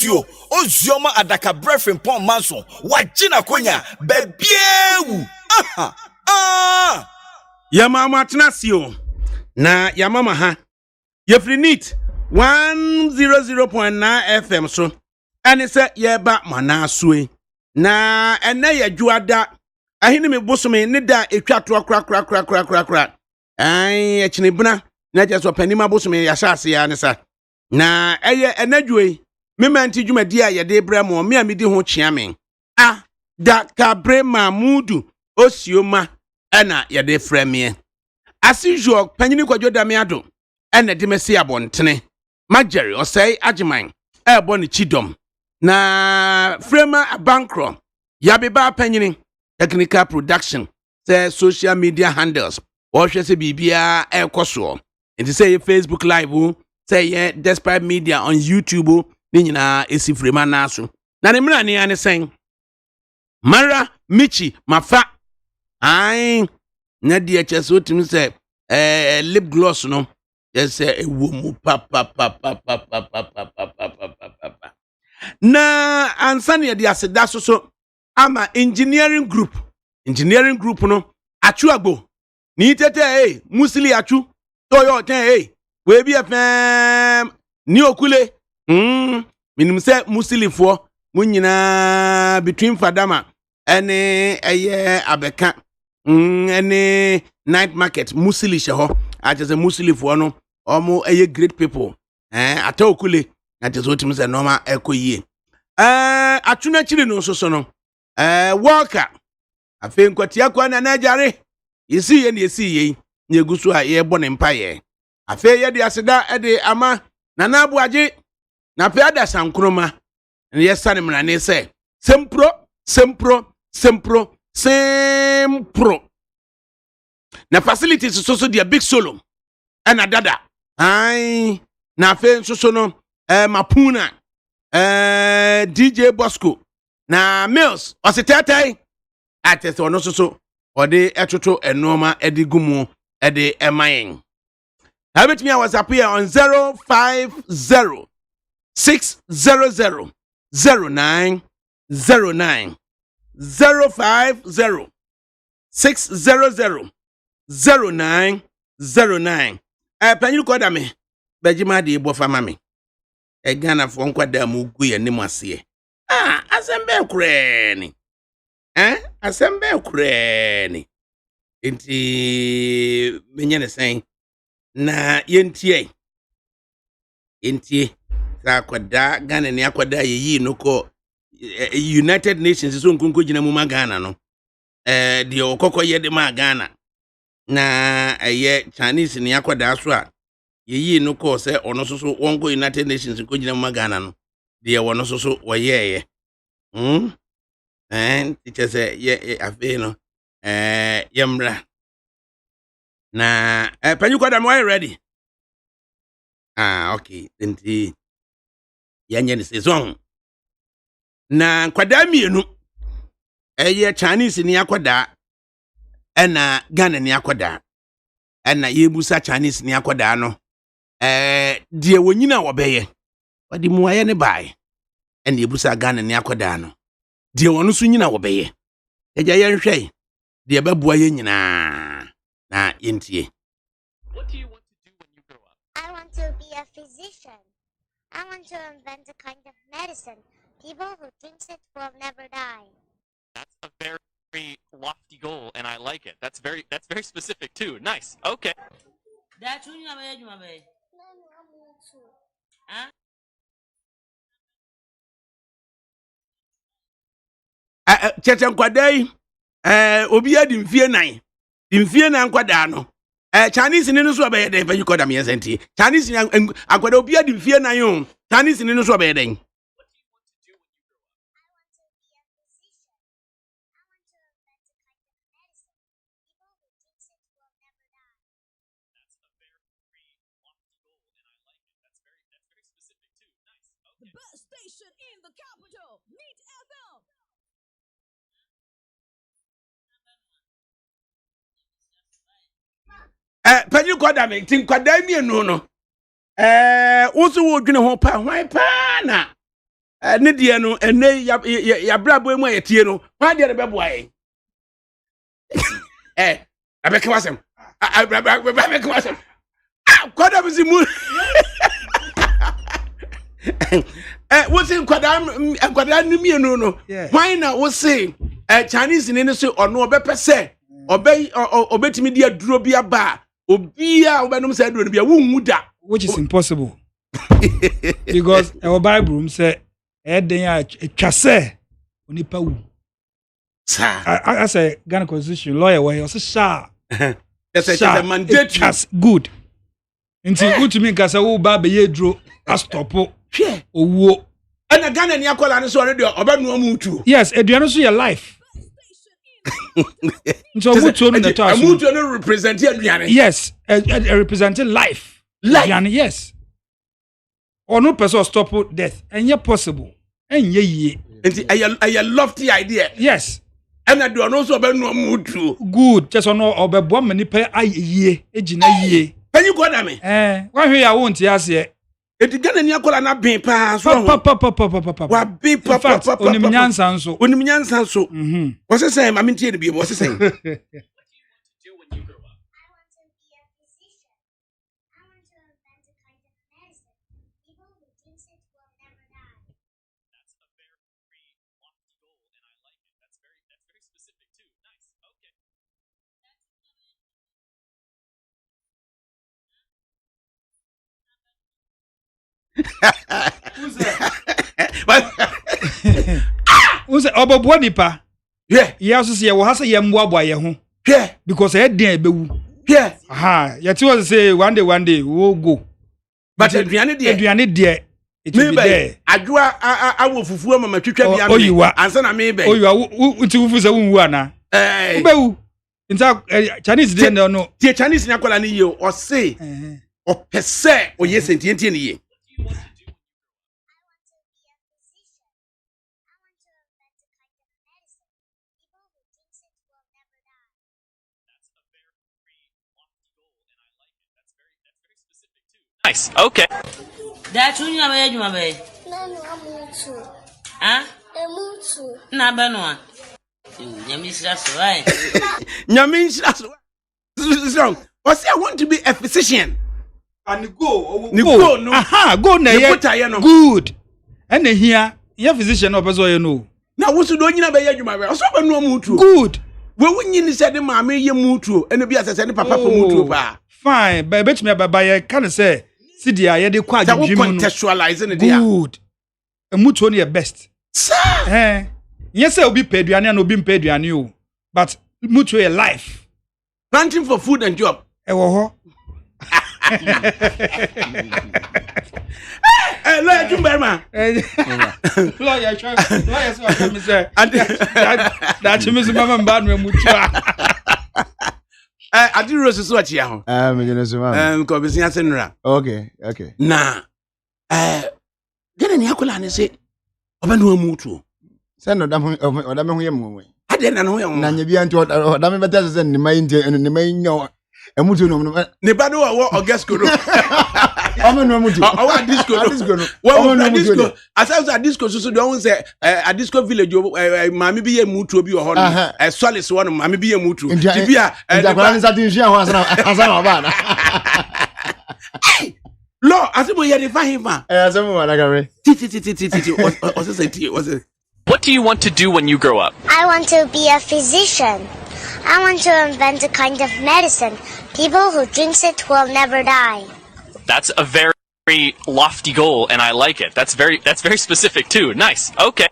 Tio, Ozioma ADAKABRI FRIMPONG MANSO, Wajina Konya, Bebiewu. Yamama Tnasio, na Yamama ha. Yefrinit 100.9 FM so. And it's a yeba manaswe. Na ene ya juada. Ahini me bosume nida etwa kra. Ai echinibuna na jeso panima bosume ya shase ya nesa. Na eye enadwe mema nti dwumadi a yede bra mo me amidi ho chiame. ADAKABRI Mamudu Osioma ena yede fremie. As usual panyini kwadwo dame ado ena de mesi abontene. Majeri osai agiman ebo ne chidom. Na frema bankro yabeba panyini technical production say social media handles or say bibia ekoso. Nti say Facebook live say despite media on YouTube ni nyina esi frema naso. Na ne mra ne ane sen Mara Michi mafa ai na die chese otimi say lip gloss no yes ewo mu pa na ansane ye dia seda so ama engineering group no achu agbo ni tete musili achu toyo ten we bi fm ni okule minim say musilifo munyina between fadama ene eye abeka ene night market musili she ho ajese musilifo no omo eye great people ata okule ajese otimi say normal ekoyie atuna chiri no so no walker afi nkwatia kwa na najare yesi ye na yesi ye nyegusu a ye bone mpaye afi ye de aseda ede ama na nabuaje na pe ada sankroma yesane mrane say sempro na facilities so dia big solo na dada ai na fe so no mapuna DJ Bosco na Mills ositetai atese ono so ode etoto enoma edigumu ede emayen habet me WhatsApp here on 050 600 0909 050 600 0909 panyu koda me bejima de ebo fama me Ghana fo nkwada mu gu ye nim ase asembe kureni asembe kureni enti menyane sen na yentie sa kwada Ghana ni akwada yeyi no ko United Nations so nkunko gina mu Ghana no de okoko ye de ma Ghana na Chinese ni akwada so a yeyi no ko se ono so wonko United Nations ko gina mu Ghana no de wono so woyeye teacher say ye afi no yemra na panyu kwada mo ready okay enti yanye ni season na kwada mienu Chinese ni akwada na Ghana ni akwada na yebusa Chinese ni akwada no die wonyina wobeye wadi muaye ne bai ene yebusa Ghana ni akwada no die wono so nyina wobeye eja yenhwe die babua ye nyina na yentie. What do you want to do when you grow up? I want to be a physician. I want to invent a kind of medicine. People who thinks it will never die. That's a very lofty goal, and I like it. That's very specific too. Nice. Okay. That's when you're married, my baby. Huh? Cheche nkwadai obi adi mfie nan nkwada no Chinese ni no so be den panyu koda me yesenti Chinese akwada obi adi mfie nan yo Chinese ni no so be den. The best station in the capital, Meet FM. Panyu koda me tin kwada mienu no wo so wo dwene ho pa hwan pa na ne deɛ no ɛnɛ ya brabo mu ayetie no kwa deɛ be boae abɛka wasɛm abɛka wasɛm kwada bi mu wo se kwada no mienu no why na wo se Chinese ni so ono obepɛ sɛ obetimi dia duro bi aba obia obenum sɛ duro bia wo nwu da, which is impossible. Because our Bible say eden ya twase onipa wu. Sir, I say Ghana constitution lawyer where you say sha. Yes, it's a mandate. That's good. Until good to me because I will buy be dro stop. Hwe Owo. And a Ghana ni akola ni so already obanu amutu. Yes, eduano so your life. So mutu no the task. Amutu no represent eduane. Yes, representing life. Eduane, yes. Or no person stop death. And yet possible. And ye. And a lofty idea. Yes. And I do also obanu amutu. Good. Just on obebo mani pe aye ejina ye. Can you go na me? Why here won't yase. Eti Ghana ni akola na ben pa so. Wa ben pa. Onimnyansa nso. Onimnyansa nso. What's the same? I mean tie be what's the same? Who's that? Obobo nipa. Yeah. He also say we hasa ye mboabo ye ho. Yeah. Because e den ebewu. Yeah. Aha, yet was say one day we'll go. But eduane there. It will be there. Adwa awo fufuo mama twetwa bia me. Ansa na me be. Oyiwa uti wufu se wunwu ana. Ubewu. Inta Chinese dey no. Tie Chinese ni akola ni ye o say. O pese o ye sentie ni ye. Nice. Okay. That's when you have a juma bay. No, amutu. Huh? Amutu. Na benwa. Nyamish that's right. Nyamish that's wrong. I say I want to be a physician. And go. No. Aha, go na ye. Good. And here, your physician no person you know. Now what do you know be adwuma we? So be no mutu. Good. We wonyi ni say de maame ye mutu, ene bi asese ne papa for mutu pa. Fine, but bet me baba ye can say see dia ye de kwa adwuma no. Contextualize ne dia. Good. Mutu no best. Sir. Yes, obi peduane and obi peduane o. But mutu your life. Planting for food and job. Ewo ho. Lawyer Jumberma. Lawyer so me say. That me say mama bad me mutu. Adi Rose so achi ho. Me jeno so ma. Ko bi sin asenra. Okay. Na gene ni akola ne se obanu amutu. Se no dam ho ye mu. Ade na no ye mu. Na nya bia nti odam beta se ni mai nti ni mai nya emutu no ne ba do wo August no. Omo no mutu. Owa disco no. Wo no disco. Asase disco so do won say a disco village maami bi ye mutu obi wo ho no. Solis wo no maami bi ye mutu. Ti bia kwa nsa tin hia ho asana ba na. Lo asebo ye dey find him. Asebo wa ADAKABRI. Ti. What do you want to do when you grow up? I want to be a physician. I want to invent a kind of medicine. People who drinks it will never die. That's a very lofty goal, and I like it. That's very specific too. Nice. Okay.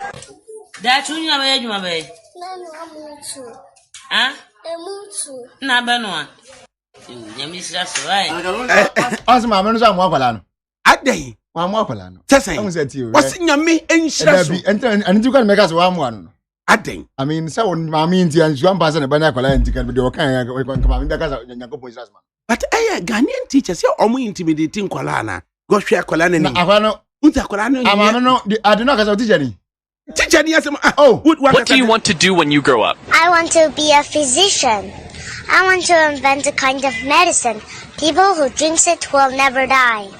That's when you have a juma bay. No, amutu. Huh? Amutu. Na benwa. Nyamish that's right. Asma me no so amoakwala no. Adai. Wa amoakwala no. Sesen. What's nyame enhira so. Enti kwa meka so wa amoa no. Adai. I mean, say on maami nti ansu am pass na bana akwala nti kan be o kan maami beka sa Nyankopon Israel man. But Ghanaian teachers say omo intimidating kwala na. Go hwe akwala na ni. Akwala no. Unta akwala no. Amano no, I do not as teacher ni. Teacher ni asem. What do you want to do when you grow up? I want to be a physician. I want to invent a kind of medicine. People who drinks it will never die.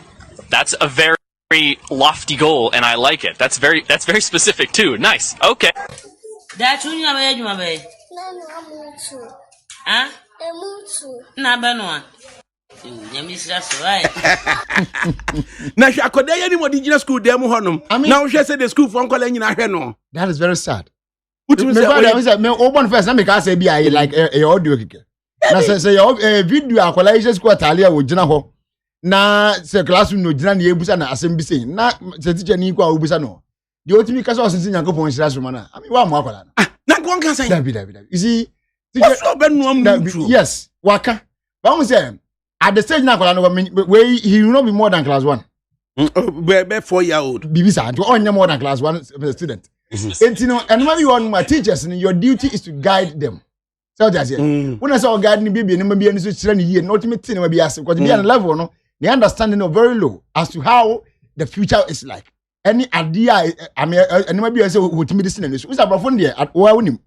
That's a very very lofty goal, and I like it. That's very specific too. Nice. Okay. That you never heard my baby. Ah? Na Benoit. You miss that's right. Na hwe akoda ye ni modi gina school dem honum. Na hwe say the school for nkola nyina hwe no. That is very sad. Utim say me open first na me ka say bi I like a audio kike. Na say your video akola is school atalia wo gina ho. Na say classroom no gina na ebusa na asem bi say na say teacher ni kwa obusa no. The otimi ka so osinsin Yankopon classroom na. I mean wa mo akola na. Na kon kan say. David. You see yes, waka. But say at the stage now, where he will not be more than class 1. 4-year-old. Bibisa, and only more than class 1 student. And you know, and when you want my teachers, and your duty is to guide them. So that's it. When I saw guiding baby, and maybe any such year, not to thing maybe ask because be on level, no, the understanding of very low as to how the future is like. Any idea, I mean, and maybe I say what me this is. Who's about there at Owanim?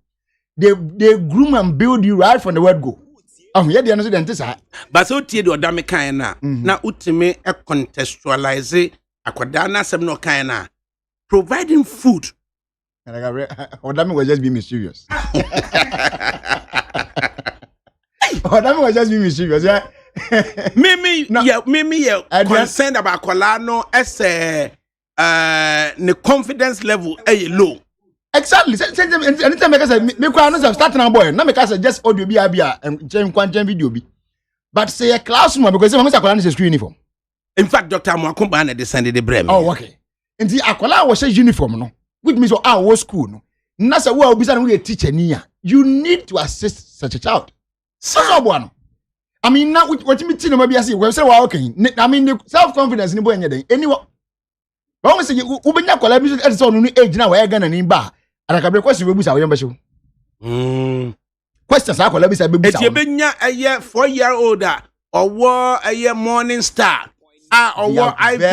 They groom and build you right from the word go. Yeah, the answer is but so tie do da me kan na utime e contextualize akwada na sem no kan na providing food. And Odami was just being mischievous. Odami was just being mischievous, yeah. Mimi concerned about Kolano as the confidence level low. Exactly. Anytime I say me kwa no start na boy. Na me ka say just audio bi abia and video bi. But say a classroom because say akwala na school uniform. In fact, Dr. Mwakumba na descended the brem. Oh, okay. Nti akwala wo say uniform no. Which means wo school no. Na say wo obisa na we teacher ni ya. You need to assist such a child. So no. I mean now what me tin no be say we say wa okay. I mean the self confidence ni boy nya den. Anyone. But we say ubenya akwala bi so say no age na we ga na ni ba. ADAKABRI question we busa we yamba show. Questions akola bi say be busa. E benya aye 4-year-old owo aye morning star. Owo IB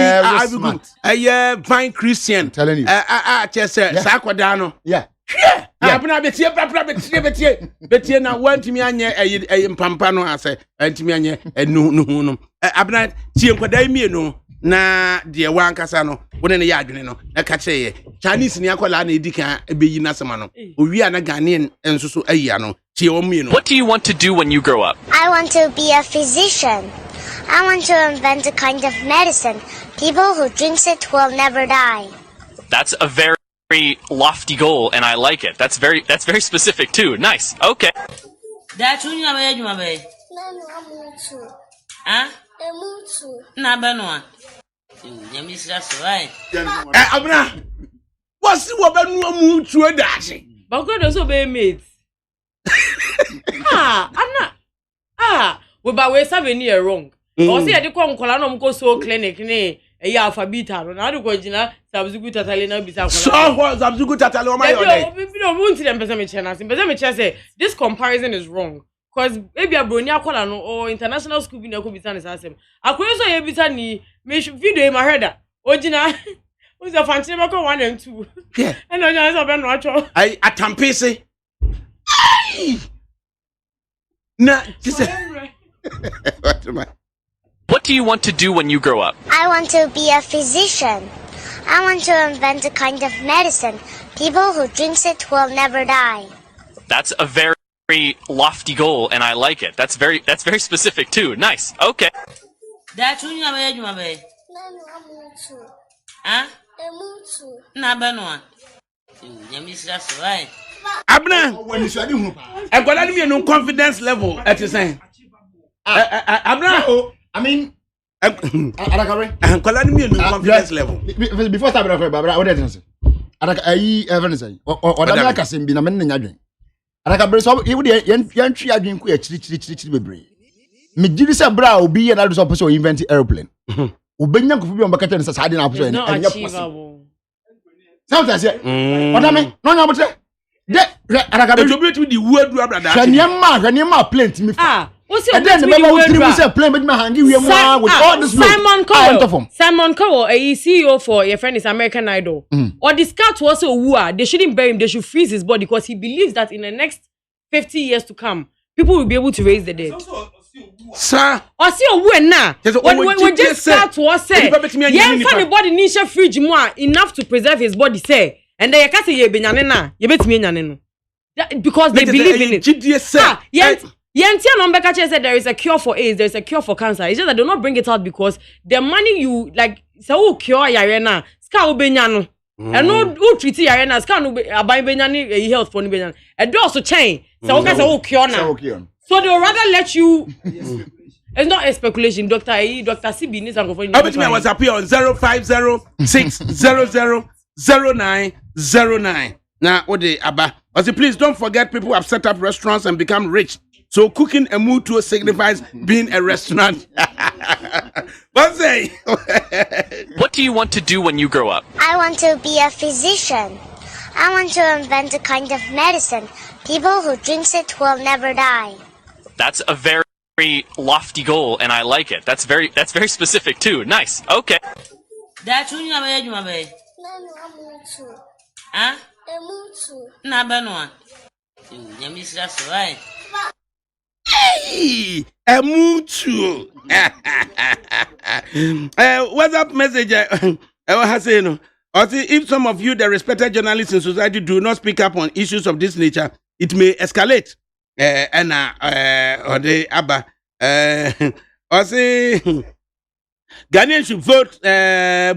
aye Vine Christian. Telling you. Chese sa akoda no. Yeah. Abuna betie na wantimi anye aye mpampa no ase antimi anye no. Abuna tie nkoda mi no. Na de wankasa no wona ne ya adwene no na ka kire Chinese ni akola na edika ebeyi na sema no owi ana Ghanaian enso so ayia no tie wo mi no. What do you want to do when you grow up? I want to be a physician. I want to invent a kind of medicine. People who drinks it will never die. That's a very lofty goal, and I like it. That's very specific too. Nice. Okay. That you never heard my baby. Ah? Na Benoit. You miss that's right. Abuna. What's what Benoit mutu dashi? But God also be mates. Anna. We ba we 7 year wrong. O say dey come kola no mko so clinic ni e ya alphabeta no. Na do go gina subzugu tatale na bisa kola. So what subzugu tatale o my your We don't want them person me chena. Person me say this comparison is wrong. Because maybe a brony akola no or international school bi na ko bisa ne sasem. Akoyo so ye bisa ni me video in my header. Ogina who's a fancy make 1 and 2. Yeah. And no just open no acho. I atampese. Na just What do you want to do when you grow up? I want to be a physician. I want to invent a kind of medicine. People who drinks it will never die. That's a very lofty goal, and I like it. That's very specific too. Nice. Okay. That you never heard my baby. Ah? Na Benoit. You miss that's right. Abna. I got no confidence level at the same. Abna. I mean ADAKABRI. I'm calling me no confidence level. Before start Barbara, what did you say? ADAKABRI ever say. Or that kasim bi na men nya dwen. ADAKABRI so e wo de yantwi adwen ko ya chiri bebre. Me gidi se bra obi ye na do so person invent airplane. Obenya kofu bi on bakata ne sa ade na person and possible. Sometimes odame no nya botre. De ADAKABRI to be to the word brother. Hwanyema plane mi fa. And then the plane with all this Simon Cowell, a CEO for your friend is American Idol. Or this cat was a wooer. They shouldn't bury him. They should freeze his body because he believes that in the next 50 years to come, people will be able to raise the dead. Sir. Or see a win now. We just start to us say. Yeah, funny body needs a fridge more enough to preserve his body, say. And they can't say ye benyanena. You bet me nyaneno. Because they believe in it. Yentia Nombeka said there is a cure for AIDS, there is a cure for cancer. It's just that they don't bring it out because the money you like so cure yarena, ska ubenyano. And no treat yarena, ska no buy benyani health for benyano. And do also chain. So okay, cure now. So they will rather let you. It's not a speculation, Dr. CB needs to go for you. I was up here on 0506000909. Now, Ode Abba. I say, please don't forget people have set up restaurants and become rich. So cooking a mutuo signifies being a restaurant. What's say? What do you want to do when you grow up? I want to be a physician. I want to invent a kind of medicine. People who drinks it will never die. That's a very lofty goal, and I like it. That's very specific too. Nice. Okay. That's when you huh? Na benwa. You miss that's right. Hey, a mutuo. What's up, message? If some of you, the respected journalists in society, do not speak up on issues of this nature, it may escalate. Or the Abba. Or say, Ghanaians should vote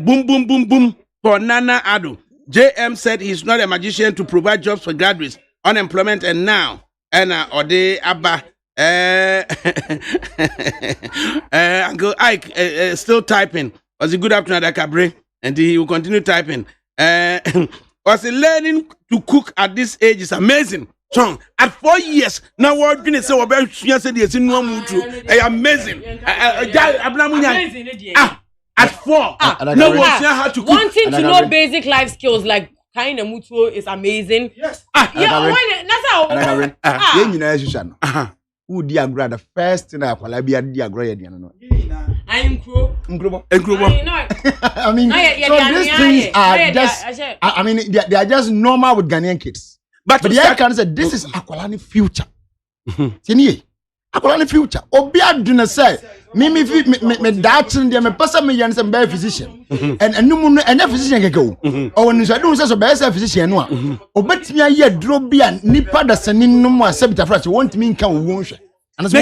boom, boom, boom, boom for Nana Addo. JM said he's not a magician to provide jobs for graduates, unemployment, and now. Or the Abba. Uncle Ike still typing. Was it good afternoon, ADAKABRI? And he will continue typing. Was learning to cook at this age is amazing. So at 4 years, now we're going to say about amazing. At 4, no one how to cook. Wanting to know basic life skills like kind of mutuo is amazing. Yes. Yeah, that's how. Who diagram the first thing I call be a diagram. I'm cool. I mean, so these things are just. I mean, they are just normal with Ghanaian kids. But the other can say this is Akwalani future. Tini, Akwalani future. Obia do not say me doctor me person me yan some physician. And no and physician can go. Or when you do say so best physician no. Obet me a year drop be an nipa da sanin no mo accept afraid want me can won hwe. And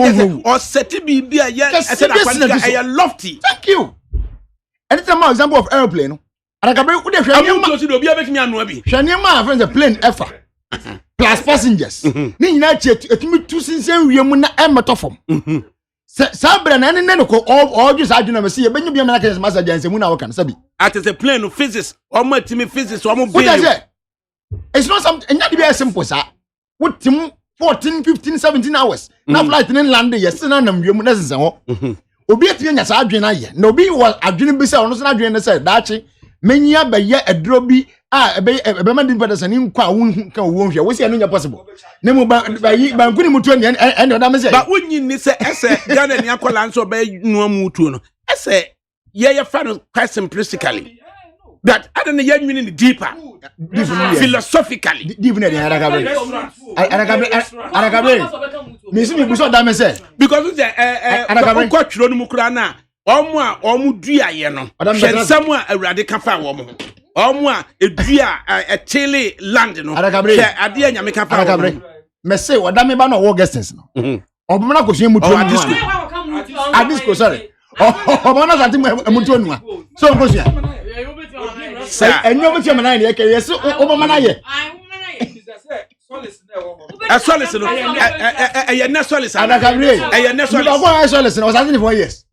or set be a year I said I lofty. Thank you. Anytime example of airplane. ADAKABRI who dey hwe close to obi make me anu abi. Hwe my friend the plane ever. Plus passengers. Ni nyina etumi tu sinsen wiem na emetofom. Sabra na ne ko all just aduna me see e benyu bia me na kan message ansemu na wokan sabi. At is a plane of physics or my team physics or what is it? It's not something not be simple sir. What team 14 15 17 hours. Na flight in land yes na nam wiem na sense ho. Obi atumi nya sa adwene aye. Na obi was adwene bi say ono so na adwene ne say daachi menya ba ye adro bi ebe man din pedersen in kwa won kan won hwe wo se no nya possible ne mu ba nkuni mutu ne and oda me say ba wonyi ni se ese Ghana ni akola nso ba nu amutu no ese ye fa no quite simplistically that I don't know you meaning deeper philosophically deep in the ADAKABRI me see me bu so da me say because the ko twiro no mu kura na omu duaye no hwensam a awurade ka fa wo mo omu a edua etele land no ADAKABRI ade anyame ka fa wo ADAKABRI me say oda me ba no wo guestings no obumna ko hwe mutu no adisco sorry obumna sa tim mutu no so ko hwe say enyo mutu me na ye ke yes obumna na ye Solis no ye na solis ADAKABRI ye na solis you go solis no was 4 years.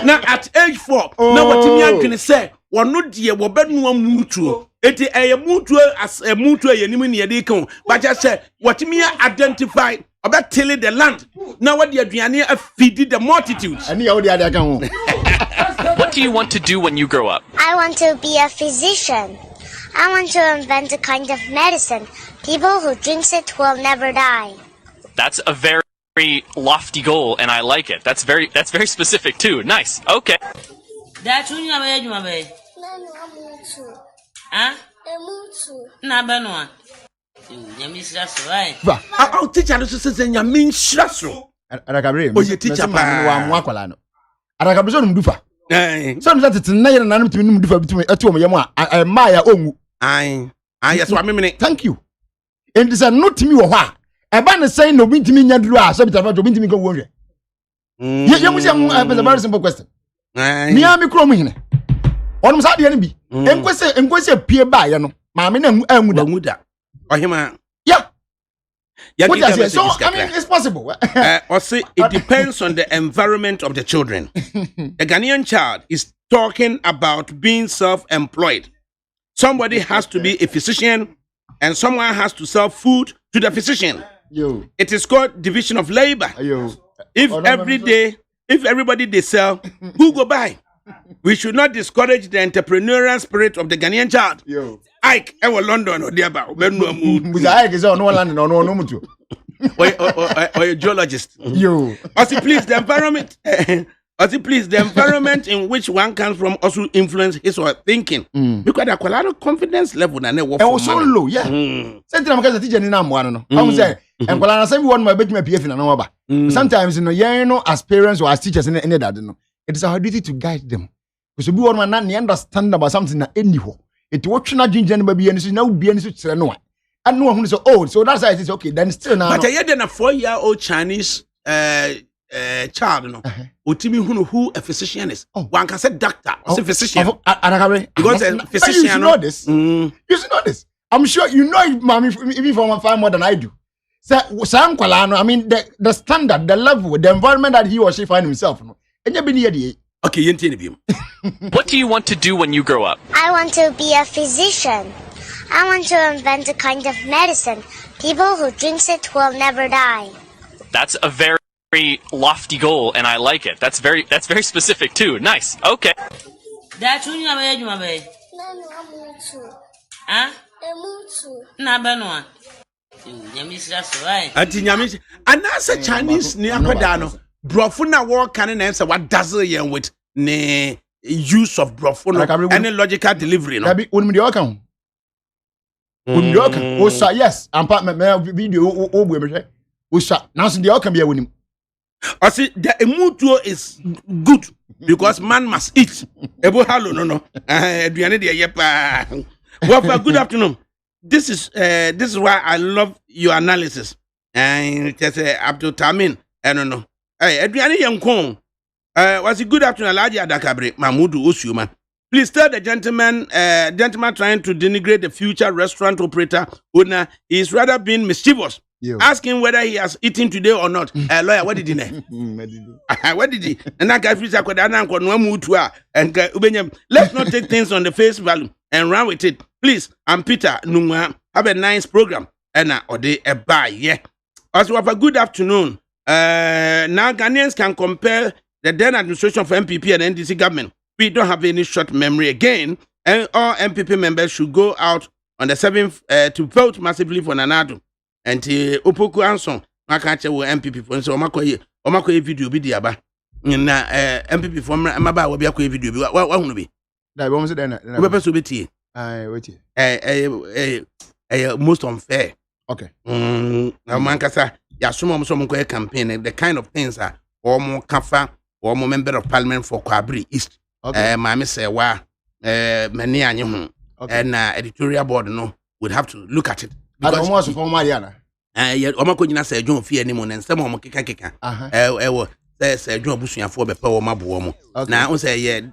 Now at age 4, now what me can say, one no dear wo benu amutuo. Eti eye mutuo as a mutuo ye nimu ne de kan. But just say what me identify about tilling the land. Now what the aduane feed the multitudes. What do you want to do when you grow up? I want to be a physician. I want to invent a kind of medicine. People who drinks it will never die. That's a very lofty goal, and I like it. That's very specific too. Nice. Okay. That's when you huh? Na benwa. You miss that's right. I'll teach you to say you mean shraso. Adakabri. Oh, you teacher pa. Wa mwakwala no. Adakabri so ndufa. Eh. So nzati na yena nanum timi ndufa bitumi etu omo yemu a ma ya onwu. Aye. Yes, wa me. Thank you. And this are not timi wo ho a. Eba ne say no bintimi nyaduru a so bitafa to bintimi ko wonhwe. Ye mu say a very simple question. Aye. Mi ami kro mu hene. Onum sa de ne bi. Enkwese pie ba ye no. Ma me na anwu da. Ohima. Yeah. What I say? So I mean, it's possible. Also, it depends on the environment of the children. A Ghanaian child is talking about being self-employed. Somebody has to be a physician, and someone has to sell food to the physician. Yo. It is called division of labor. Yo. If everybody they sell, who go buy? We should not discourage the entrepreneurial spirit of the Ghanaian child. Yo. Ike, I was London or there, but Ike is on no land, no mutu. Or a geologist. Yo. Also, please, the environment. The environment in which one comes from also influence his or her thinking. Because there are a lot of confidence level and they work for so low, yeah. Sometimes because the teacher ni na mwano no. How say? And when I say we want my bet me PF na no ba. Sometimes you know, as parents or as teachers in that no. It is our duty to guide them. Because we want man understand about something na anyhow. It what na ginger no be any so na be any so tire no. And no one so old. So that's why it is okay. Then still now. But I then a 4-year-old Chinese child no. Otimi who a physician is. One can say doctor or physician. Because a physician. You should know this. You should know this. I'm sure you know it, mommy, even for far more than I do. Sam Kwalano, I mean the standard, the level, the environment that he or she find himself. Okay, What do you want to do when you grow up? I want to be a physician. I want to invent a kind of medicine. People who drinks it will never die. That's a very lofty goal, and I like it. That's very specific too. Nice. Okay. That's when you have my baby. Huh? Nabano. Ati nyamish anasa Chinese ni akwada no brofo na work can answer what does it with ne use of brofo no any logical delivery no Abi onimi de okan onimi de okan o sa yes ampa me video o bu emehwe o sa now so de okan bia wonim I see the emutuo is good because man must eat ebo hallo no aduane de yepa well good afternoon. This is why I love your analysis. And just Abdul Tamin, I don't know. Hey, Adriani Yankon. Was it good afternoon, Alaji ADAKABRI, Mahmudu Usuma. Please tell the gentleman trying to denigrate the future restaurant operator owner is rather being mischievous. Ask him whether he has eaten today or not. Lawyer, what did he know? What did he? And that guy feels like and let's not take things on the face value and run with it. Please, I'm Peter Nunga. Have a nice program. And Ode a bye. Yeah. Also, have a good afternoon. Now Ghanaians can compare the then administration of MPP and NDC government. We don't have any short memory again. And all MPP members should go out on the 7th to vote massively for Nanado. And Opoku Anson, I can't tell MPP for so Omako video be diaba. Na MPP for Maba will be a video. What will be? That one was then. Weapons will be tea. Wait. Most unfair. Okay. Mankasa, ya some campaign, the kind of things are or more kafa or more member of parliament for Kwabri East. Okay. Mami say wa many anyu and editorial board no would have to look at it. Because almost for Mariana. Omako nyina say John fear ni mo na nsem omo keka. Say John busuafo be pe wo mabo mo. Na say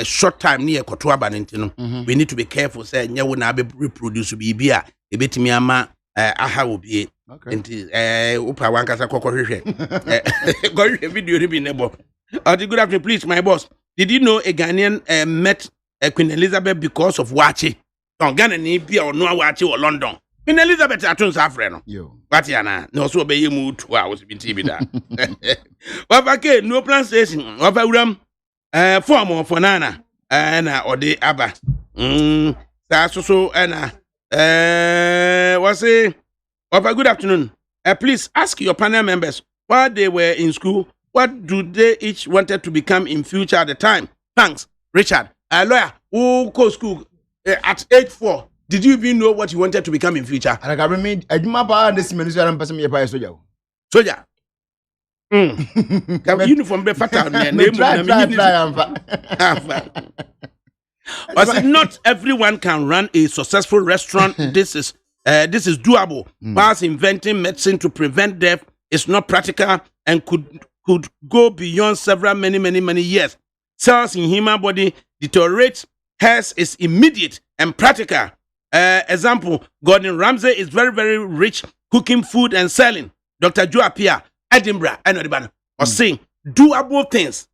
short time near Kotoaba Nintino. We need to be careful. Say, nya will not be reproduce bibia. A bit me ama aha will be. Okay. Upa wankasa kokorishe. Go video ribi nebo. Good afternoon, please, my boss. Did you know a Ghanaian met Queen Elizabeth because of Wachi? Don't Ghana ni bia or no Wachi or London. Queen Elizabeth atun safreno. Yo. Watiana no so be mu 2 hours bin TV da. Wapake no plan station. Wapa uram form for nana na ode aba so na was say good afternoon. Please ask your panel members while they were in school what do they each wanted to become in future at the time. Thanks, Richard. Lawyer who go school at age 4. Did you even know what you wanted to become in future? I remember I do my part this minister and person me soldier. Soldier. Uniform be fatal man. But not everyone can run a successful restaurant. This is doable. Whilst inventing medicine to prevent death is not practical and could go beyond several many years. Cells in human body deteriorate. Hers is immediate and practical. Example: Gordon Ramsay is very rich cooking food and selling. Dr. Joe Appiah, Edinburgh, and everybody are saying doable things.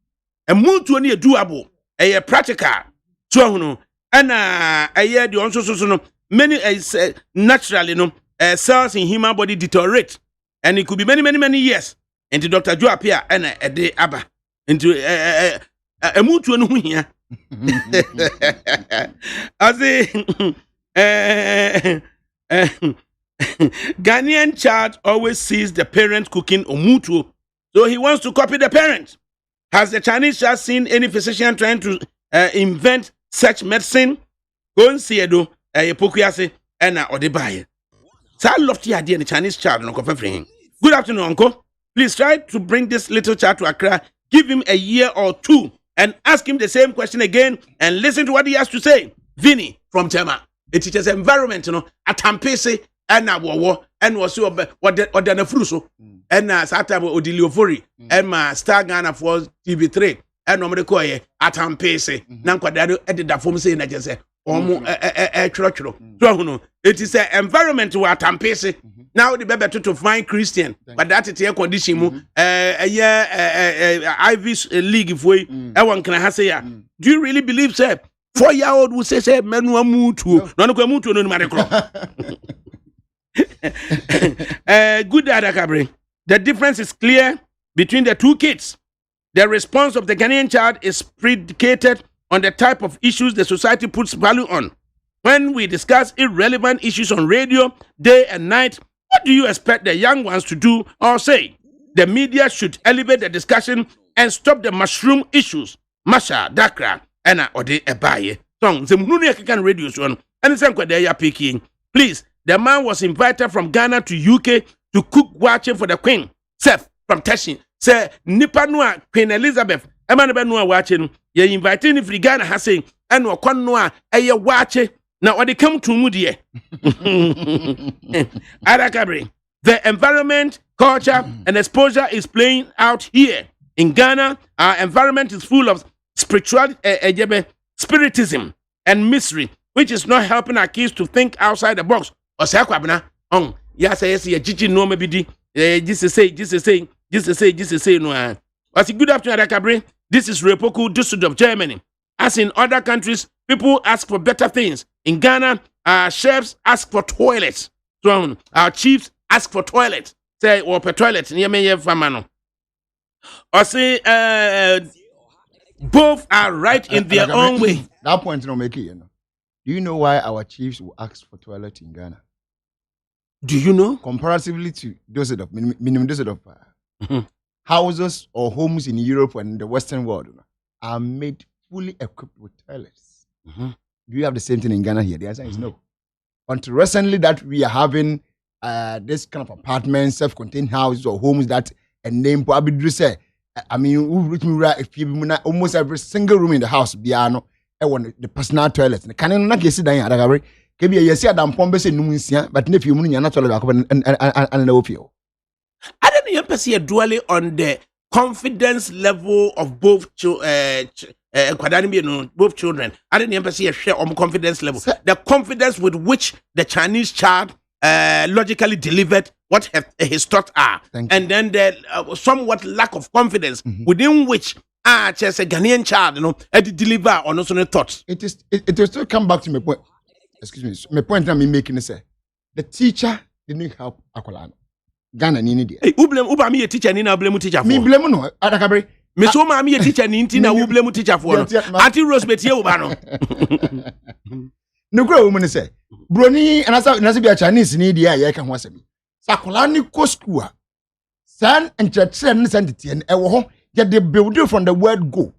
And more to any doable, a practical. So and a year the also so many naturally cells in human body deteriorate, and it could be many years. Into Dr. Joe Appiah and a day abba into a move to a here. As Ghanaian child always sees the parent cooking omutu, so he wants to copy the parent. Has the Chinese child seen any physician trying to invent such medicine? Go and see Edo, Pokuyase, and Odebaye. So I love the idea the Chinese child. Good afternoon, Uncle. Please try to bring this little child to Accra, give him a year or two, and ask him the same question again, and listen to what he has to say. Vinny from Tema. It teaches environment, at Tampese, and Wawa, and was what the Fruso, and Satabo Odiliofori, and my Star Ghana for TV3, and Nomadekoye, at Tampese, Nanquadado, edited that form saying, I just say, it is an environment where Tampese. Now the better to find Christian, but that is a condition. Ivy League if we one can say, do you really believe, sir? 4-year-old will say, men will move to no matter. Good ADAKABRI. The difference is clear between the two kids. The response of the Ghanaian child is predicated on the type of issues the society puts value on. When we discuss irrelevant issues on radio, day and night, what do you expect the young ones to do or say? The media should elevate the discussion and stop the mushroom issues. Masha, Dakra, and Ode Ebaye. Song, the Mununia can radio one, and the same they are picking. Please, the man was invited from Ghana to UK to cook watching for the Queen. Seth from Teshin. Say, Nipanua, Queen Elizabeth, Emmanuel Benua watching. You're inviting if Ghana has saying, and Wakonua, a year watching. Now, when they come to Moody, ADAKABRI, the environment, culture, and exposure is playing out here. In Ghana, our environment is full of spiritism and mystery, which is not helping our kids to think outside the box. Or say, yes, Gigi no maybe just say, no. What's good afternoon, ADAKABRI? This is Repoku, Düsseldorf, Germany. As in other countries, people ask for better things. In Ghana, our chefs ask for toilets. So our chiefs ask for toilets. Say, or per toilet. Or say, both are right in their own way. That point no make it. Do you know why our chiefs will ask for toilet in Ghana? Do you know? Comparatively to Düsseldorf, minimum Düsseldorf, houses or homes in Europe and the Western world are made fully equipped with toilets. Do you have the same thing in Ghana here? The answer is no. Until recently that we are having this kind of apartments, self-contained houses or homes that a name probably say, I mean, almost every single room in the house, the personal toilets. The canon not sit down ADAKABRI. Can be a yes, Adam Pombe say no, but if you money, you're not toilet and no feel. I don't even see a dwelling on the confidence level of both both children. I didn't even see a share on confidence level. The confidence with which the Chinese child logically delivered what his thoughts are. And then the somewhat lack of confidence within which just a Ghanaian child, deliver on also thoughts. It will still come back to my point. Excuse me. My point I'm making is the teacher didn't help Akolano. Ghana ni dia. Who blame me a teacher ni na blame teacher for? Me blame no ADAKABRI. Me so ma me a teacher ni na who blame teacher for? Auntie Rose betie wo ba no. No grow woman say. Broni and as be a Chinese ni dia ye ka ho asem. Sakolani ko school. San and church entity and ewo ho get the building from the word go.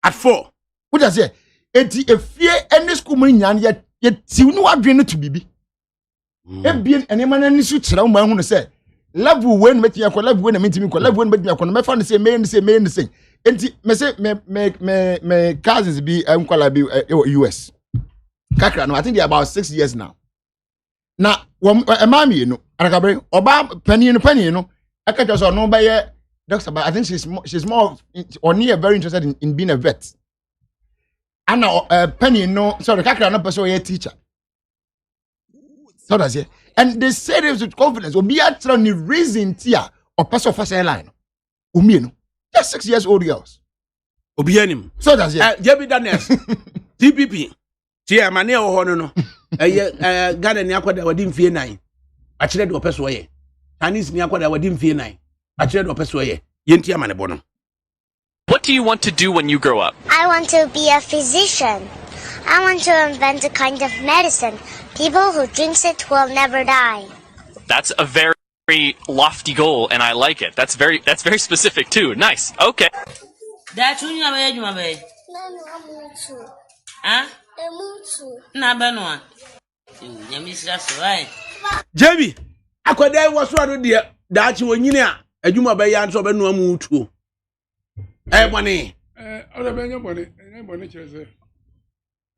At 4. What I say? Enti efie any school man nyan ye ti no adwene to bibi. Ebien enema na ni su kira wo ma hu no say level when met me level when meet me level when met me me fan say me say enti me say me cousins be kwala be US kakra no I think they about 6 years now na mami no ADAKABRI oba pani no aka just no buy doctor but I think she's more or near very interested in being a vet and penny no sorry kakra no person a teacher so that's it and they say this with confidence obi atra ni reason tia or person first airline umi no just 6 years old girls obi anim so that's it Jebi Daniels TPP tia mane wo ho no Ghana ni akwada wadi mfie 9 akire de opeso ye Chinese ni akwada wadi mfie 9 akire de opeso ye yentia mane bono. What do you want to do when you grow up? I want to be a physician. I want to invent a kind of medicine. People who drinks it will never die. That's a very lofty goal, and I like it. That's very specific too. Nice. Okay. That's when you're ready, my baby. No, Huh? I'm Na benwa. You miss that's right. Jebi akwada wo so ado de daachi wonyini a adwuma be ya nso be no amu tuo bone Ora be bone chirese.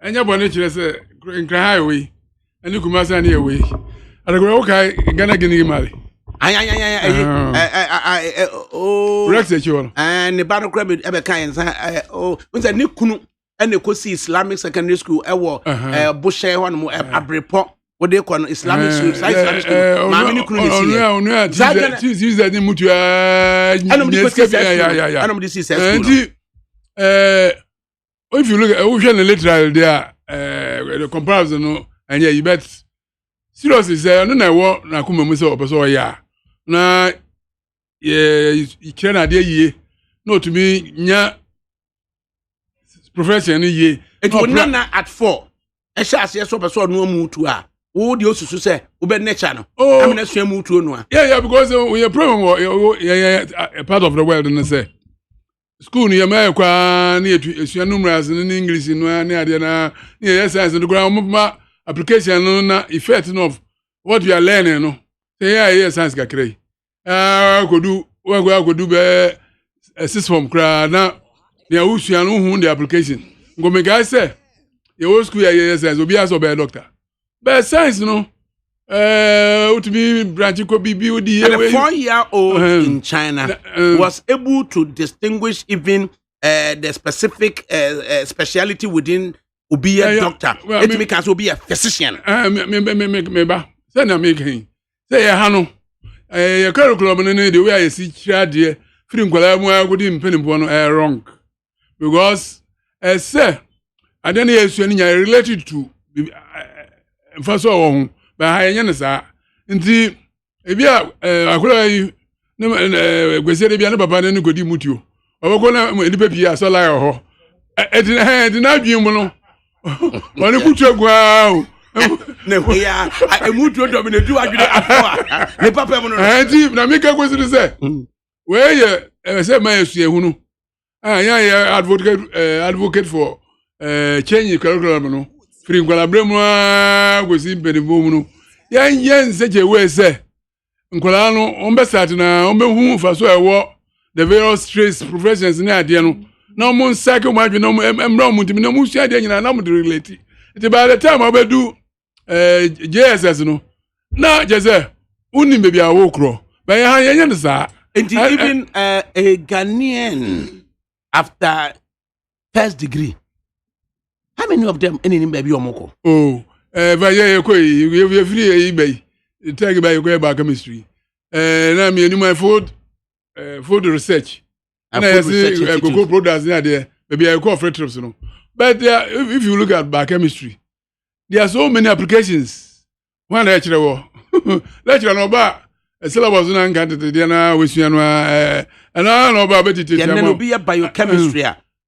Enya bone chirese nkra highway. Ani kumasa na ewe. ADAKABRI okay Ghana gini mari. Oh Rex echiwo. Ne ba no kra be be kan oh unza ne kunu ene kosi Islamic secondary school ewo Bushe ho no Abrepo wo de ko no Islamic school Islamic school ma me ne kunu ne si onu ti za ni mutu anom di kosi anom di si school if you look at Electoral there the comparison no and yeah you bet seriously say no na wo na kuma mu say opeso ya na you can ade yie no to me nya profession ye it would na at 4 e sha ase so opeso no mu tu a wo de osusu say wo be nature no am na so mu tu no a yeah because we are problem a part of the world and say school ni yama kwa na esua numerals ni English no na ade na na science no ground application no na effect of what you are learning no say yeah science ka krai kodu be assist from kra na ya usua no hu the application go me guys say your school yeah science obi aso be doctor but science no to be branch ko bibi odi and a 4-year-old in China was able to distinguish even the specific speciality within obi a doctor it me can be a physician me ba say na me kan say ya ha no your curriculum no the way I see chade free nkwala mu agodi mpenimpo no wrong because say adene yesu ni nya related to mfaso wo ba ha yenye ne sa nti ebia akura yi ne gwesere bia ne papa ne godi mutuo oboko na edipa pia so la ho edina adwin mu no woni kutu gwa ne ho ya emutuo do me ne du adwene afa ne papa mu no nti na me ka kwesiri se we ye se ma yesu ehunu ya advocate for change curriculum no free nkwala mu gosi mpenibo mu no yen se je we se nkwala no ombe start na ombe hu fa so ewo the various trades professions ni ade no na mo nsake mo adwe na mo emra mo ntimi na mo hua ade nyina na mo relate it by the time obedu JSS no na jeze unim be bia wo kro ba ya yen ne sa and even a Ghanaian after first degree how many of them any baby omoko ba ye ko you free e bay take by go biochemistry na me any food research and I say cocoa products na there maybe I call fruit trips no but if you look at biochemistry there are so many applications one lecturer lecturer no ba syllabus na nkante there na we sua no and no ba betiti there no be a biochemistry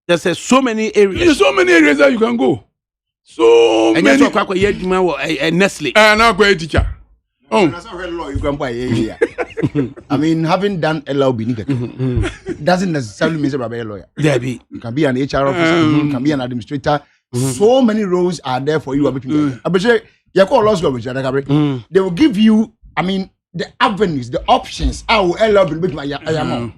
there's so many areas that you can go so and many you talk about your Nestle na kwa teacher that's not law you can buy here. I mean, having done LLB doesn't necessarily mean you're a lawyer. Debbie, you can be an HR officer, you can be an administrator. So many roles are there for you. But you call law school, they will give you. I mean, the avenues, the options. I will allow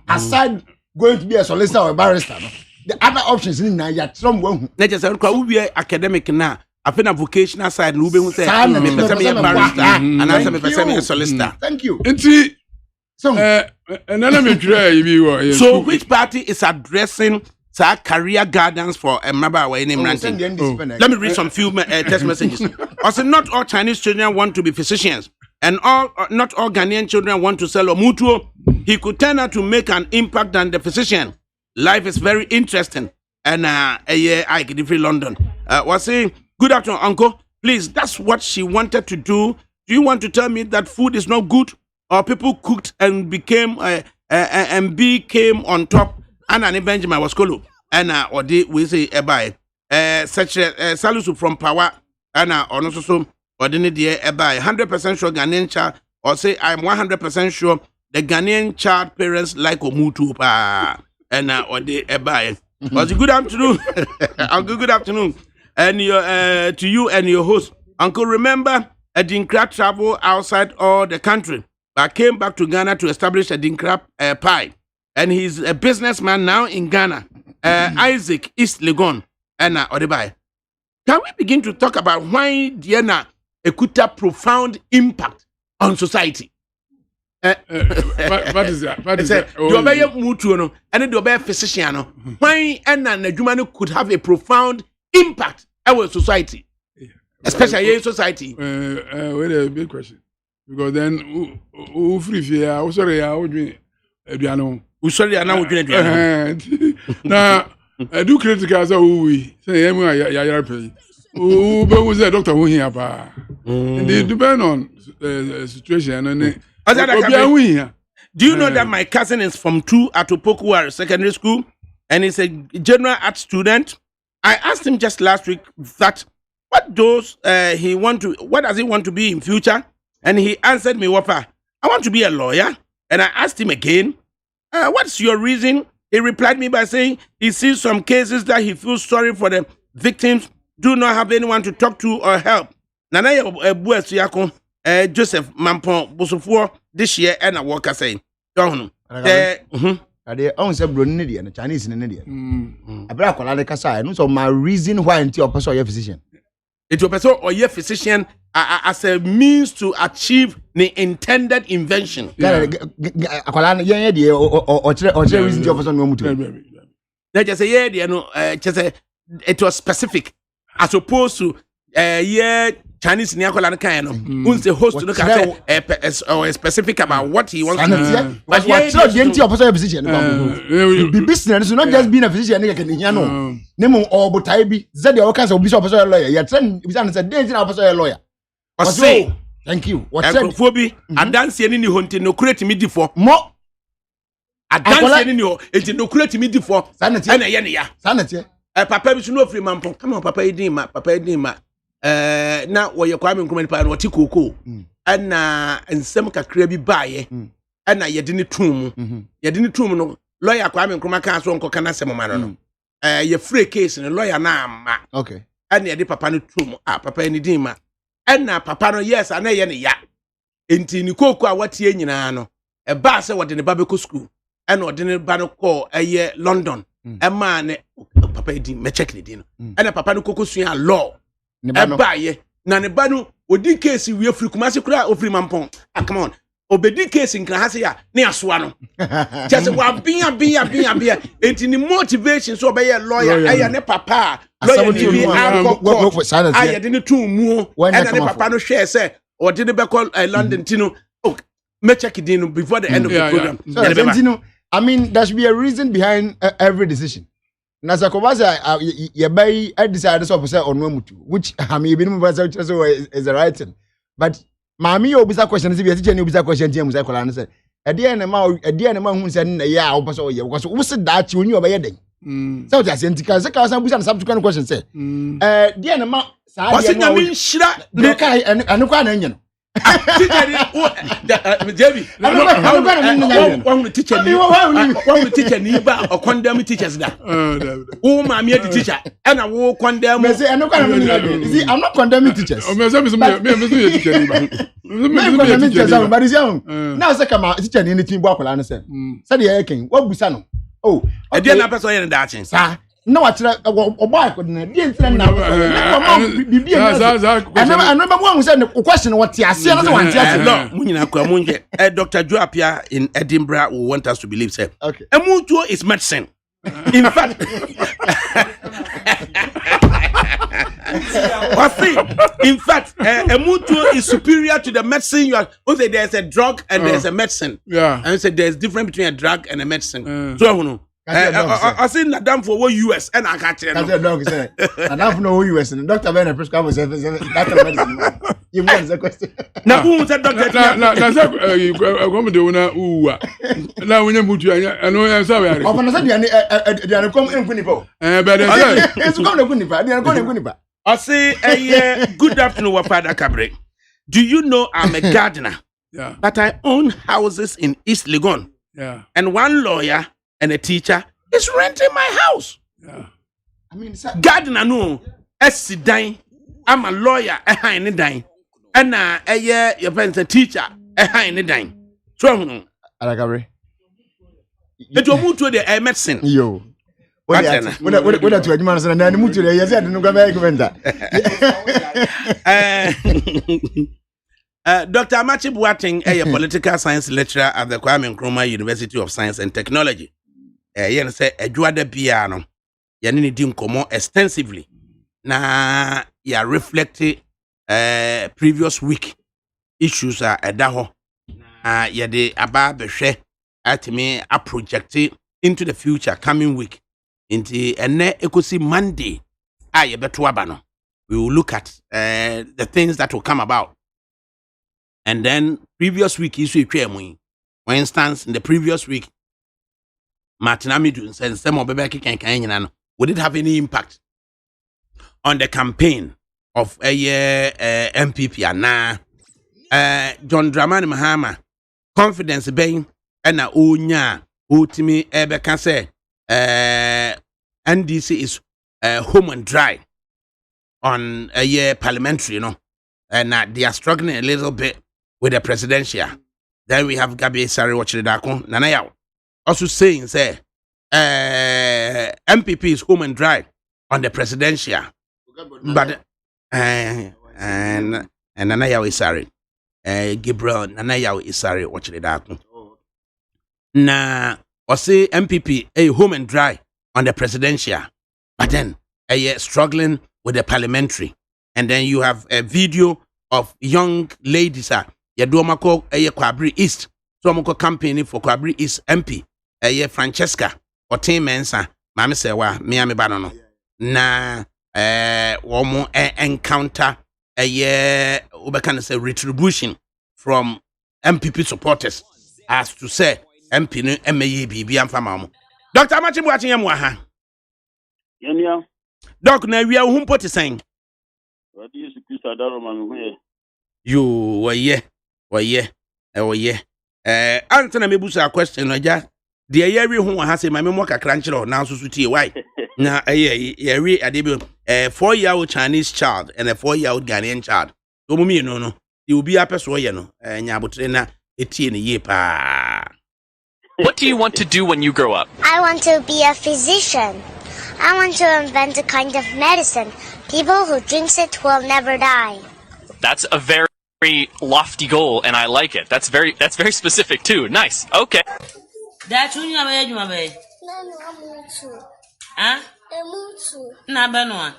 aside going to be a solicitor or a barrister. No? The other options in Nigeria, some one. Let's just say, we are academic now. I feel a vocational side. We will say, I'm a barrister, and I'm a solicitor. Thank you. So, so which party is addressing career guidance for a member of any ranting? Let me read some few text messages. Also, not all Chinese children want to be physicians, and not all Ghanaian children want to sell Omutuo. He could turn out to make an impact than the physician. Life is very interesting. And I get free London. Was saying, good afternoon, uncle. Please, that's what she wanted to do. Do you want to tell me that food is not good? Or people cooked and became on top? And Benjamin was called. And or we say ebai. Such Salusu from Power. And also so or didn't the ebai. 100% sure Ghanaian child. Or say I'm 100% sure the Ghanaian child parents like Omutu. And or the ebai. Was good afternoon. Uncle, good afternoon. And to you and your host. Uncle, remember Adinkra travel outside all the country. But came back to Ghana to establish a Dinkra pie. And he's a businessman now in Ghana. Isaac East Legon. And Odebai. Can we begin to talk about why Diana Ekuta profound impact on society? What is that? What is that? You obey Mutuano and you obey physician. Why and Najumano could have a profound impact on our society? Especially in society. Wait a big question. Because then, who free fear? Oh, sorry, I would be Adriano. Who sorry, I now would be Now, I do critical as we say, I'm a pay. Who was a doctor who here? And they depend on the situation. And do you know that my cousin is from 2 Atopoku Secondary School and he's a general art student? I asked him just last week that what does he want to? What does he want to be in future? And he answered me, Wapa, I want to be a lawyer. And I asked him again, what's your reason? He replied me by saying he sees some cases that he feels sorry for the victims, do not have anyone to talk to or help. Nana Joseph Mampon Bosofo this year and a worker saying, don't I own some Brunidi and Chinese in India. I black on Kasa, and so my reason why until your person or your physician. It will person or your physician as a means to achieve the intended invention. Or reason your person no mutu. They just say, yeah, no, just it was specific as opposed to Chinese Niakolan Kayano, who's the host to look at or specific about what he wants to do. But what's not the entity of a physician? Be business, not just being a physician, Nemo or Botaibi, Zed, all kinds of bishop or lawyer. You're telling me a danger of a lawyer. Say, thank you. What's Phoebe? I dance any hunting, no create me for more. I dance any it's no create me for sanity and a yania. Sanity. Papa is no free man. Come on, Papa Edima, Papa Edima. Now where you're coming from what you cook and some crabby buy and I didn't tomb. You didn't tomb no lawyer Kwame Krumaka so uncle can answer man. Your free case in a lawyer now. Okay. And the papa no tomb, Papa any dima. And now Papa no yes, and a ya. Inti ni koko what ye no. A bass what in the Babico school. And what in the Bano call a year London. A man Papa di me check the dinner. And a Papa no coco swing law. Ebaye na ne ba no odi case we afri kumase kura ofri mampon come on obedi case nkra hase ya ne asoa no just wa bia enti ni motivation so obeye lawyer aya ne papa lawyer ni bi akọ aya de ne tun mu and ne papa no hwe se odi ne be call London tino me check it in before the end of the program. So, I mean there should be a reason behind every decision. Nasa Kovaza, I decided to say on Mutu, which I mean, is the right thing. But Mammy, you be a question, if you're teaching you a question, James, I could answer. A dear man who said, yeah, because who said that you knew about your day? So that's in subsequent question say, dear man, what's in the mean? Shira, and Jebi, one teacher, one teacher, Niba, or condemn teachers. Oh, my mere teacher, and I will condemn. I'm not condemning teachers. Oh, me teacher. Condemning teachers, but it's young. Now, second, my teacher in the team walk on answer. Said the king, what was son? Oh, I didn't have a person in that sense. No, I tried a boy couldn't friend now. I remember one said the question what I see another one. No, Dr. Joapia in Edinburgh will want us to believe, sir. Okay. A mutual is medicine. In fact, a mutual is superior to the medicine you are. Okay, there's a drug and there's a medicine. Yeah. And so there's difference between a drug and a medicine. So, no. I seen Nadam for what US and I can't tell you. That's a dog said. And I don't know who US and Dr. Ben prescribed that's a medicine. You want the question. Now, who was that doctor? You come to now when you put you, I know I'm sorry. Of an assembly, they are come in Quinipo. But it's going to Quinipa. They are going to Quinipa. I say, good afternoon, ADAKABRI. Do you know I'm a gardener? Yeah. But I own houses in East Legon. Yeah. And one lawyer and a teacher is renting my house. Yeah. I mean, gardener no, dying. I'm a lawyer, a dying. And a year your parents a teacher, a dying. So, ADAKABRI. It will move to the medicine. Yo. What are you man and then move to the yes, I don't go back. Dr. Amachi Boateng, a political science lecturer at the Kwame Nkrumah University of Science and Technology. Yen say Eduardo Piano. Yanini dim komo extensively. Na ya reflected previous week issues are edaho. Ya de aba behwe at me a projected into the future coming week. Into ene ekosi Monday. Ye beto abano. We will look at the things that will come about. And then previous week issue for instance, in the previous week, Martin Amidun said some of the would it have any impact on the campaign of a MPP and John Dramani Mahama confidence being and a unya ultimate ebe can say NDC is home and dry on a year parliamentary, you know, and they are struggling a little bit with the presidential. Then we have Gabi Sari watching the Dakon Nanaya also saying say MPP is home and dry on the presidential. But and Nanaya is sorry. Gabriel Nanaya is sorry watching the Dakon. Na or say MPP a home and dry on the presidential. But then struggling with the parliamentary. And then you have a video of young ladies Yaduamako Kwabri East. So I'm campaigning for Kwabri East MP. Francesca or Tim Mensa. Mama say wa Miami Banano. Na womo encounter Ubekan say retribution from MPP supporters as to say MP no MAB Biamfamamo. Dr. Amachi Boateng Yamwaha. Yenya. Doc na we are humpoti saying. What is the Daroman way? You were ye. Answer me busa question oja. The year who has a memo kakranchero now susuti why. Na ye adebio 4-year-old Chinese child and a 4-year-old Ghanaian child. So me no. You will be a person no nyabutrena eti ne ye pa. What do you want to do when you grow up? I want to be a physician. I want to invent a kind of medicine. People who drinks it will never die. That's a very lofty goal, and I like it. That's very specific too. Nice. Okay. That's when you are my baby. Huh? Nabanoa.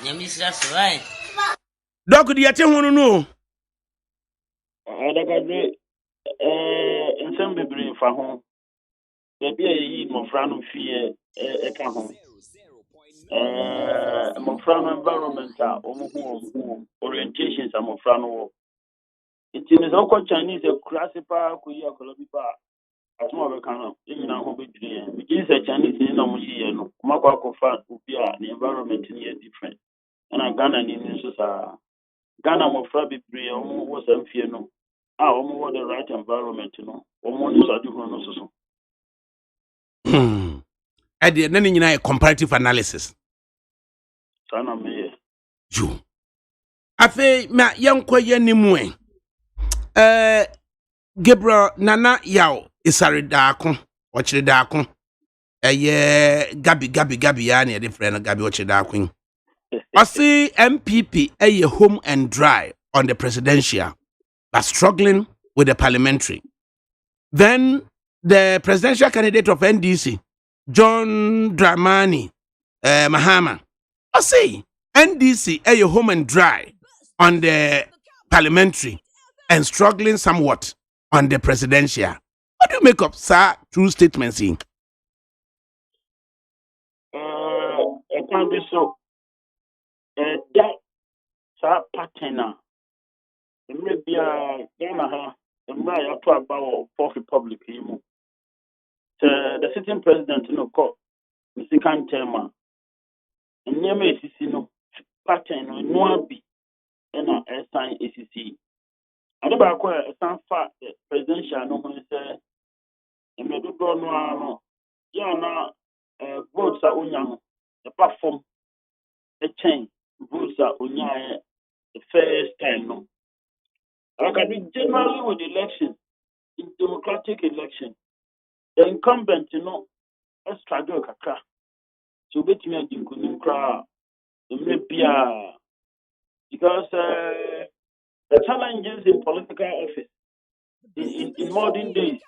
You miss us, right? Doc, do you tell one no? ADAKABRI in some baby for home. There be a Mofrano fear a home. Mofrano environmental orientations are Mofrano. It is all Chinese a classipa kuya kolobipa. As more of a kind of even a hobby. Begins a Chinese in no year, no Mako fan upia, the environment is different. And I Ghana in Ghana mmɔfra bebree a wɔwɔ saa mfie no a wɔwɔ the right environment no wɔn ne so adehunu no so. Ɛdeɛ na ne nyinaa yɛ comparative analysis. Saa na meyɛ. Yo. Afei ma yɛnkɔ yɛ nimu Gabriel Nana Yao isare daako ɔkyerɛ daako Gabi ya na yɛde frɛ no Gabi ɔkyerɛ daako. Ɔse MPP home and dry on the presidential but struggling with the parliamentary. Then the presidential candidate of NDC John Dramani Mahama. Ɔse NDC home and dry on the parliamentary and struggling somewhat on the presidential. What do you make of sir true statements in? I can't be so. That sa pattern maybe Ghana you talk about Fourth Republic the sitting president called the second term and near me no pattern no be and sign ACC. I don't know a fa presidential no one say and me do no na votes are on the platform a change votes are on the first time no. I can be generally with election in democratic election. The incumbent a struggle kakra. So bet me a dinkunim kra because the challenges in political office in modern days,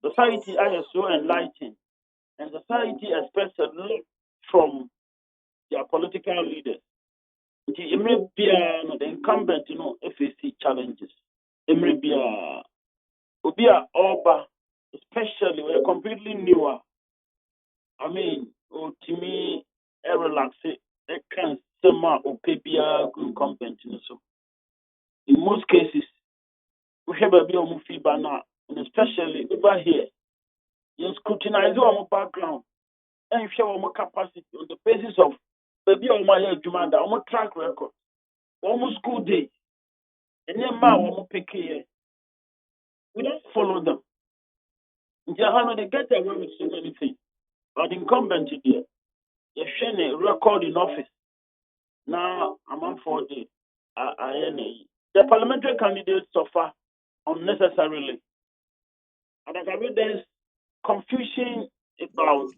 society is so enlightened and society expects a lot from their political leaders. The incumbent, FAC challenges. Obia Oba, especially we're completely newer. I mean, to me, relax it. They can't sema opebia incumbent. So, in most cases, we have a bit of feedback, and especially over here, you scrutinize our background and show our capacity on the basis of maybe my demand, our track record, almost school day, and then my pick here. We don't follow them. They get away with so many things. But incumbent here, you share a record in office. Now I'm on for the parliamentary candidates suffer unnecessarily. And there is confusion about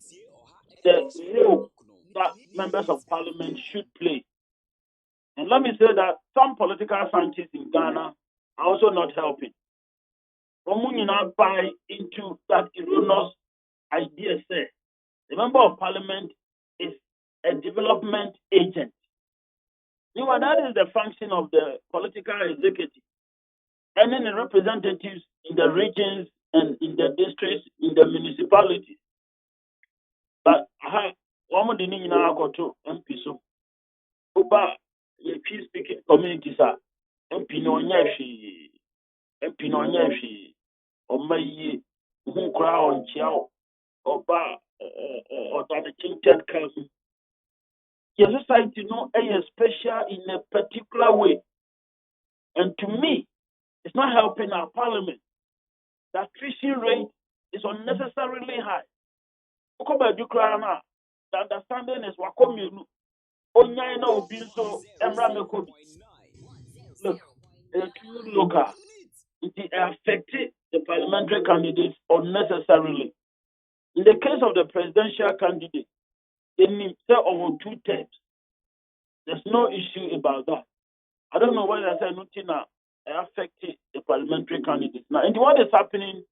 the role that members of parliament should play. And let me say that some political scientists in Ghana are also not helping. We now buy into that erroneous idea. Say the member of parliament is a development agent. That is the function of the political executive. And then the representatives in the regions and in the districts, in the municipalities. But one the thing now go to MP so. Oba the peace speaking communities are MP no nyashi. MP no nyashi. Omayi who crowd on chiao Oba or the Chintan Council. Your society is special in a particular way. And to me, it's not helping our parliament. The attrition rate is unnecessarily high. The understanding is wakomienu. Onya na obi so emra mekobi. Look, local. It affected the parliamentary candidates unnecessarily. In the case of the presidential candidate, they need over 2 terms. There's no issue about that. I don't know whether I say nothing affected the parliamentary candidates. Now, and what is happening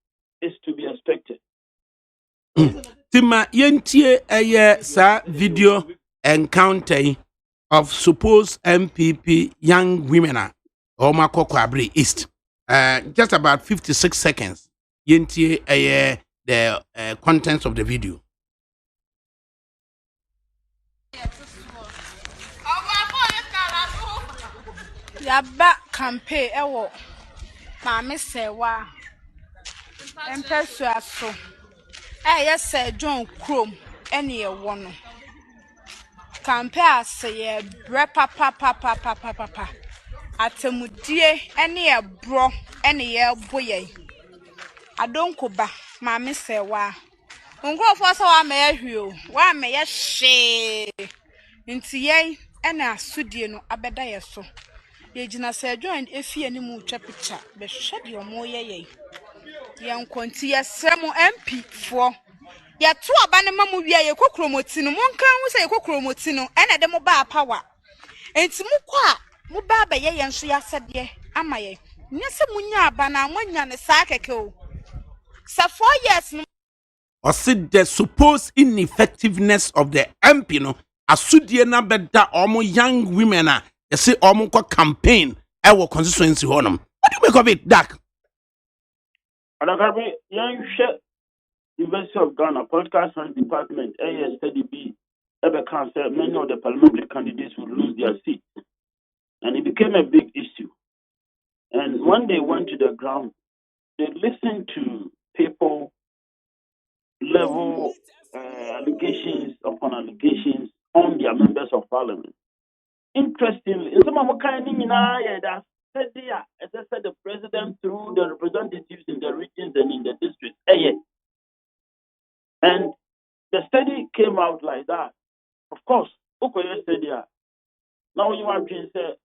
is to be expected. Tima yentie sa video encounter of supposed MPP young women or ADAKABRI East. Just about 56 seconds. Yentie the contents of the video. Yaba campaign ewo maame sewa empesu aso yes John Chrome ene ewo no campaign ase ye bre papa atemudie ene ebro ene ye boye adonkoba maame sewa nkrofo so wa me ahwio wa me ye hye nti ye ene asudie no abeda ye so ye gina se join efie ni mu twa picture be hwe de omo ye yankonti ye sremo MP fo ye to aba ne mamu wi ye kokromoti no monkan wo se ye kokromoti no ene de mo ba power enti mu kwa mu ba ba ye yenso ya sede ama ye nyese munya aba na amanya ne sa keke o sa 4 years no or see the supposed ineffectiveness of the MP no asudie na beda omo young women a they say omo ko campaign e wo constituency honum. What do you make of it, Dak? ADAKABRI, young share University of Ghana Political Science Department, ASTDB, ever cancer, many of the parliamentary candidates would lose their seats. And it became a big issue. And when they went to the ground, they listened to people level allegations upon allegations on their members of parliament. Interestingly, in some of the kind that said there, as I said, the president through the representatives in the regions and in the districts. And the study came out like that. Of course, Okoye study. Now you want to say,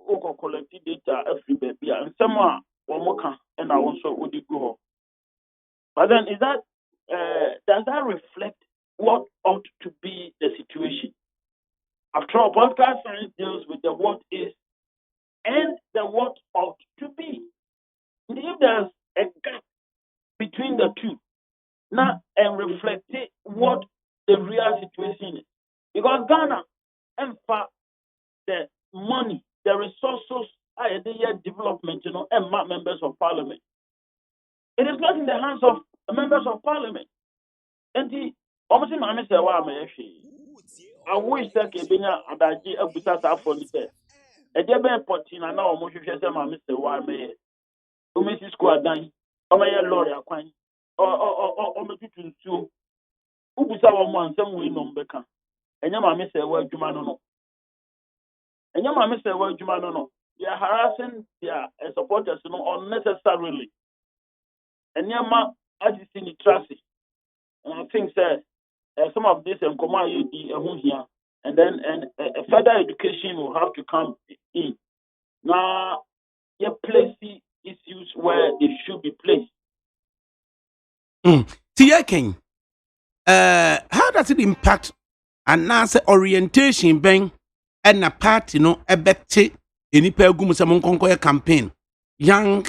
Oko collected data every baby, and someone Womoka and I also would go. But then is that does that reflect what ought to be the situation? After all, podcast science deals with the what is and the what ought to be. And if there's a gap between the two, now and reflect what the real situation is. Because Ghana, and the money, the resources, the development, and members of parliament. It is not in the hands of the members of parliament. And the almost in my I wish that Kebina Adaji Abutata for the day. A debe potina na almost you say my Mr. Wame. Mrs. Squadan, or my lawyer, or Mrs. Sue. Who was our one some way no beka. And your mammy say, well, Jumano. And your mammy say, well, Jumano. They are harassing their supporters unnecessarily. And your ma, as you see the traffic. And I think that some of this and command you here. And then further education will have to come in. Now, you place issues where they should be placed. Tia King, how does it impact and answer orientation bang and a party no ebete any pelgum some campaign? Young,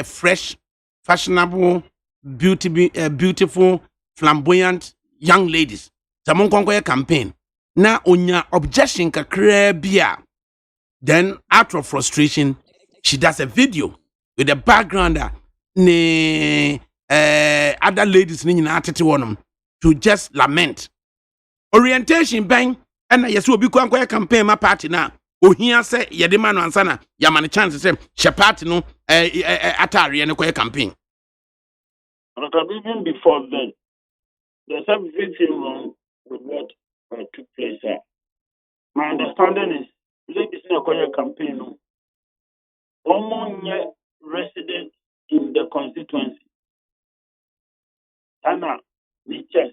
fresh, fashionable, beautiful, flamboyant young ladies. Some campaign. Now on your objection bia. Then out of frustration, she does a video with a background other ladies to just lament. Orientation bang and yes will be campaign my party now. Oh here say yedema no ansana yamane chance say she party no atari and campaign. But even before then, there's everything wrong with what took place there. My understanding is ladies in a campaign almost resident in the constituency. Anna, because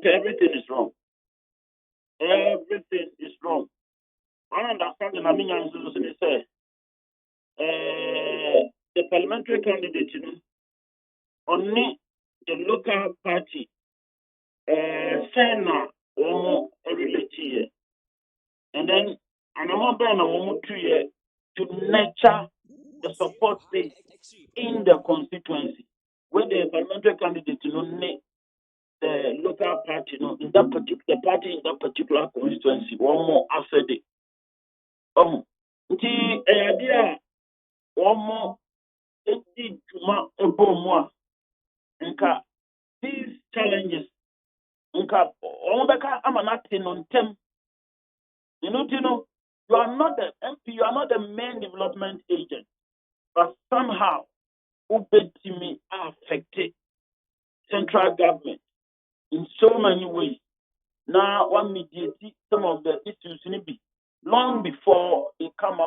everything is wrong. Everything is wrong. I understand I mean, say, the parliamentary candidate, only the local party, Senna, every year. And then, I'm not going to 2 years to nurture the support base in the constituency, where the parliamentary candidate, the local party, in that particular party in that particular constituency, one more after the idea one more these challenges you are not the MP, you are not the main development agent, but somehow me affected central government in so many ways. Now, one mediate some of the issues in it long before they come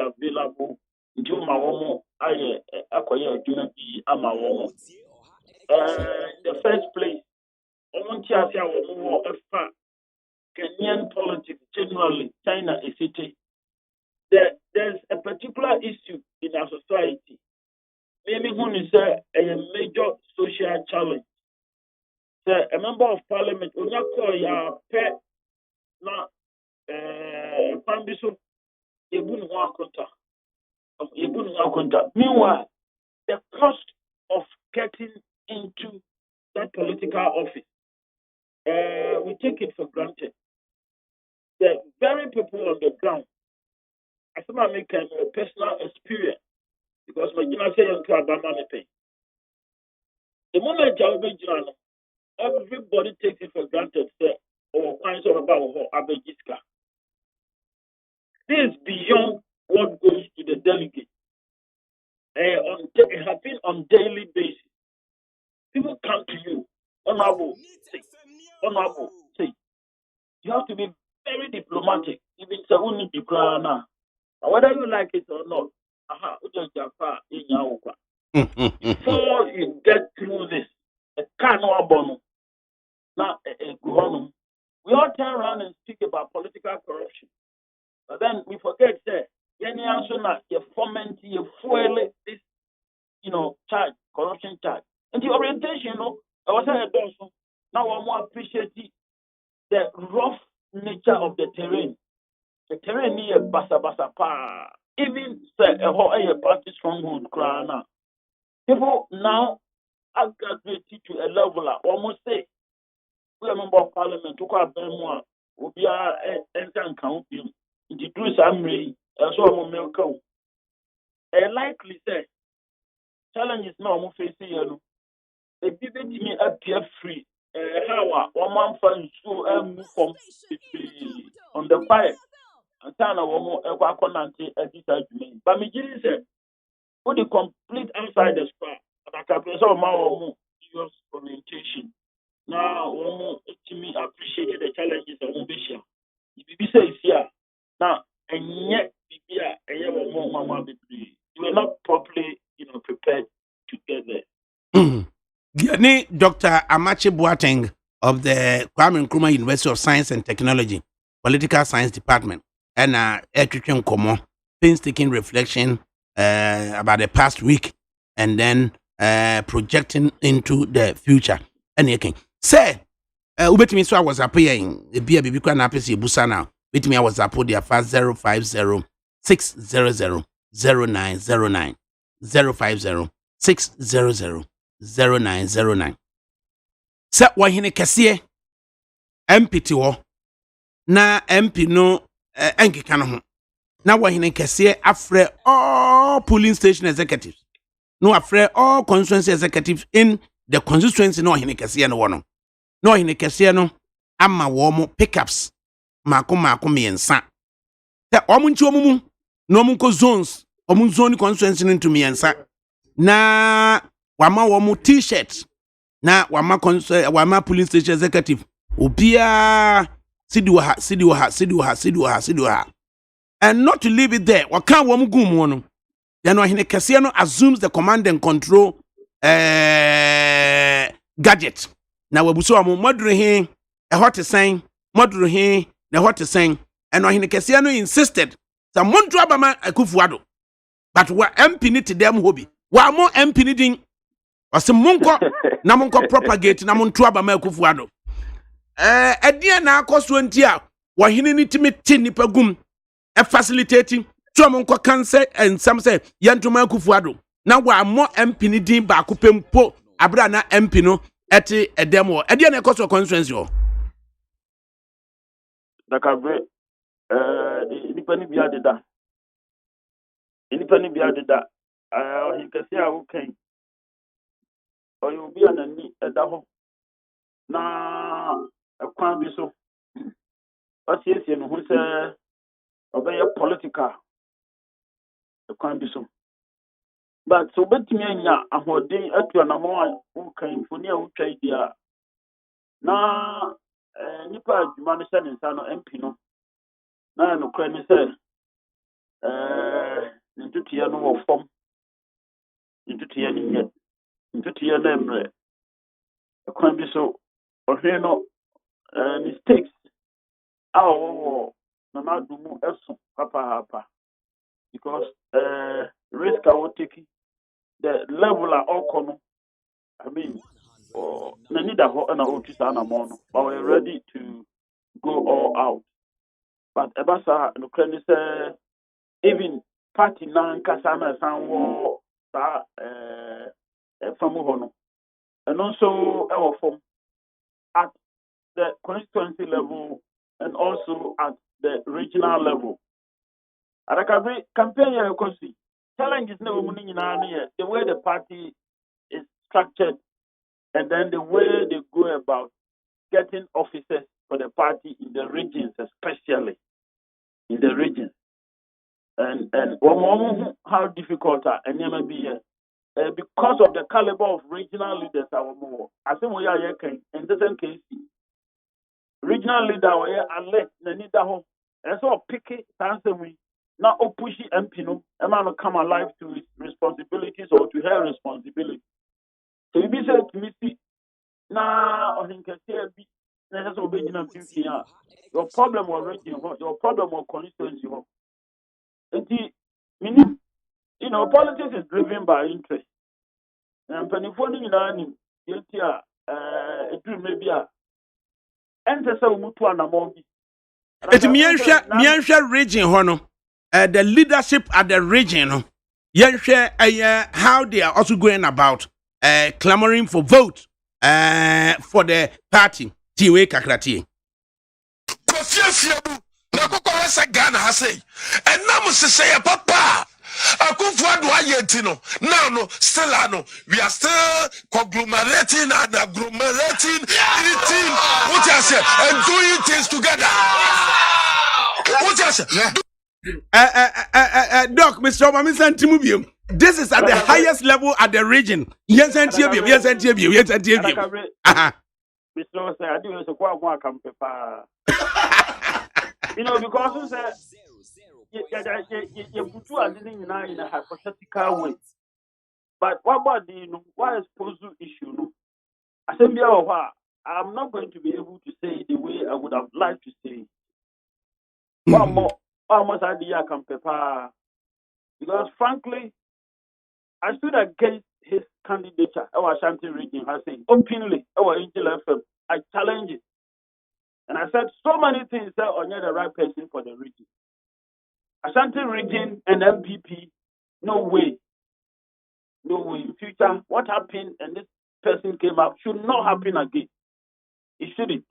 available nti ma wɔn ayɛ akɔyɛ adwuma bi ama wɔn in the first place wɔn nti ase a wɔn wɔ ɛfa Kenyan politics generally China is it there's a particular issue in our society maybe who is a major social challenge a member of parliament onya call ya pɛ na kwan bi so yɛbu ne ho akonta meanwhile the cost of getting into that political office we take it for granted the very people on the ground as I make a personal experience because my general say you can't pay the moment I will everybody takes it for granted say or kinds of about Abejiska. This is beyond what goes to the delegate. It happens on daily basis. People come to you, honorable, say. You have to be very diplomatic. Even say only now. Whether you like it or not, before you get through this, a canoe now we all turn around and speak about political corruption. But then we forget that you foment, you fuel this, charge, corruption charge. And the orientation, I was saying now I more appreciate the rough nature of the terrain. The terrain near basa pa. Even say a whole party stronghold crana. People now are graduated to a level almost say we are member of parliament to call them one. We are and count you. Introduce Amri, so I'm milk. Likely say challenge is now facing you. They didn't me appear free. How 1 month and so on the quiet. And time woman ever conante at this argument. But me say put the complete outside the square. And I can press on my own orientation. Now, me appreciate the challenges of ambition. If you say here, now, and yet, you were not properly, prepared to get there. Dr. Amache Boateng of the Kwame Nkrumah University of Science and Technology, Political Science Department, and Etrichen Komo, painstaking reflection about the past week, and then projecting into the future. And you can say, ubetimi so I was appearing, a beer bibi kwa na apesi busa now. Betimi I was up there fast 050 600 0909 050 600 0909. Sa wahine kesiye MP tiwo na MP no enkeka no ho. Na wahine kesiye afre all polling station executives. No afre all constituency executives in the constituency no wahine kesiye no wono. No wahine kesiye no ama womo pickups mako miensa. Te omu nchi omu no omu ko zones omu zone constituency into miensa. Na wama womu t-shirts na wama police station executive ubia sidiwa. And not to leave it there, waka womu gumu wono. Then wahine kesiye no assumes the command and control gadget. Na wabuso wamu modruhe hot sign modruhe na hot sign. And wahine kesiye no insisted sa muntu abama akufuado. But wa MP ni tidem hobi. Wa mo MP ni din ose munko na munko propagate na muntu abama akufuado. Edia na akoso ntia wahine ni timi tin nipa gum facilitating so munko kan say ensam say yantuma akufuado. Na wa mo MP ni din ba akopempo abra na MP no eti edem wo. Edia na akoso constituency wo. ADAKABRI independent bia deda. Independent bia deda. He can say okay. Or you be an any edaho. Na a kwan bi so. Asiesie no ho say obey political. A kwan bi so. But so betimi anya ahodin atu na ho kan foni a wotwa dia. Na nipa adwuma no se ne nsa no MP no. Na no kwan ni say ntutuiɛ no wɔ fam ntutuiɛ no nyɛ ntutuiɛ no mmerɛ ɛkwan bi so ɔhwɛ no mistakes a ɔwɔ nana do mu ɛso papaapa because risk a wɔteki the level a ɔkɔ no I mean n'ani da hɔ ɛna ɔtu saa anamɔ no but we're ready to go all out but ɛba saa nokora ne sɛ even party nankasa na ɛsan wɔ saa fam hɔ no ɛno nso ɛwɔ fam at the constituency level and also at the regional level. Adakabri campaign yɛ ɛkɔ si challenges na wɔn mu nyinaa no yɛ the way the party is structured and then the way they go about getting officers for the party in the regions, especially in the regions. And how difficult and never be here. Because of the caliber of regional leaders, our more. I think we are here in the same case. Regional leader we are alert need that and so picky answer we now pushy MP no a man come alive to his responsibilities or to her responsibility. So you be said to me see now I think be that's what being your problem was region your problem was constituency. You know, politics is driven by interest. And when you follow in an it will maybe enter so much one among It's Miansha region, Hono. The leadership at the region, how they are also going about clamoring for vote for the party. Tiwe Kakrati. Ghana has say, and now say, Papa. Now, still, we are still conglomerating and agglomerating, eating, what I say, and doing things together. What I say, Doc, Mr. Obamisan Timubium, this is at the highest level at the region. Yes, and Tibium, yes, and Tibium, yes, and Tibium. Mr. I do a quite you know, because you put you in a hypothetical way. But what about the what is supposed to issue? I said, I'm not going to be able to say it the way I would have liked to say it. One more, almost idea can prepare. Because frankly, I stood against his candidature. Our Ashanti region has said openly, our Angel FM. I challenge it. And I said so many things that are not the right person for the region. Ashanti region and MPP, no way. No way. In future, what happened and this person came up should not happen again. It shouldn't.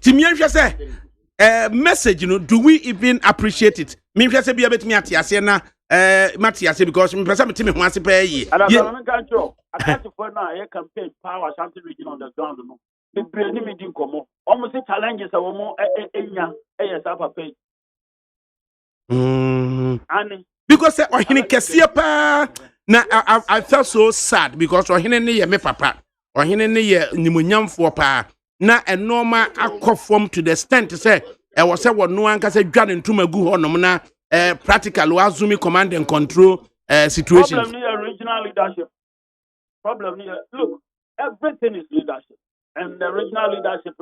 Timian say, message, do we even appreciate it? Me say be a bit me atiasena, Matias, because me person me wants to pay. And I can't for now a campaign power Ashanti region on the ground. The brain meeting come up. Almost challenges are more pay. Because Ohine Kesiapa na I felt so sad because Ohine ne ye me papa. Ohine ne ye nimunyam for pa. Na enoma akofom to the extent say e was say no anka say dwane ntuma gu honom na practical azumi command and control situation. Problem here regional leadership. Problem here, look, everything is leadership. And the regional leadership,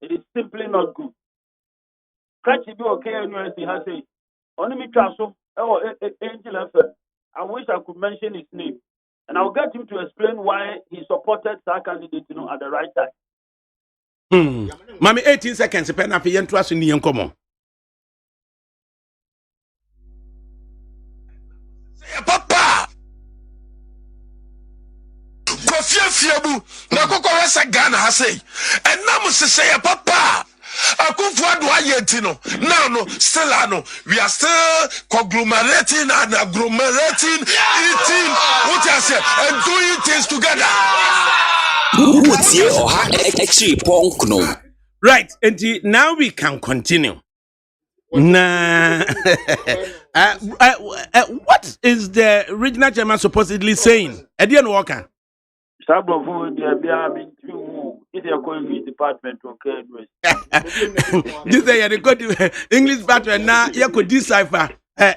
it is simply not good. Catch it, okay, university has said, only me Angel FM. I wish I could mention his name. And I'll get him to explain why he supported that candidate, at the right time. Mami, 18 seconds, pen up yen to us in the common. Papa! Fiabu, Nakoko Ghana has say, and now say, Papa, now, still, we are still conglomerating and agglomerating, eating, what I say, and doing things together. Right, and now we can continue. Nah, what is the regional chairman supposedly saying? Edian Walker. Department this is the English department now. You could decipher I'm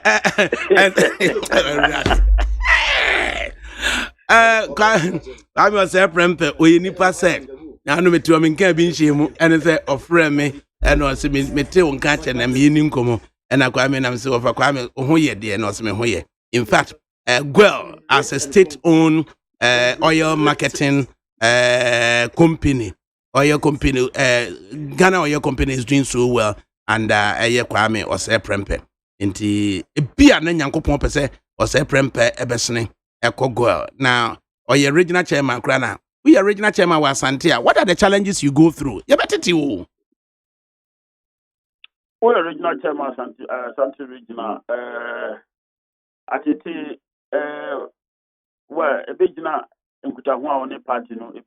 a separate we nipa say. Now no me to me can be shame and say ofre me and no say me te won ka che na me ni nkomo and akwa me na say of akwa me ho ye de no say me ho ye. In fact, Guel as a state-owned oil marketing company, Ghana oil company is doing so well, and Kwame or say prempe. Inti bia na nyankopon pese or say prempe ebesene Guel. Now, or your regional chairman Krana. We are regional chairman was Santia. What are the challenges you go through? You better you. We are regional chairman Santi regional. Atiti well a big na nkutahua on the party no a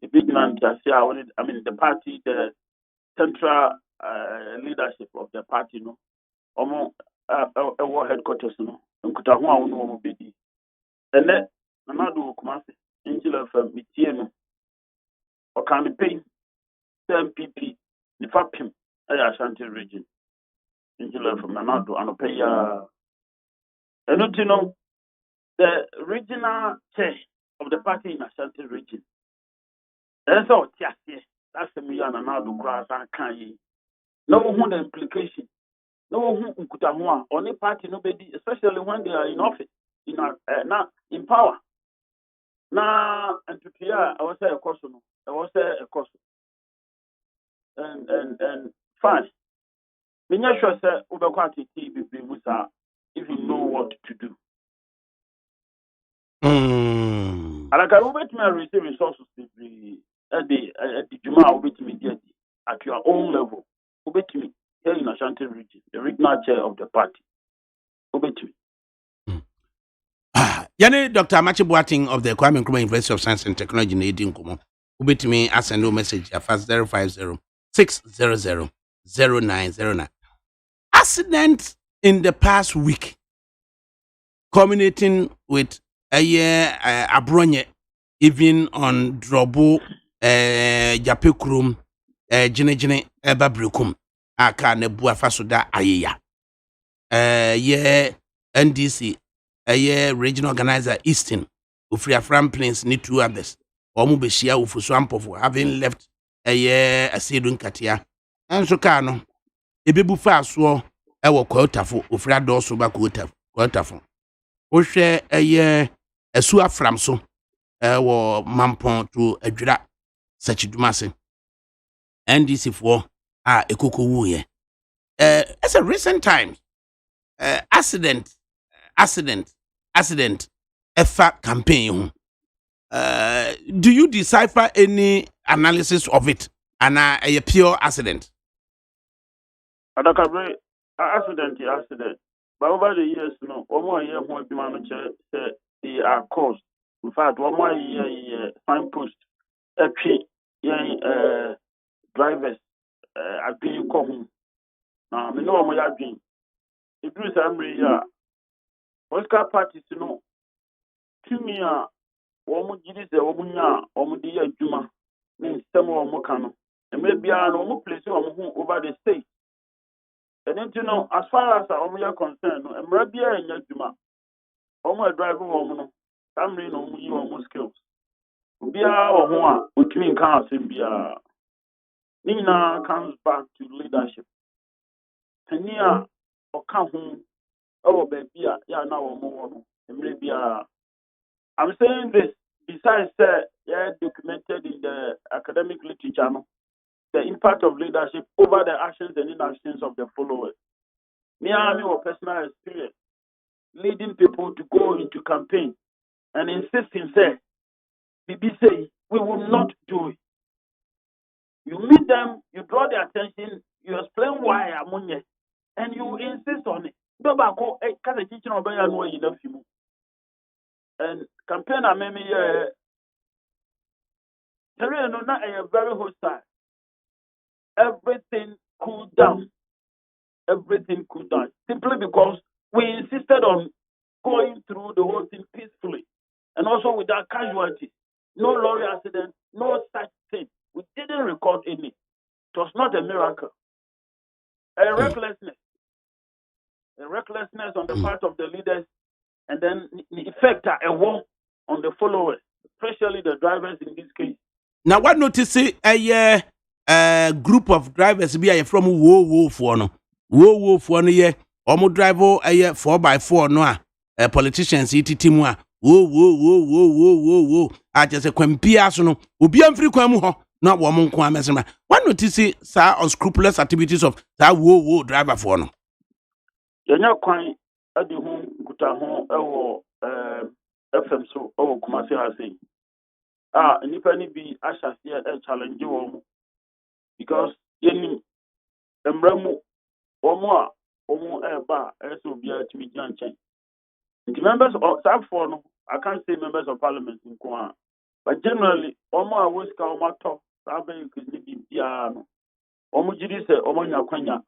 big na ntasia on I mean the party the central leadership of the party no omo our headquarters no nkutahua on omo bedi ene na do kumase ingila fam mitie no o kan pay MPP the fapim Ashanti region ingila fam na do anopay eno the regional chair of the party in Ashanti region. That's all. That's the million and now the grass and can no one the implication. No one who could have one. Only party nobody, especially when they are in office, now in power. Now and to clear, I was a question. I was a question. And fine. We not sure say Ubekwati TB Musa if you know what to do. And I can wait to receive resources at the Juma with me at your own level. Obey me here in Ashanti region, the regional chair of the party. Obey me. Yani Dr. Amachi Boating of the Kwame Nkrumah University of Science and Technology in Edin Kumo. Obey me as a no message at fast 050 600 0909. Accident in the past week, culminating with a year abronye even on Drobo Japekrum Jine Ebabrukum aka ne buafa so da ayeya NDC regional organizer Eastern Ufria Franklins ni two others omu behia ufuso ampofo having left a sedun katia enso ka no ebebu fa so ewo kwotafo Ufria do so ba kwotafo wo hwe asu afram so wo mampon to adwira sachidumase NDC for ekoko wuye as a recent times accident effort campaign do you decipher any analysis of it and a pure accident? ADAKABRI accident. But over the years, no, one more year won't be managed. They are caused. In fact, one more year signpost. Drivers are being come. Now, we know what are doing. It is Oscar parties, to me, woman giddy the woman dear Juma, means some more cano, and maybe I know place over the state. And then, as far as I'm concerned, I'm Rabia and Yajuma, almost driving woman, I'm reading on you almost skills. Bia or one, which means cars in Bia. Nina comes back to leadership. Tania or come home, oh, baby, yeah, now or more, and maybe I'm saying this besides documented in the academic literature, the impact of leadership over the actions and inactions of the followers. Me or personal experience, leading people to go into campaign and insisting, say, say, we will not do it. You meet them, you draw their attention, you explain why I'm on it, and you insist on it. And campaign I mean not a very hostile. Everything cooled down. Simply because we insisted on going through the whole thing peacefully and also without casualties. No lorry accident, no such thing. We didn't record any. It was not a miracle. A recklessness. recklessness on the part of the leaders, and then the effect a war on the followers, especially the drivers in this case. Now, what notice a group of drivers be from wo for no no ye omo driver 4x4 no politicians iti mu a wo a just kwempia so no obi amfiri kwan mu ho na wo mo nko amesema. What notice sa unscrupulous activities of sa wo driver for no yenya kwan adi hu guta ho ewo FM so o Kumasi Hase. Nipa ni bi ashasi e challenge wo because yeni emramu omo eba eso bia timi janchen. The members of staff for no, I can't say members of parliament in Kwa, but generally omo aweska omo top sabe you could be bia no. Omo jidi se omo nyakwanya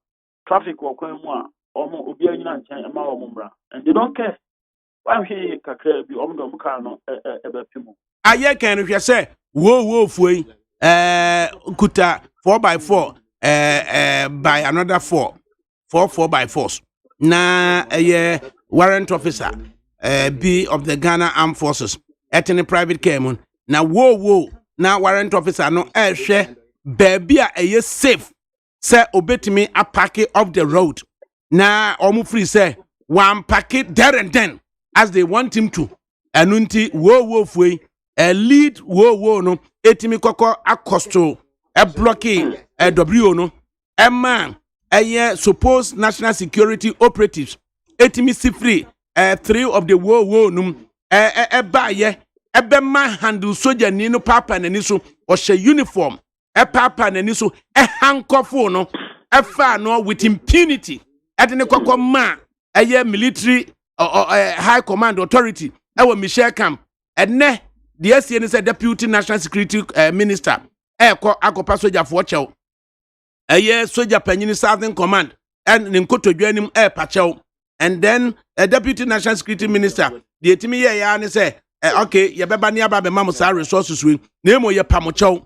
traffic wo kwan mu a omo obi anyina nchen ema omo mra, and they don't care. Why he kakra bi omo dom car no ebepimu. Aye kan hwe say wo fuoi kuta 4x4 by another 4x4s na warrant officer B of the Ghana Armed Forces at any private car mun na wo na warrant officer no hwe baby a safe say obetimi apake off the road na omu free say one packet there and then as they want him to anunti wo fuoi lead wo no etimi koko akosto blocking W no man supposed national security operatives etimi free 3 of the wo num man handle soldier ni no papa na ni so o she uniform papa na ni so handcuff no fa no with impunity ne koko man military high command authority Michelle Camp ene the SCN said deputy national security minister akopa soldier for chew soldier panyin southern command and nkotodwanim pachew and then a deputy national security minister the etimi ya ne say okay ye beba ne aba be mamusa resources we na emo ye pamochow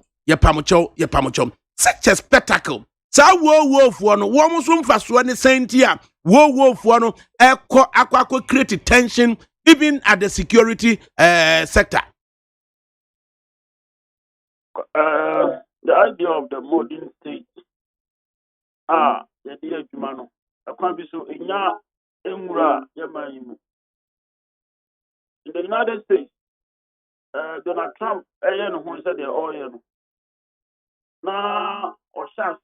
such a spectacle sa wo fo no wo mo so mfaso ne sentia wo fo no akwa create tension even at the security sector. The idea of the modern state the idea jumano akwan bi so enya enwura yamanyimu in the United States Donald Trump no who said the oil na or chance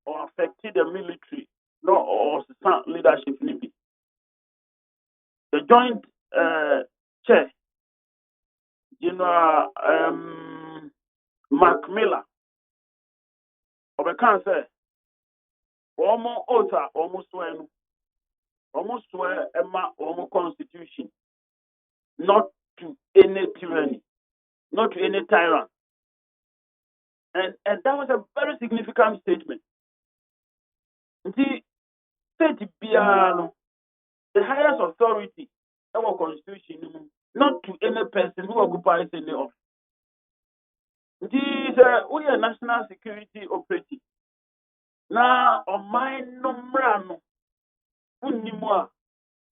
or affected the military no or leadership nibi the joint chair General Mark Miller Obekan say Omo ota omo swear Emma omo constitution not to any tyranny, not to any tyrant. And that was a very significant statement. The highest authority our constitution not to any person who occupies any office. We are national security operative. Now, on my number,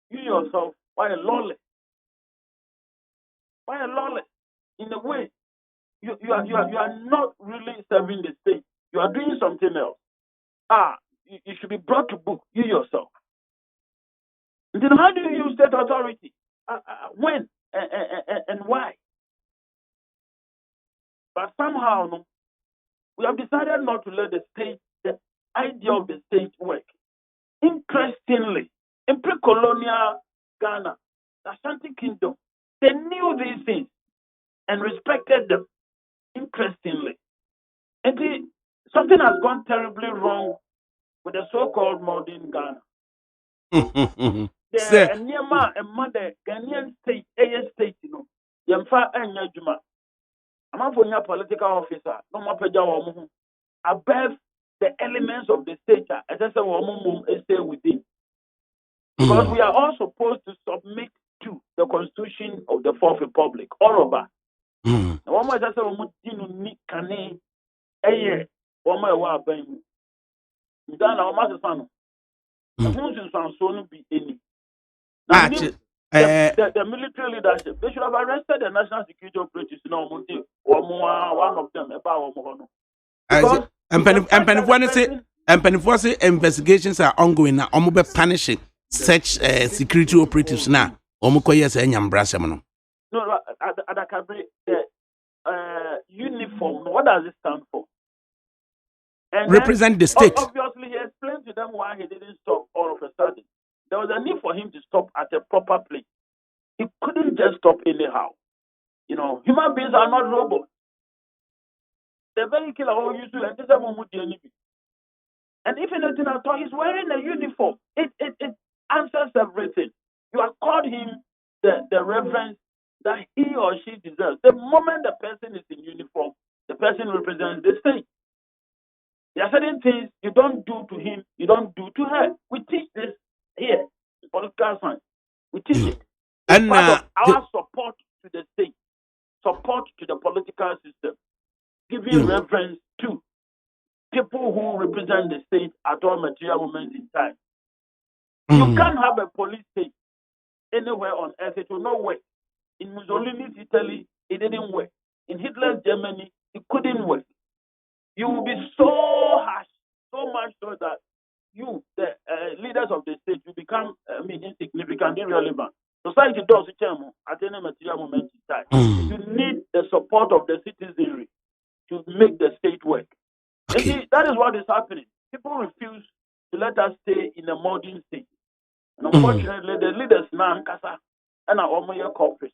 you yourself, why a lawless? Why a lawless? In a way, you are not really serving the state. You are doing something else. You should be brought to book, you yourself. Then how do you use state authority? When and why? But somehow, no, we have decided not to let the idea of the state work. Interestingly, in pre-colonial Ghana, the Ashanti Kingdom, they knew these things and respected them. Interestingly. And something has gone terribly wrong with the so-called modern Ghana. The Ghanaian state, state, Yamfa Juma. I'm a political officer, no more above the elements of the state, as I said, stay within. Because we are all supposed to submit to the constitution of the Fourth Republic, all of us. Who's in Sanson be any? Ah, Now, the military leadership, they should have arrested the national security operatives in Omunti, or one of them, about Omono. Because Pennyfor say investigations are ongoing now. Omobe punishing such security operatives now. Omukoye say nyambrasem no. No, ADAKABRI, the uniform, what does it stand for? And represent the state. Obviously, he explained to them why he didn't stop all of a sudden. There was a need for him to stop at a proper place. He couldn't just stop anyhow. You know, human beings are not robots. The vehicle are used to like this. And if anything at all, he's wearing a uniform. It answers everything. You have called him the reverence that he or she deserves. The moment the person is in uniform, the person represents the state. There are certain things you don't do to him, you don't do to her. We teach this here in political science. We teach it. It's part of our support to the state, support to the political system, giving reverence to people who represent the state at all material moments in time. You can't have a police state anywhere on earth. It will not work. In Mussolini's Italy, it didn't work. In Hitler's Germany, it couldn't work. You will be so harsh, so much so that you, the leaders of the state, you become insignificant, irrelevant. Society does it at any material moment in time. You need the support of the citizenry to make the state work. Okay. You see, that is what is happening. People refuse to let us stay in a modern state. And unfortunately, the leaders now in Kasa and our own corporates.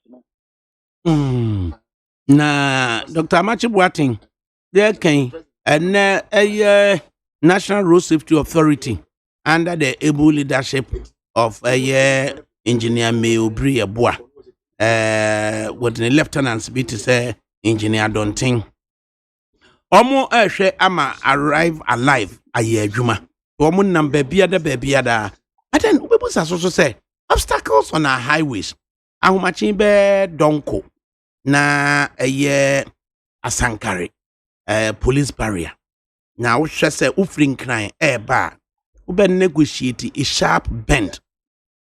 Na Dr. Amachi Boateng, there came a National Road Safety Authority under the able leadership of Engineer Mayobri Abua, with the lieutenants be to say Engineer Donting. Omo ama arrive alive ayejuma. Omo number biada. And then people also say obstacles on our highways. Ahumachin be donko na asankare police barrier. Now we say ufring crime ba ube negotiate a sharp bend.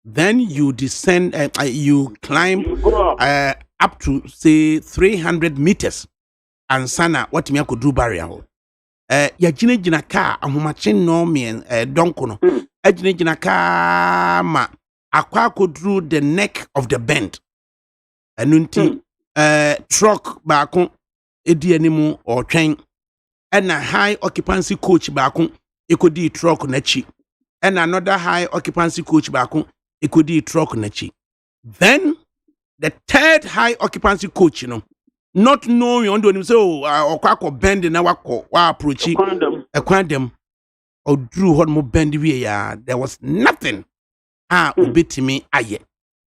Then you descend you climb up to say 300 meters. And sana what me could do barrier ya jina ka ahomachin no me donko no jina ka ma akwa kodru the neck of the bend anunti truck baako edi animu or train and a high occupancy coach baako ekodi truck nachi and another high occupancy coach baako ekodi truck nachi. Then the third high occupancy coach, you know, not knowing on them say or quack or bend na wako wa approach them or drew what more bend we there was nothing ubiti me aye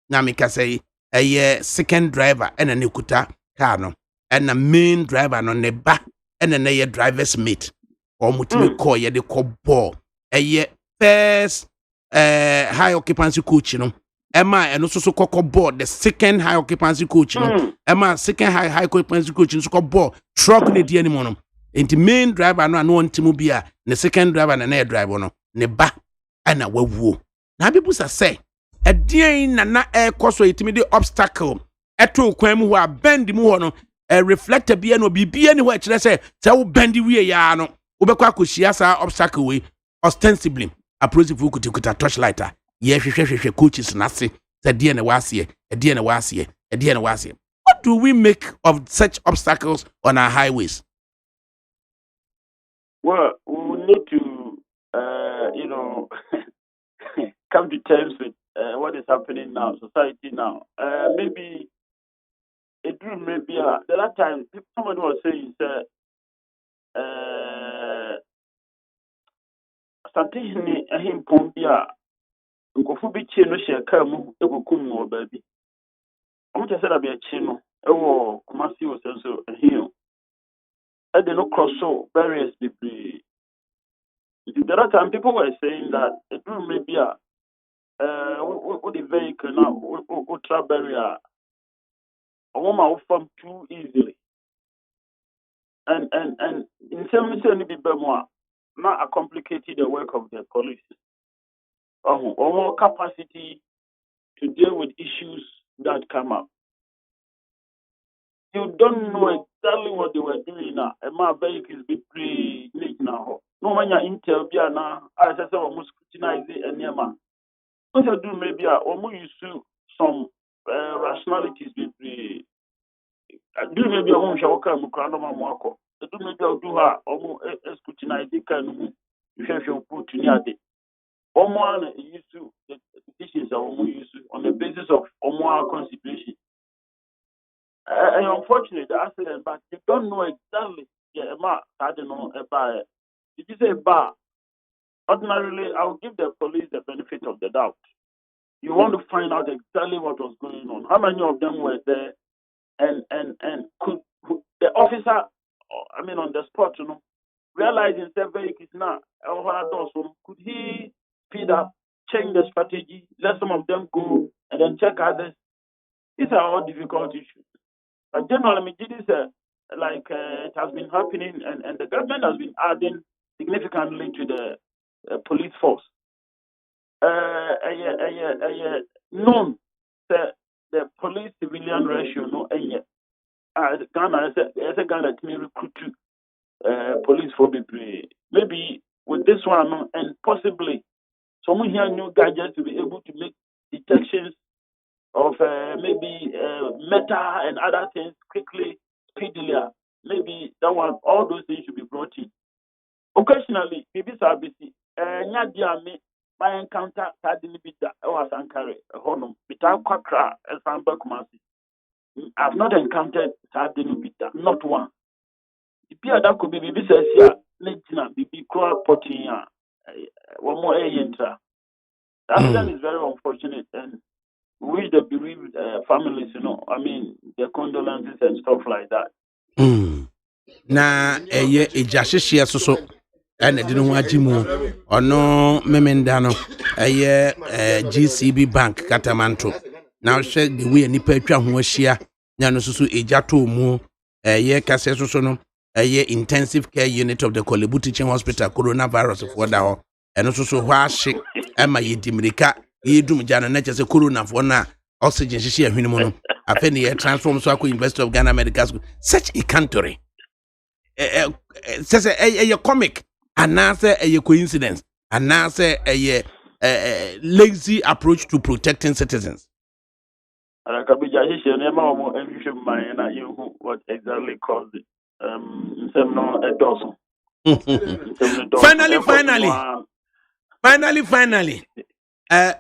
na meka say a second driver and a nikuta car no and a main driver no ne ba and a driver's mate or mutime call ye de call ball a first high occupancy coach, you know. Emma and also so board the second high occupancy coach, you know. Emma second high occupancy coach, so board truck ne di anymore. And the main driver no one timubia, the second driver and air driver no ne ba and a wo. Now people say a dear na air course so it obstacle eto kwam who are bend mu no a reflector be no be anywhere let's say tell bend we ya no ubekwa koshia sa obstacle we ostensibly approach if we could torchlighter. Hwehwehwehwe coaches nase said dear na wase dear na wase dear na wase. What do we make of such obstacles on our highways? Well, we need to come to terms with what is happening now, society now. Maybe it will maybe the last time somebody was saying something him pombia nkofu bi chie no hye ka mu ekokum no baabi omo che say da be chi no ewo kumasi o senso ehio e de no cross so barriers be the other time people were saying that it will maybe what the vehicle now ultra barrier a woman will form too easily and in some way be more not complicated the work of the police. more capacity to deal with issues that come up. You don't know exactly what they were doing now. And my vehicles be pretty late now. No man, your intel be now. I just almost scrutinize it and yeah, man. What I do maybe I almost use some rationalities be pretty. I do maybe I won't show come crown of my marco. I do maybe I'll do her almost scrutinize it kind of you have your put to near it. Almost used to the decisions are almost used to on the basis of almost consideration. And unfortunately, the accident, but you don't know exactly. Yeah, I don't know about it. Did you say bar? Ordinarily, I will give the police the benefit of the doubt. You want to find out exactly what was going on. How many of them were there? And could the officer, I mean, on the spot, realizing that vehicles now, could he speed up, change the strategy, let some of them go, and then check others? These are all difficult issues. But generally, this it has been happening, and the government has been adding significantly to the police force. Known the police civilian ratio no Ghana is a Ghana can recruit police for maybe with this one and possibly someone here new gadgets to be able to make detections of maybe meta and other things quickly, speedily. Maybe that one, all those things should be brought in. Occasionally, maybe SABC, my encounter suddenly be that I was Ankara, Honum, without Quakra, and Samba Kumasi. I've not encountered suddenly be that, not one. The Pia that could be says here, Legina, Bibi Crow Potia, one more entra. That is very unfortunate and we wish the bereaved families, I mean, their condolences and stuff like that. Na ejashishia soso ene di no ajimu ono memendano GCB Bank Katamanto na hwe the way nipa atwa ho ahia nya no soso ejato mu kase soso no intensive care unit of the Kolebu Teaching Hospital coronavirus for da ho eno soso ho ahye ema yedimirika yedum jana na chese corona for na oxygen hye ahwene mu no afeni ye transform so akọ University of Ghana Medical School such a country says a comic and now say a coincidence and now say a lazy approach to protecting citizens. What exactly caused it? Finally,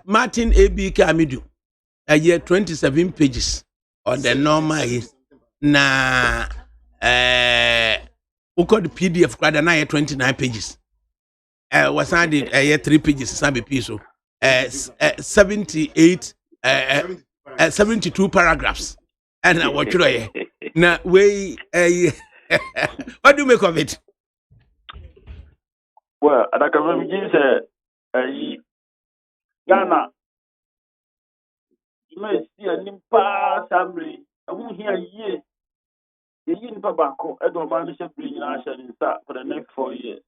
Martin A.B. Kamidu, a year 27 pages on the normal na who called the PDF quite a 29 pages. Was added a year 3 pages, some piece. 72 paragraphs. And now what should I? Now, what do you make of it? Well, ADAKABRI said, Ghana, you may see a nimpa summary. I won't hear ye. The yin tobacco, I don't manage to bring national in start for the next 4 years.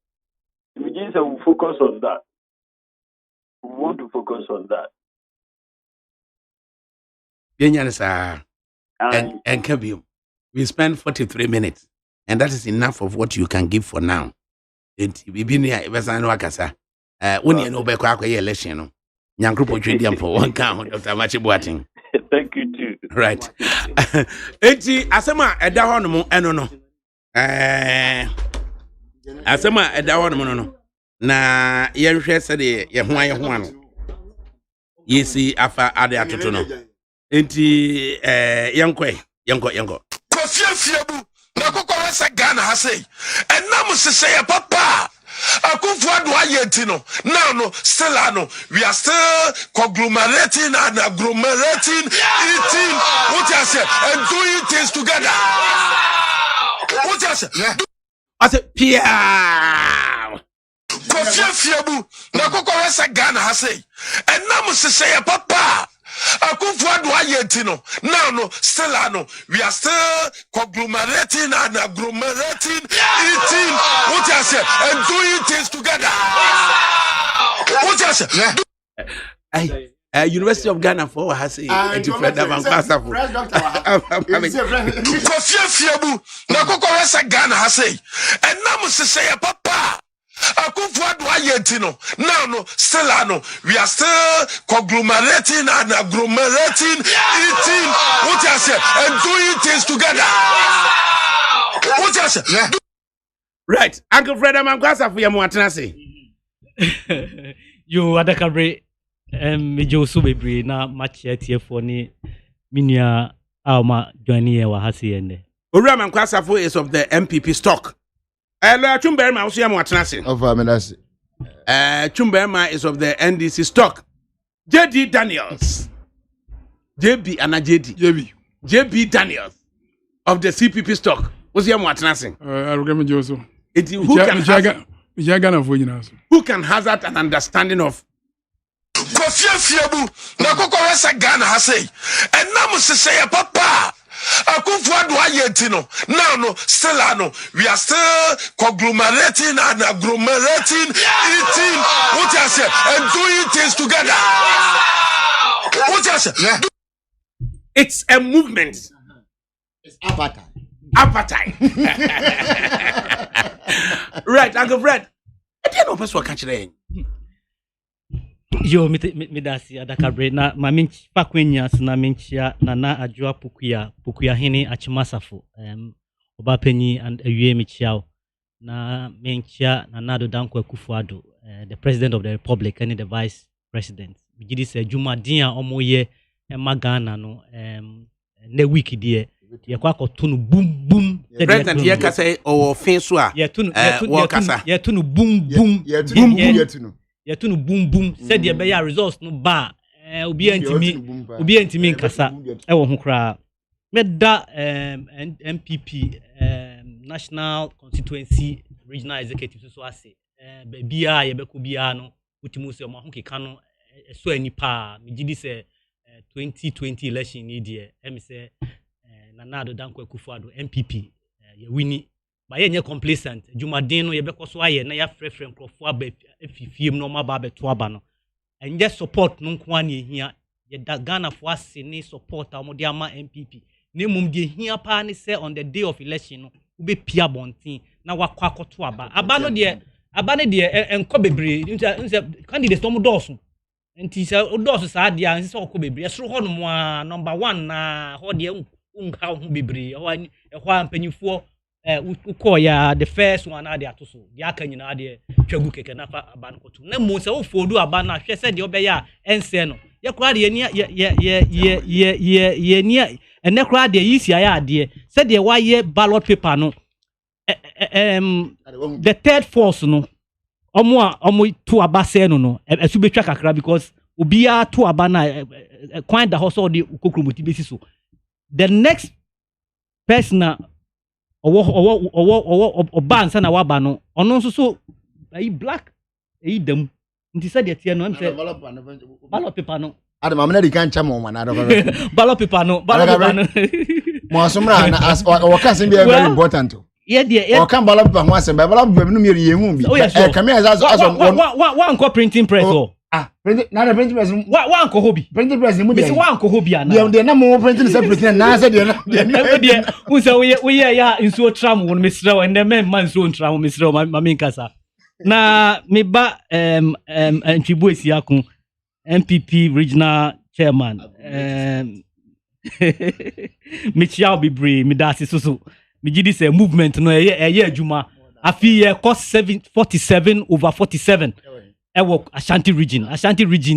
The beginning will focus on that. We want to focus on that. And Kevin, we spent 43 minutes, and that is enough of what you can give for now. We've been here, when you know back election, young group of Julian for one count, Dr. Machibuating. Thank you too. Right. Asema edahonum enono. Asema edahonum no. Na yenhwe se de ye ho ano. Yesi afa ade atoto no. Enti yenko. Kofiebu na kokore se Ghana ha sei. Enam sese ya papa. Akufuado ayentino. Now no still we are still conglomerating and agglomerating, eating what you say and doing things together. What you say? I said Pierre. Kofiebu na kokore se Ghana ha sei. Enam sese ya papa. Akufuado ayentino. Now no still we are still conglomerating and agglomerating, eating what you say and doing things together. What you say? University of Ghana for has a different fresh doctor. Fiabu, na kokoresa Ghana has say, and now say papa. Akufo do ayentino. Now no, still no. We are still conglomerating and agglomerating, eating, what you say, and doing things together. What you say? Right, Uncle Fred, I'm going to you more say. You ADAKABRI, me Josu bebre na match here for ni minia alma joining wa hasi ende. Ura man kwasafo is of the MPP stock. Hello, Chumberma also am watnase. Of Amenasi. Chumberma is of the NDC stock. JD Daniels. JB and JB Daniels of the CPP stock. What's your watnase? I remember Joso. Who can hazard an understanding of Fiabu, na kokoresa Ghana has say, and now say papa. Akufo do ayentino. Now no, still no. We are still conglomerating and agglomerating, eating, what you say, and doing things together. What you say? It's a movement. It's appetite. Right, Uncle Fred. I didn't know person catch it. Yo, me dasi ADAKABRI na maminchi pakwenya na minchia na ajua pukuya hini achimasafo obapenyi and ewie michiao na minchia na nado danko Akufo-Addo the president of the republic and the vice president bigidi se juma dia omoye Ghana no ne week die ye kwa kotunu boom boom president ye ka say o fin so a ye tunu boom boom ye tunu boom boom said ye be ya results no ba obi antimi nkasa e wo ho kra meda MPP national constituency regional executive so ase bia ye be ko bia no utimu se mo ho keka no so anipa me gidi se 2020 election ni die em se Nana Danko Akufo-Addo MPP ye wini ba ye nye complacent jumadin no ye be koso aye na ya frefrem krofo aba efifiem no ma ba beto aba no enje support no nko an ehia ye da Ghana fo ase ni support amode ama MPP ne mum de ehia pa ni say on the day of election no ube pia bontin na wakwa akoto aba no de enko bebre nse candidates no doso nti se odoso sa dia nse okọ bebre esoro ho no mo number 1 na ho de unka ho bebre ho ampanyifo uko ya the first one ade atoso di aka nyina ade twagu keke na fa aban koto na mo se wo fodu aban na hwe se de obeya ense no ye kura de ye ni ene kura de yisi ya ade se de wa ye ballot paper no the third force no omo to abase no esu betwa kakra because obia to abana kwan da ho so de kokromoti besi so the next person obansa na waba no ono nso so ayi black ayi dam nti se de tie no am se ballot paper no adam amna di kan chama mo na do ballot paper no mo asomra na o kan se be very important ye de o kan ballot paper ho asem ballot paper no me ye hu bi come here as one co printing press na printing press one ko hobi printing press mu de one ko hobi ana de na mo printing separate na se de unse we ya insuo tram won mesra and the manso tram mesra ma minkasa na me ba ntwibo esiakun MPP regional chairman Michiao bebre me da so me gidi say movement no eye adwuma afi ye cost 47/47 ewo Ashanti region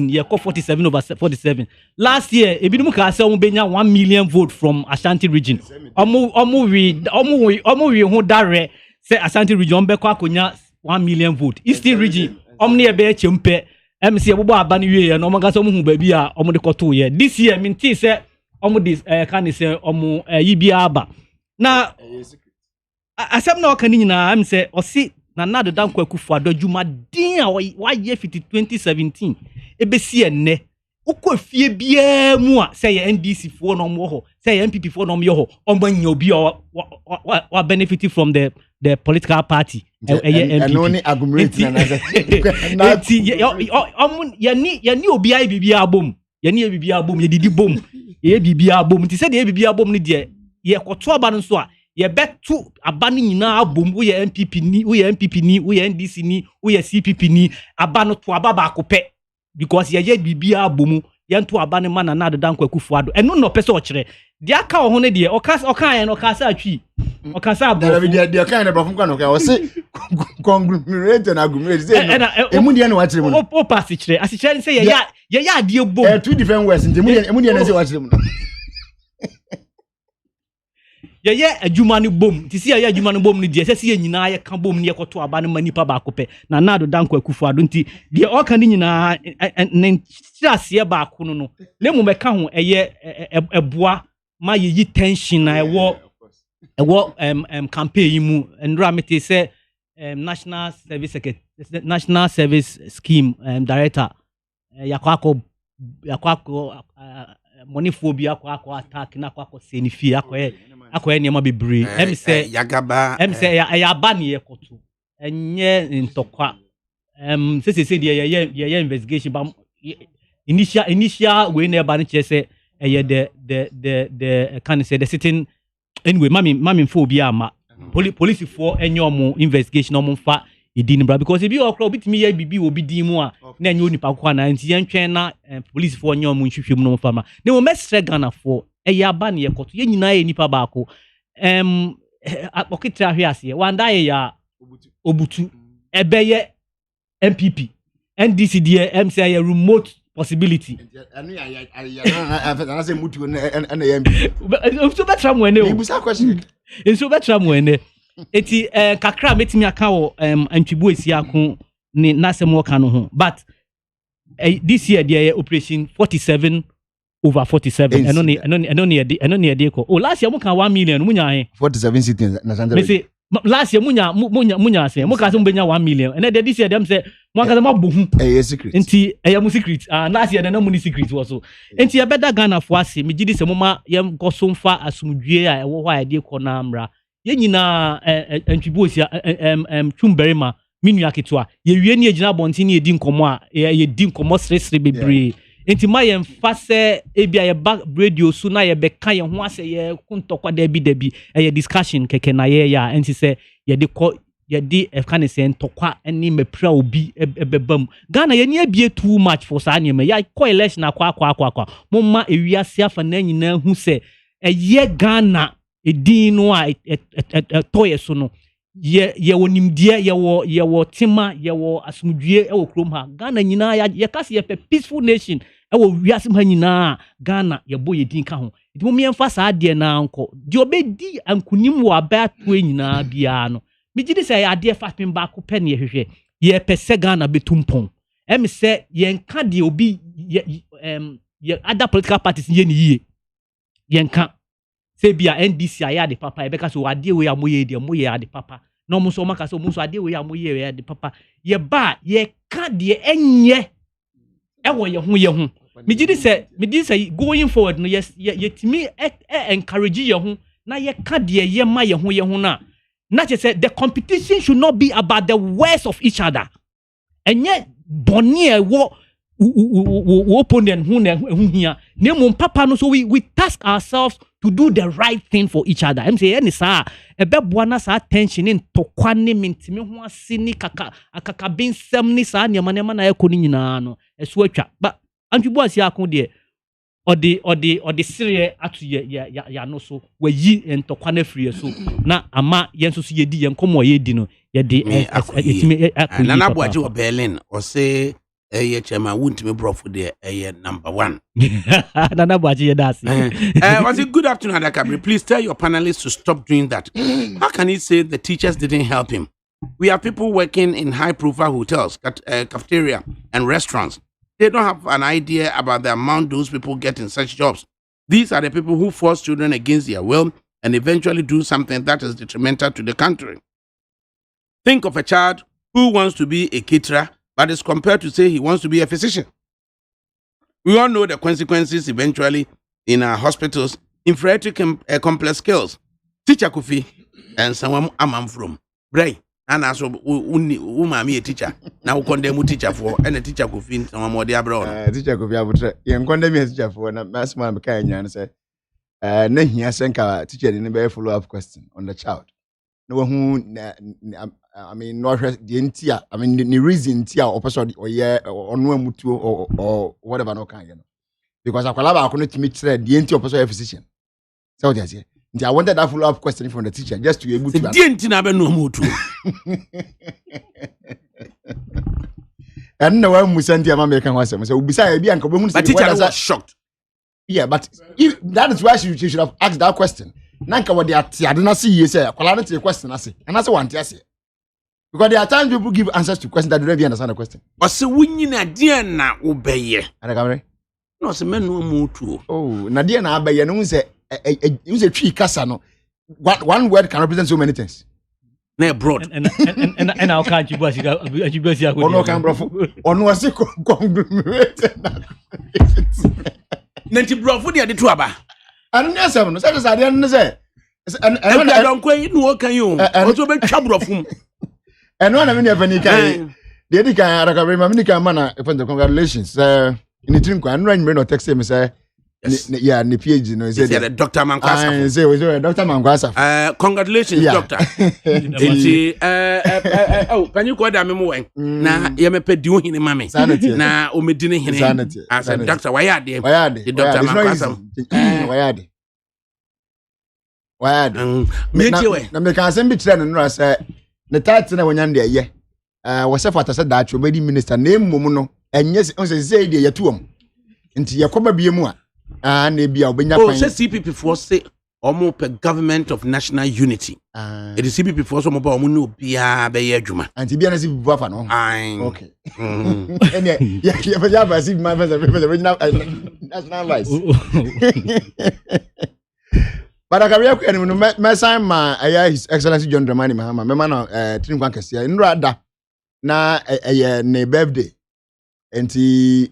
ye cost 47/47 last year ebinumu ka say omo benya 1 million vote from Ashanti region omo we hu dare say Ashanti region be kwa akonya 1 million vote Eastern region omo ne be chempe MC ebobo aba ne wie no omo ga say omo hu ba bi a omo de koto ye this year minti say omo this can say omo yibia aba na asem na okani nyina am say osi Nana Danko Akufo-Addo adwuma din a wa ye fit 2017 ebesi enne ukɔ fie biara mu a sɛ yɛ NDC foɔ no ɔmo hɔ sɛ yɛ NPP foɔ no ɔmo yɛ hɔ ɔmo nya obi a benefit from the political party ɛyɛ NPP ɛno ne agumrate na ɔmo yɛni obi ayi bibi abom yɛni bibi abom yɛdidi bom yɛ bibi abom nti sɛ de bibi abom ne deɛ yɛkɔto aba no nso a yɛbɛto aba no nyinaa abom woyɛ NPP ni woyɛ NDC ni woyɛ CPP ni aba no to aba baako pɛ because yɛyɛ bibi abom yɛnto aba no ma na adeda nkwakufu ado ɛno no pɛ sɛ ɔkyerɛ deɛ aka wɔ ho ne deɛ ɔka yɛn no ɔka sɛ atwi ɔka sɛ abo deɛ ɔka yɛn no brɔfo nkwa no ɔka ɔse conglomerate na agumrate sɛ emu deɛ no wakyerɛ mu no o pass kyerɛ asikyerɛ sɛ yɛyɛ adeɛ bom two different words nti emu deɛ no sɛ wakyerɛ mu no yɛyɛ adwuma no bom nti sɛ yɛyɛ adwuma no bom no deɛ sɛ sɛ yɛ nyinaa yɛka bom ne yɛkɔto aba no ma nipa baako pɛ na adeda nkwakufu ado nti deɛ ɔka no nyinaa ne nkyerɛaseɛ baako no le mu mɛka ho ɛyɛ ɛboa ma yɛyi tension na ɛwɔ campaign yi mu ndra mete sɛ national service scheme director yakɔ moneyfo bi akɔ attack na akɔ senifie akɔ nneɛma bebree em sɛ ɛyɛ aba ne yɛkɔto ɛnyɛ ntɔkwa sɛ yɛyɛ investigation ba initial way na ɛba no kyerɛ sɛ ɛyɛ the can say the sitting anyway mami mfo bi ama police for enye omo investigation omo mfa edin bra because ebi okra obitimi ya bibi obi din mu a na enye onipa kwa na nti yentwen na police for enye omo nhwehwem no mfa ma na mo mestre Ghana for eye aba na yekoto ye nyina ye nipa baako okitra hwe ase wanda ye ya obutu ebeye MPP NDC die say remote possibility anu ya say mutu na ya MPP so betra mo ene o ibusa question so betra mo ene eti kakra metimi aka wo antwibu esi ako ni nasem wo ka no ho but this year there operation 47 over 47 eno ne yede ko oh last year mo kan 1 million munya he 47 cities na Sandra me say last year munya say mo ka say mo benya 1 million and then this year dem say mo ka say mo bohu secret enti mu secret last year na mo ni secret was so enti ya beda Ghana fo ase me gidi se mo ma yem koso mfa asumdue a ewo ho a yede ko na amra ye nyina antwibo sia twumberima minu aketo a ye wie ne agina bonti ne edi nkomo a ye di nkomo sresre bebre enti ma ye mfa se ebia ye back radio so na ye beka ye ho ase ye kuntokwa dabi ye discussion keke na ye ya enti se ye de ko ye di kan se ntokwa eni mepra obi ebebam Ghana ye ne abie too much for sa ne ya ko election akwa momma ewiase afa na nyina hu se ye Ghana edin no a toye so no ye wonimdie ye wo tema ye wo asumdue e wo krom ha Ghana nyina ye kase ye peaceful nation e wo wiase ha nyina Ghana ye bo ye din ka ho enti mo miemfa saa de na anko de obedi ankunim wo aba to nyina bia no migidi se ya de fatin ba ko pe ne hwehwe ye pese Ghana betumpon em se ye nka de obi ye other political parties ye ni yie ye nka se bia NDC aya de papa e beka so ade we amoye de moye ade papa no mo so maka so mo so ade we amoye ade papa ye ba ye ka de enye e wo ye ho me gidi say going forward no yes ye timi encourage ye ho na ye ka de ye ma ye ho na che say the competition should not be about the words of each other enye boni e wo opponent who here name papa no so we task ourselves to do the right thing for each other em say any sa ebeboa na sa tension in tokwa ne mentimi ho ase ni akaka bensem ni sa ne manema na ekoni nyina no eso atwa ba antwibo asia akon de odi sire atu ya no so wayi ntokwa na free so na ama yenso so yedi yenkomo yedi no yedi etimi akon na na boaje wo Berlin o say chairman wuntimi brofo de number 1 Nana Baji Yedasi. Was it good afternoon, ADAKABRI? Please tell your panelists to stop doing that. How can he say the teachers didn't help him? We have people working in high-profile hotels, cafeteria, and restaurants. They don't have an idea about the amount those people get in such jobs. These are the people who force children against their will and eventually do something that is detrimental to the country. Think of a child who wants to be a caterer, but is compelled to say he wants to be a physician. We all know the consequences eventually in our hospitals, inferiority complex skills. Teacher Kofi and someone I'm from. Bray. And also, umami a teacher. Now condemn teacher for and a teacher Kofi someone more dear brother. Teacher Kofi, you condemn a teacher for a mass man and say, then he has sent a teacher in a very follow up question on the child. No one who, I mean, not the entire, I mean, the reason tia or person or yeah or no mutu or whatever no kind, you know. Because I couldn't meet the entire person physician. So that's it. I wanted that follow up question from the teacher just to be able to. Didn't have no mutu. And no one was sent American was so besides being but teacher was shocked. Yeah, but if that is why she should have asked that question. Nanka what they are, I did not see you say, quality question, I say, and that's one I say. Because there are times people give answers to questions that don't even understand the question. But so when you Nadia na obey, ADAKABRI? No, some men no more too. Oh, Nadia na obey, no say, use a tree casano. One word can represent so many things. Na broad. And how can't you go? You go. Or no can bro. Or no say conglomerate. Nanti bro for the two aba. And yes, I don't say. And I don't quite know can you. Also be trouble from. And one of many of any kind. The ADAKABRI, ADAKABRI, man, congratulations. In the drink, I'm running no text him say. Yeah, the PhD, you know, say Dr. Mankwasa. Say Dr. Mankwasa. Congratulations, doctor. Oh, can you call that memo? Na you me pay you hini mami. Na o me dini hini. I said, doctor, why are they? The Dr. Mankwasa. Why are they? Na me can send be trend no say. The title na wanya dey ye. Was say for said that your minister name mum no. Enye on say dey ye to am. Nti ye koba biem a. And be a oh, say CPP for say almost per government of national unity. It is CPP for some about no be a juma. And to be honest, no. Okay. Yeah, but yeah, but my original national vice. But I can my sign my His Excellency John Dramani Mahama, my man Trinquan Cassia, in Rada na a birthday. And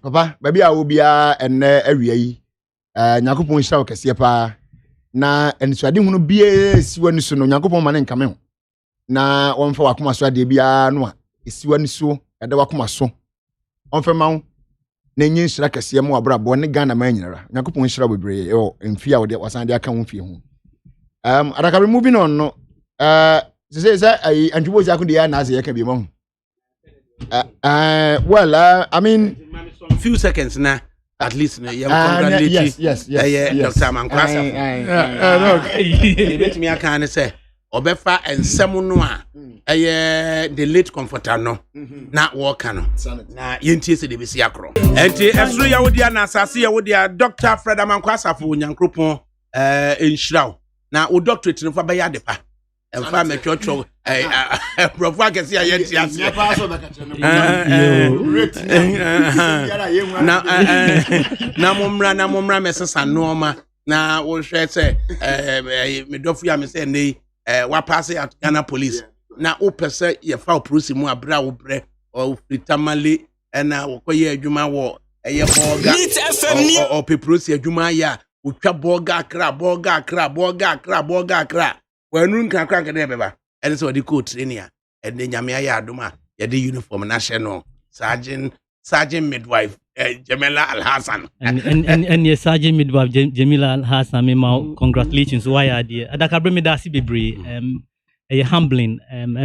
papa, maybe I will be and area. Nyakopon hira okese pa na ensuade hunu bia siwa ni so no Nyakopon ma ne nkame ho na wonfa wakoma so ade bia no a siwa ni so ade wakoma so wonfa ma ho na nyin hira kese mu abrabo ne Ghana ma nyinara Nyakopon hira bebre mfi a wode wasan de aka ho mfi ho ADAKABRI moving on no say anjubo ja kun de ya na ase yaka bi mo well I mean few seconds na at least yes, Dr. Mankwasa. Let me can say obefa ensem no a the late comforter no na work no na yentie se de besi akro enti esro ya wodi na asase ya wodi Dr. Fred Mankwasa fo nyankropon enhiraw na o doctorate no fa ba ya depa emfa metwotwo prof akesi ayentie ase na momra mesesa noma na wo hwe se me dofu ya me se nei wa pass at Ghana police na o pese ye fa police mu abra wo bre o fritamale na wo koye adwuma wo eye boga o peprosi adwuma ya o twa boga akra wanu nkakra nkede beba ene so di coat enia ene nyame ya adoma ya di uniform national sergeant midwife Jamila Al-Hassan and yes sergeant midwife Jamila Al-Hassan me congratulations why are there ADAKABRI me da si bebre humbling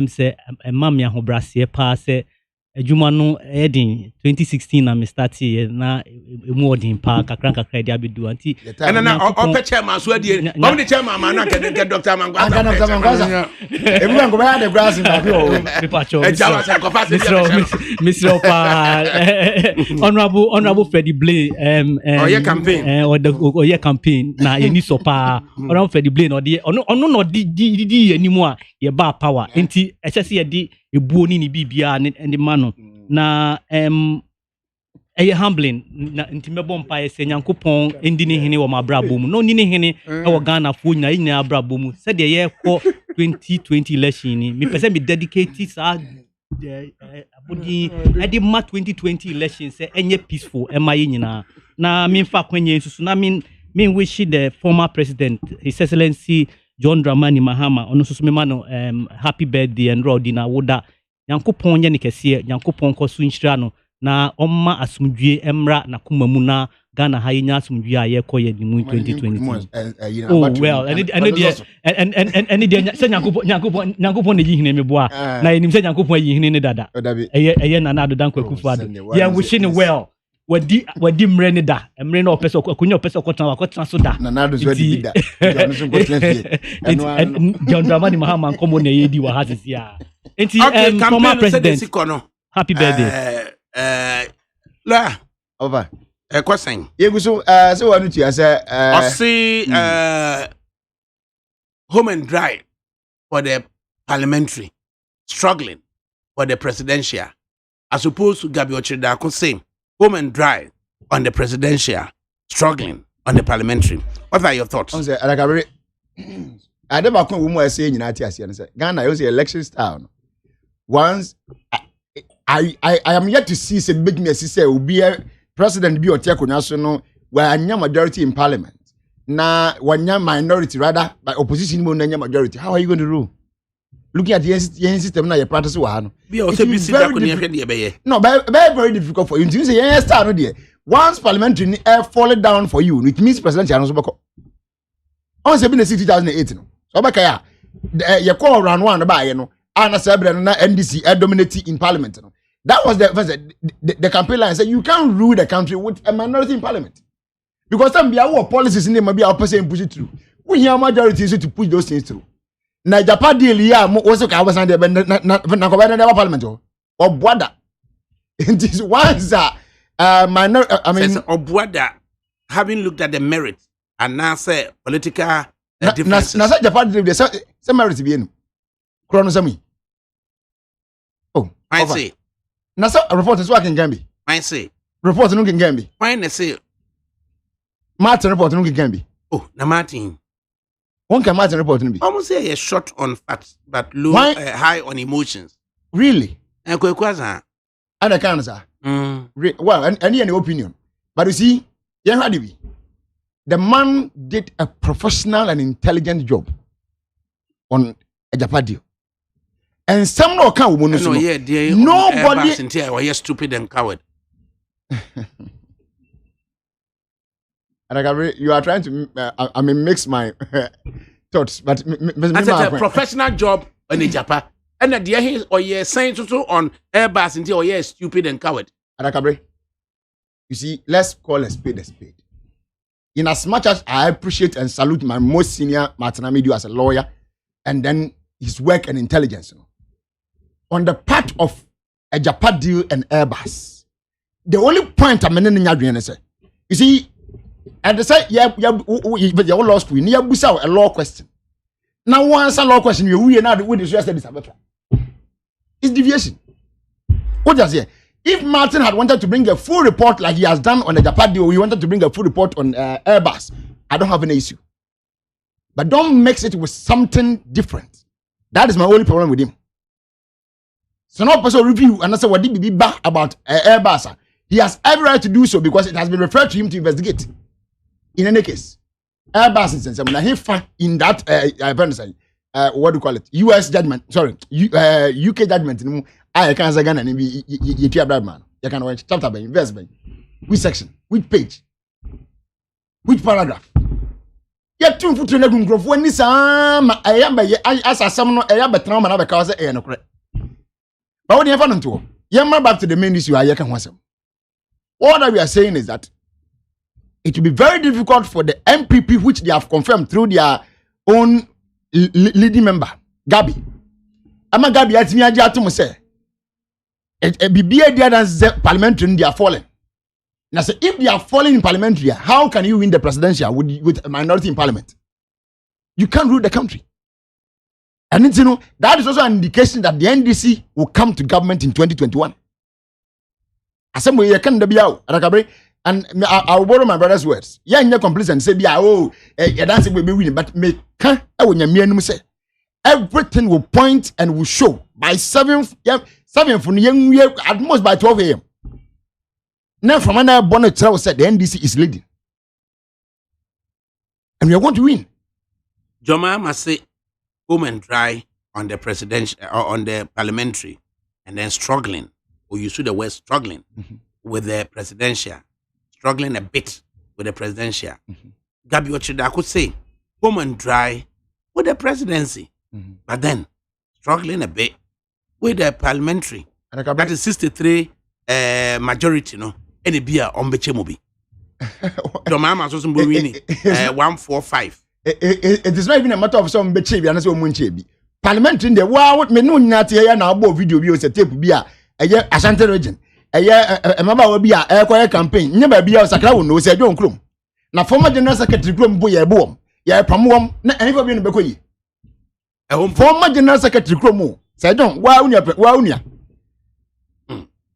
say mamia ho brase pa say adwuma no edin 2016 na me start here na emu odin pa kakra dia bedu anti na ope chairman so adie bom the chairman man na ke Dr. Mankwasa everyone go buy the grass in back o Mr. Pa honorable Freddie Blay oye campaign na ye ni so pa honorable Freddie Blay no de ono no di animu a ye ba power enti ehese ye di ebuo ni bibia and mano na humbling na ntimebo mpa ese Nyankopon endi ne hene wo mabrabo mu no ni ne hene e wo Ghana fo nyina nyina abrabo mu se de ye kọ 2020 election ni me pese me dedicate sa abodi edi ma 2020 election se enye peaceful e ma ye nyina na memfa kwenye nsusu na min wish the former president His Excellency John Dramani Mahama ono susu mema no happy birthday and rodi na woda Nyankopɔn nye ne kɛseɛ Nyankopɔn kɔ so nhyira no na ɔmma asomdwie emra na koma mu na Ghana ha yenya asomdwie a yɛkɔ yɛ ni mu 2020 oh well and the sɛ Nyankopɔn ne yihine me boa na enim sɛ Nyankopɔn yihine ne dada ɛyɛ na na adodan kwakufu ado yeah wishing well wadi mre ne da mre na opese akonya opese akotena so da na do so di da John Dramani Mahama nkomo na yedi wa ha sisi a enti former president happy birthday la over question yeguso so wanu tia say home and dry for the parliamentary struggling for the presidential as opposed to Gabi Ochida could say home and dry on the presidential, struggling on the parliamentary. What are your thoughts? ADAKABRI, I never come woman saying United States. Ghana is the election style. Once I am yet to see some big message say will be a president be or national where a majority in parliament. Now one minority rather by opposition majority. How are you going to rule? Looking at the system now, you practice one. No, very difficult for you. You say yes, no dear. Once parliamentary air falling down for you, it means presidential. On 2018, so bakaya, you call around one by you know, Anna Sabra and NDC dominating in parliament. That was the campaign line. Said you can't rule the country with a minority in parliament because some be our policies in them may be our person push it through. We hear majority to push those things through. Na Japan deal ya also ka was under na never parliament or boada. It is once minor I mean Obuada having looked at the merits and now say political differences. Na Japan deal the say merit be no. Krono sami. Oh, I say. Na so report is working Gambi. I say. Report no can Gambi. Why na say Martin report no can Gambi. Oh, na Martin. One can Martin report be. Almost say a short on facts, but low, high on emotions. Really? And Kwekwaza. And I can't, sir. Well, and any opinion. But you see, the man did a professional and intelligent job on a Japan deal. And some no can woman. No, yeah, nobody. Or you're stupid and coward. You are trying to, mix my thoughts, but I said a professional job on the Japan, and the idea or you're saying so on Airbus until or you're stupid and coward. ADAKABRI, you see, let's call a spade a spade. In as much as I appreciate and salute my most senior Martin Amidu as a lawyer, and then his work and intelligence, on the part of a Japan deal and Airbus, the only point I'm in the you see. And they say, but your law school, near Busa, a law question. Now, once a law question, you are not with this yesterday. It's deviation. What does it? If Martin had wanted to bring a full report like he has done on the Japan deal, he wanted to bring a full report on Airbus, I don't have any issue. But don't mix it with something different. That is my only problem with him. So now, person review and I say, what did be back about Airbus? He has every right to do so because it has been referred to him to investigate. In any case, Airbus is in that what do you call it? US judgment. Sorry, UK judgment. I can't say Ghana. You man. You can watch chapter by investment. Which section? Which page? Which paragraph? Yet two foot in a room growth when this I am by as some no I but trauma na because no correct. But what do you find to? Yamma back to the main issue I can want some. All that we are saying is that it will be very difficult for the MPP, which they have confirmed through their own leading member, Gabi. Ama Gabi, at me, I just say, a parliamentary, they are falling. Now, so if they are falling in parliamentary, how can you win the presidential with a minority in parliament? You can't rule the country. And you know, that is also an indication that the NDC will come to government in 2021. Assembly, you can't be out, ADAKABRI. And I will borrow my brother's words. Yeah, in your complaints and say, yeah, that's will be winning. But me can't, say everything will point and will show by 7 from the young year, at most by 12 a.m. Now from another bonnet travel said the NDC is leading. And we are going to win. Joma must say home and dry on the presidential or on the parliamentary and then struggling, or you see the word struggling with the presidential, struggling a bit with the presidential. Gabi Ochida could say home and dry with the presidency, but then struggling a bit with the parliamentary. That is 63 majority, no? Any beer on Bechemobi. Joma must also be winning 145. It is not even a matter of some bechebi and so munchebi. Parliament in the wow, me no nyati ya na abo video bi o se tape bi a eye Ashanti region. Eye mama wo bi a e campaign. Nya ba bi a sakra wo no se dwon krom. Na former general secretary krom bo ye bo. Ye pamwom na enifa bi no bekoyi. Former general secretary krom o. Se dwon wa unia.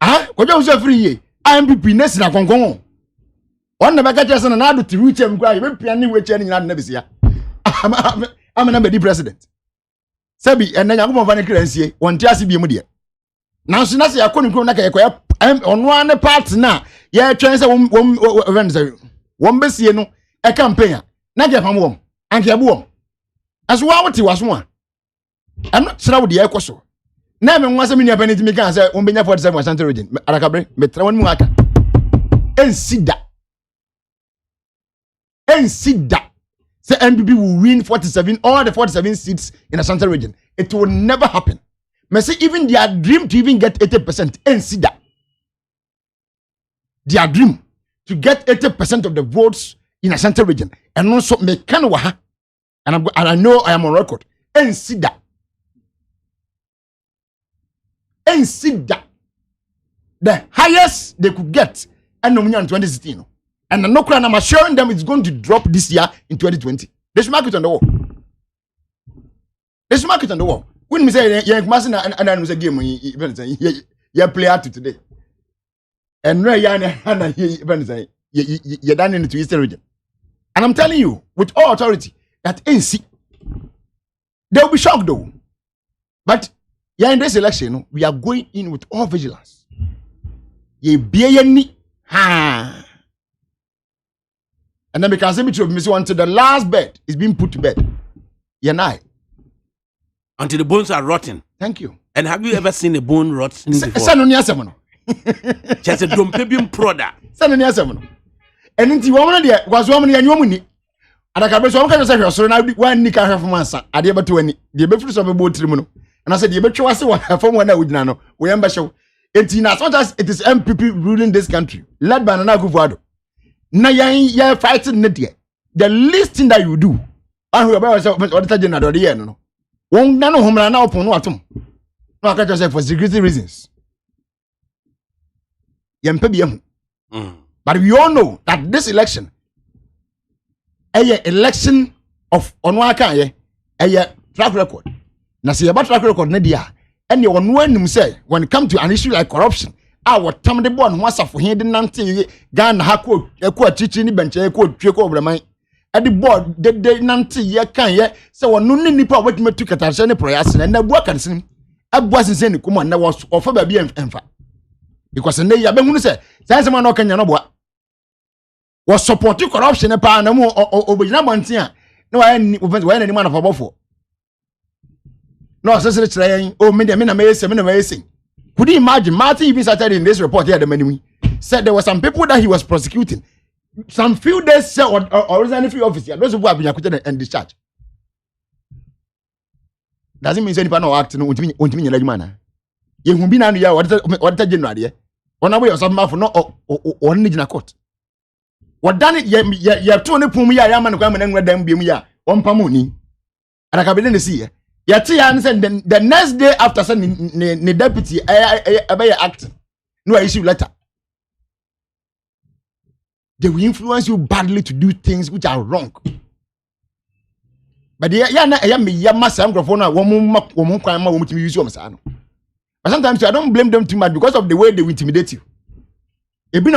Ah, ko jo so free ye. IMPP nesi na konkon. On the back of na do to reach him, cry, piano, which any never I'm a number president. Sabi, and then I'm going to currency, one Tiasi be media. Now, so that's I couldn't go on one part now. Yeah, chance one Bessie, a campaign, not get from one, and get warm. As well, what he was one. I'm not sure what the echo so. Never was a minute penny to make answer, won't be enough for 7 Santa region. ADAKABRI, but one more. And see that. And see that. Say MPP will win 47, all the 47 seats in the Central region. It will never happen. Me say even their dream to even get 80%. And see that. Their dream to get 80% of the votes in the Central region. And also me can waha. And I know I am on record. And see that. And see that. The highest they could get and nominate in 2016. And the no crown, I'm assuring them it's going to drop this year in 2020. They should mark it on the wall. They should mark it on the wall. When we say, yeah, and I was a game, you play out today. And no, you're done in the Eastern region. And I'm telling you, with all authority, that NC, they'll be shocked though. But yeah, in this election, we are going in with all vigilance. Ye be ha. And then because until the last bed is being put to bed. You and I. Until the bones are rotten. Thank you. And have you ever seen a bone rot before? Just a dumpebium product. And into woman there was woman and woman. And I can so can so now one nick I have from answer. I did about 20. The before of a boat tribunal. And I said, you bet you was from one I would know. We am show. As much as it is MPP ruling this country, led by Nana Akufo-Addo. Now you're fighting it yet. The least thing that you do, and who about auditor general the year no. Won't none of whom are now upon what no, I can't just say for security reasons. But we all know that this election, a election of onwaka a track record. Now see about track record Nadia. And you one say when it comes to an issue like corruption. Our time the born once of him didn't Gan Hako, a quote teaching bench, a quote trick over my at the board, the day Nancy, ye can ye, so no nipa what me took at any prayers and the work and sin. I wasn't saying come on, that was offered by being empha. Because in the Yabun said, Sansaman no can you know what was supporting corruption a panamo or Binamantia. No, I when any man of above for. No, so saying, oh, many amazing. Could you imagine Martin even started in this report here the many said there were some people that he was prosecuting. Some few days or any few officers, those who have been acquitted and discharged. Doesn't mean any panel act no ultimately like man. You will be now here what general on our way or some for no or in a court. What done it? You have 200 pumia yaman come and them be me one pamuni. And I can be see. Yati answered the next day after sending the deputy a act no issue letter. They will influence you badly to do things which are wrong. But but sometimes I don't blame them too much because of the way they will intimidate you. But we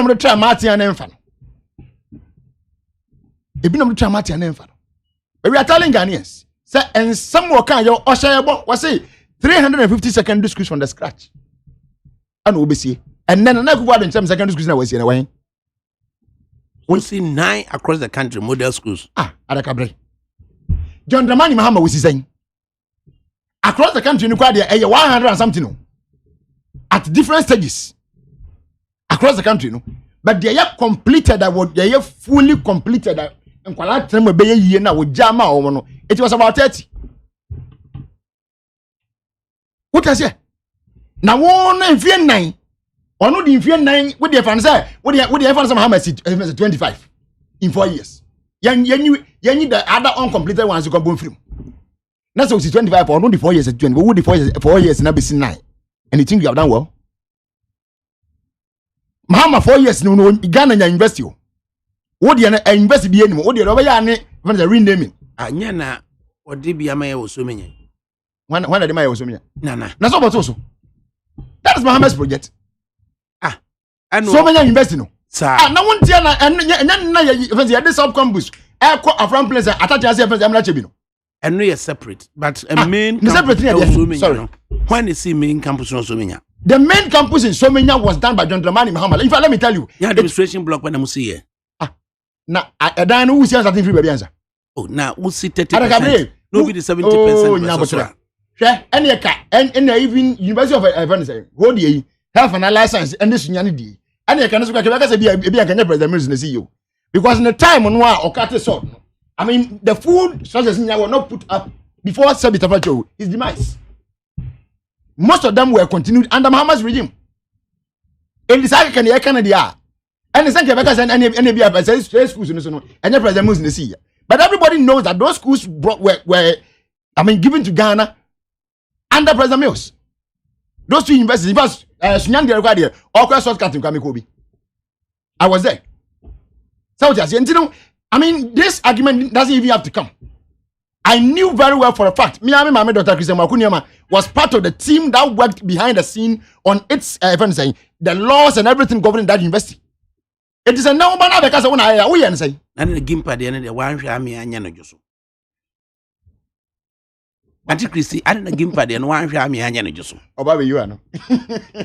are telling Ghanaians, say, and some work on your was say 350 second discourse from the scratch. And we see And then na kuwa in secondary schools na was here na we see 9 across the country model schools. ADAKABRI. John Dramani Mahama was saying across the country, you 100 and something no, at different stages across the country, no. But they are completed that what they are fully completed that and quality be year now with Jama or no. It was about 30. What I say? Now one in 9 or not in 9 what the fans say? What the fans Mahama 25 in 4 years. You need the other uncompleted ones you can go through. That's what 25 or not the 4 years at 20. But would the 4 years now be 9? And you think you have done well? Mahama 4 years no Ghana na invest you. What do you invest be anymore? What do you over here when the renaming? Anya na odi bia ma ye so menye. When the ma ye so menye. Na. Na so but so. That is Mahama's project. I know. So many invest no. Sir. Na won tia na ya this sub campus. E ko afran place attach as e am na chebi no. And no, you're separate, but a main separate sorry. When you see main campus in Somenya, the main campus in Somenya was done by John Dramani Mahama. In fact, let me tell you, administration block when I see here. Now I don't know who says something free baby answer. Oh, now who see 30%? Nobody 70%. Sure, and even University of Venice, what do you have an license and this unity? And you can also be a president in the CEO because in the time on one or cut sort. I mean, the food sources were not put up before Sabitafacho his demise. Most of them were continued under Mahama's regime. In the second year, Canada, and the second year, schools and the president in the sea. But everybody knows that those schools were given to Ghana under President Mills. Those 2 universities, first, Sunyan Derogadi, or South Carolina, Kamikobi. I was there. So, this argument doesn't even have to come. I knew very well for a fact. My daughter Christian Makunyama was part of the team that worked behind the scene on its the laws and everything governing that university. It is a no man because when I say. And the Gimpa the end of the one Shami and Yanajoso. Auntie Christy, I didn't Gimpa the one Shami and Yanajoso. Oh, Bobby, you are no.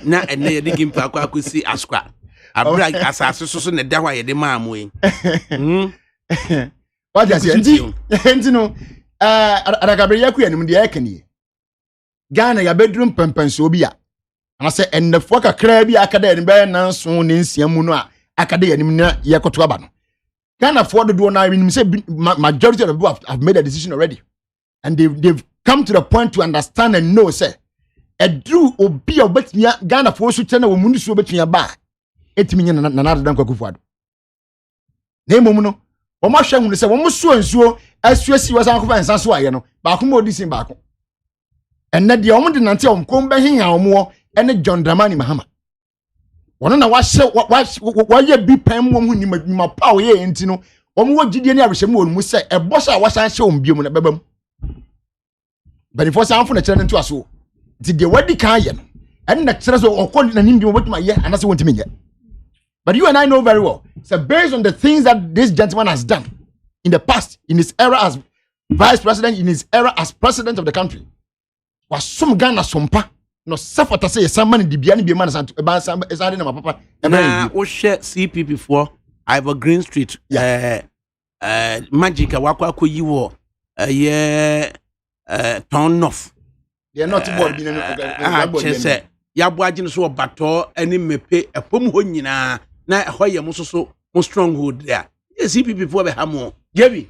Now, and the Gimpa could see Asqua. I brag as I saw the Dawa, the Mamway. What does you know? ADAKABRI yaku and the Ekani Ghana, your bedroom pempensobia. And I say, and the fuck a crabby academic ban soon in Siamuna academy Yakotwaban. Can't afford to do an I say majority of the people have made a decision already. And they've come to the point to understand and know, say, a drew or be a bet Ghana for so channel will mundu between your bar. 8 million and another than Kokufad. Name Mono. Omo hwe hu se wo so ansuo asuasi wasan ko ban sanso aye no ba ko mo disin ba ko enne de omo de nante om ko ba hihan omo ene John Dramani Mahama wono na wa ye bi pam mo hu ni ma pa o ye enti no omo wo gidie ni abehye mo mu se e boss a wasan hye om biom na bebam bani fo san fo na kire nto aso ti de wadi kan ye no enne na kire so okon na nim biom botuma ye anase wonti menye. But you and I know very well. So based on the things that this gentleman has done in the past, in his era as vice president, in his era as president of the country, was some Ghana sompa no suffer to say some money the be man about some is adding my papa. Nah, we share CPP for Ivor Green Street. Magic wakwa ko yiwo turn off. They are not board ya boagye so obato ani mepe epom ho nyina na hoye mo so mo stronghold there. CPP for be ha mo Jebi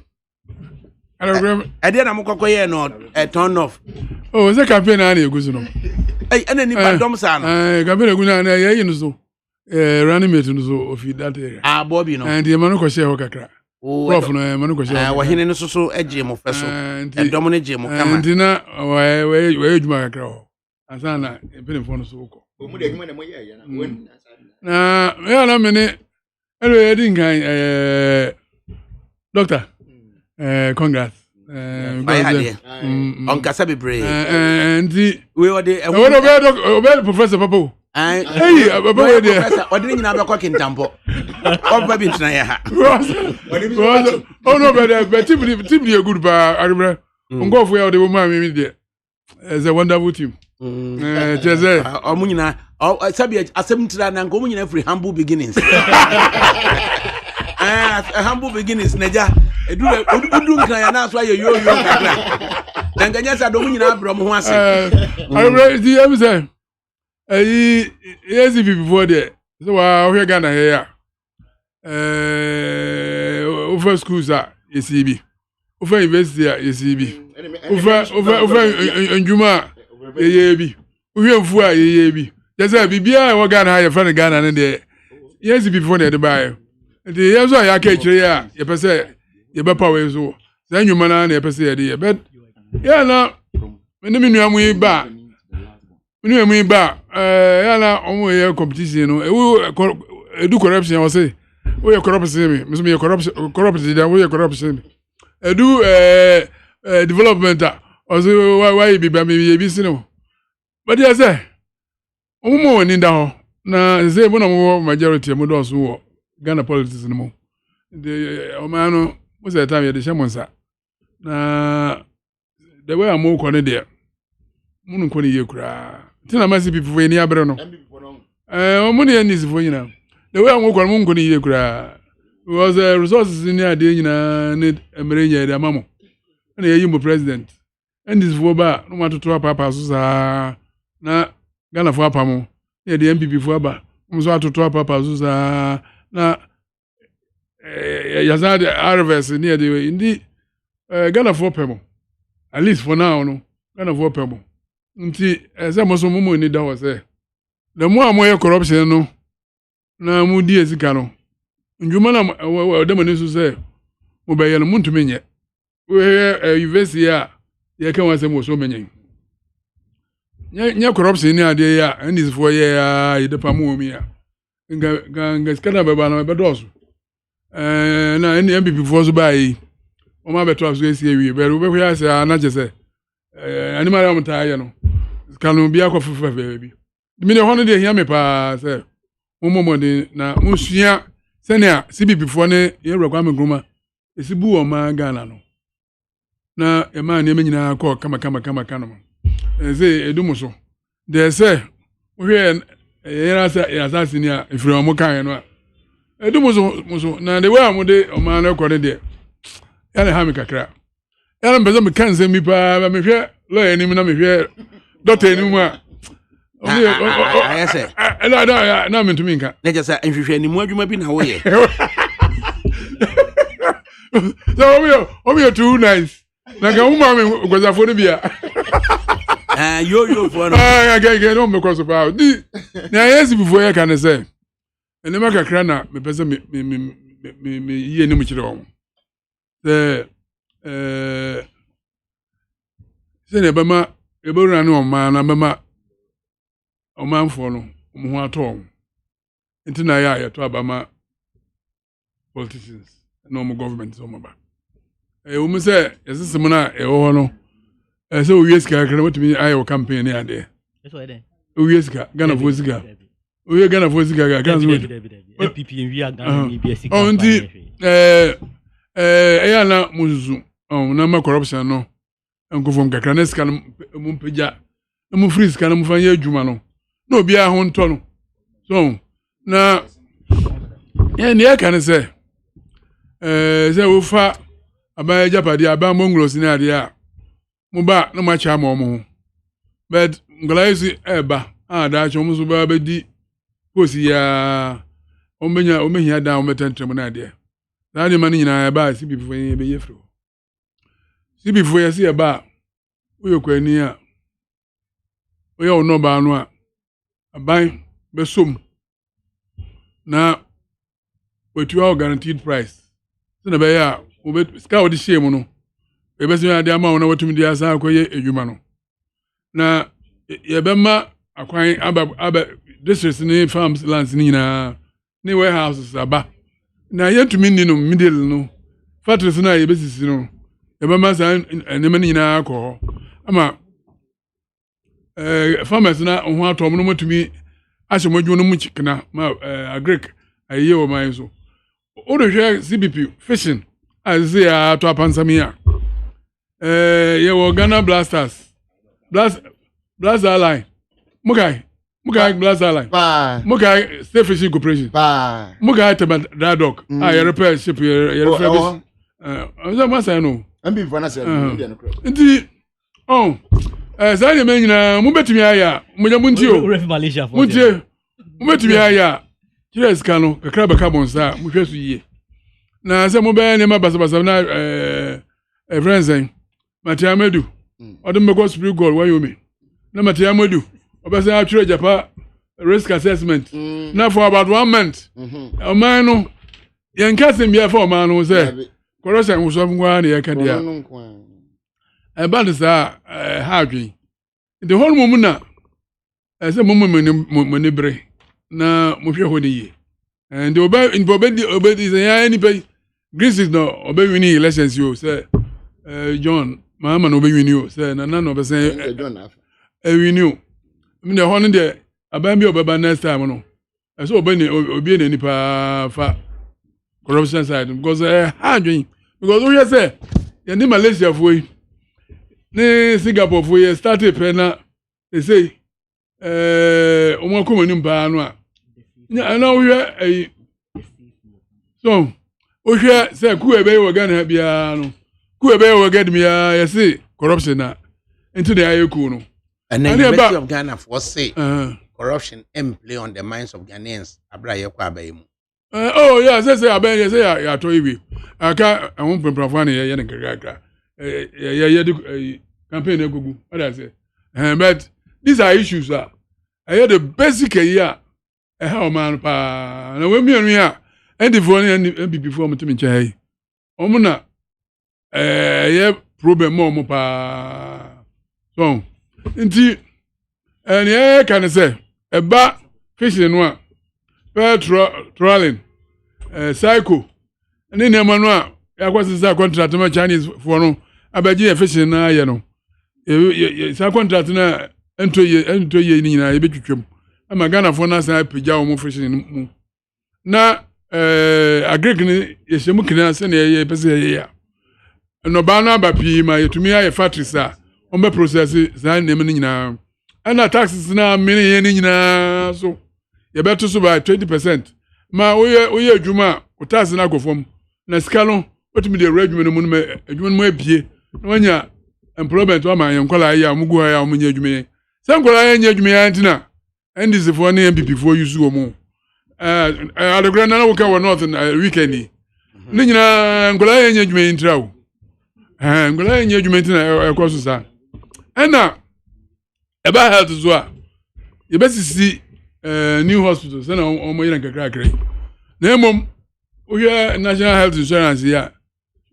ade na mo kokoye no turn off. Oh, is a campaign na egusu no. Ene ni bandom sa no. Campaign egusu na ye no so. Running mate no so of that area. Bobby no. And the man ko share ho kakra. Prof no man ko share. Wa hene no so eje mo feso. Dom no eje mo kama. And na we ejuma kakra ho. Asana epene fo no so ko. Omu de adwuma na mo ye na. Ya na mene elo edin kan doctor congrats. On kasa bebre. And we were the obey professor Papo. Hey, Papo there. Professor, what didn't you know about Kintampo? Or baby tonight ya. Oh no, but team good ba. I remember. On go for the woman me there. It's a wonderful team. Jeze. Omunyina sabi asem tira na nko omunyina free humble beginnings. Humble beginnings neja. Edu nkran ya na so aye yo kakra. Na nganya sa do omunyina abro mo ho ase. I ready am say. Yes before there. So we Ghana here. Over schools are ECB. Over university are ECB. Over njuma yeyebi. We mfu a yeyebi. Just bibia we Ghana here friend Ghana ne there. Yes before there the buy. The years so ya ka kire ya ye pese ye be power so. Say njuma na ye pese ye dey. But yeah na me me nua mu ba. Me nua mu ba ya na omo ye competition no. Edu corruption I say. We are corruption me. Me me corruption da we are corruption. Edu development also why be me be sino. But yes say omo woni da ho na say mo na mo majority mo do so wo Ghana politics no mo. The o man no mo say time ye de shemonsa. Na the way am ko ne de mo no ko ne ye kura. Tina masi people we ni abre no. Omo ne ni sifo nyina. The way I'm going to year was resources in the idea need a marine the mammo. And a president. And this for bar, no matter to papa, Susa, na Ghana for Pamo, near the MPP for bar, Musa to papa, Susa, na Yazad Harvest near the way. Indeed, Ghana for Pemo. At least for now, no, Ghana for Pemo. Until as I was so mumu in the was there. The more corruption, no. Na mu di esika no ndwuma na dem ne so say mo be ye no muntu menye we university a ye kan wase mo so menye nya corruption ni ade ya and is for ye ye de pamu mi ya nga skana be ba na be doso na ni MPP for so ba yi o ma be to so esi ewie be ru be ko ya se na je se animal am ta ye no skanu bia ko fufa be mi ne hono de hia me pa se Momode na musua senia CBP fo ne ye rekwa megruma esibu o ma Ghana no na e ma ne menyina ko kama no ze edumuso de se we ye sa ya sa senia ifiri o mo kan no edumuso na de we amode o ma na ko de ya ne ha me kakra ya na mbezo me kan se mi pa me hwe lawyer ni mi na me hwe doctor ni mu a I say, no, I'm into Minka. Let us say, if you any more, you might be now. So, we are too nice. Like a woman was a phobia. You for I get on because of our now, yes, before I can say, and the Maka Crana, me person me, ye no much wrong. The Senebama, a burano man, Abama. O man for no mo ato nti na ya to abama politicians no mo government so mo ba o mo say yesesem na e wo no say o wieska kra motumi ayo campaign ya de eso e den o wieska Ghana for sika o ye Ghana for sika ga kan so MPP enwi Ghana ni bi sika o nti ya na muzuzu o na ma corruption no nkofom kakra na sika mo mpagya na mo free sika na mo fa ye adwuma no no be a honto no so na ye kan say say wo fa aba japade aba monglos ni ade a mo ba no ma cha mo but nglaisi eba da cha mo so ba di posi ya omenya da o metentrem na ade na de man nyina ba si bifo ye be yefro si bifo ye si eba wo yokwani a wo yo no ba no a aban besom na wetu our guaranteed price na be ya we ska wo de shame no e be so ya de ama wo na watumi de asa akoye edwuma no na ye be ma akwan aba districts ni farms lands ni na ni warehouses aba na yetumi ni no middle no factories na ye be sisi no ye be ma sa enema ni na akọ ama farmers na ho atom no motumi ashe modwo no mu chikna ma agric aye o man so o do hwe CBP fishing as ya to apansamia ye wo Ghana blast Blaster line. Mukai Blaster line. Mukai State Fishing Corporation. Mukai Tema Dradok. I repair ship here. I'm not saying being for us. Indeed. Oh, as I am in Mubetimia, Mujamuntio, Malaysia. Muntie, Mubetimia. Yes, Cano, a crab carbon star, Mukesu. Now, some mobile name about a friend saying, Matiamedu, or the Mogos Blue Gold, why you mean? No Matiamedu, or by the Japan risk assessment. Now for about 1 month. A man, young cousin, be a four man was there. Corrosion was someone near Cadia. About this, Hardy. The whole moment, as a moment, Monibre, now Mufia and the obey is any pay. Greece is no obey winning elections, you say, John, Mamma obey you, say, and none of us say, John, we knew. I mean, the holiday, a bambi of next time, no. I saw Benny obey any pa corruption side because Hardy. Because we say, you need Malaysia for you. Singapore for you started penna. They say, Omakum Nimba. I know we are a so. We say, Kuebe will get a piano. Kuebe will get me a say corruption into the Ayakuno. And then the University of Ghana for say corruption and play on the minds of Ghanaians. Abraya Kwabe. Oh, yes, I say, I bet you say, I told you. I can't, I won't be profane, and Kaka. Campaign, what I say. But these are issues, sir. I had a basic year, a how man, and when me and me are, and the phone and before me to me, Chay. Omuna, yeah, problem more, pa. So, indeed, and yeah, can I say, a bat fishing one, fair trolling. Psycho. And then Emmanuel, I was a contract to my Chinese for no. I bet you a fishing now, you know. It's a contract now, enter ye in a bit. I'm a Ghana for us, I pijama fishing. Now, a Greek is a Mukina, send a year. No banner, but my to me, I a factory, sir. On my process, sign them now. And the taxes now, many now, so you better so by 20%. Ma oye juma utasi na go fom na skalo otimi de regiment mu adwuma mu abie na wanya employment wa ma yankola ya mugu ya omunya adwuma sankola ya nya adwuma ya ntina ndc for na mpp for use wo mu adegra na wo ka wo north na weekend ni nyina nkola ya nya adwuma ntrawo nkola ya nya adwuma ntina ekoso sa ena eba health zo a yebesisi new hospital sana omo yira nkakra kre na emom ohwe national health insurance ya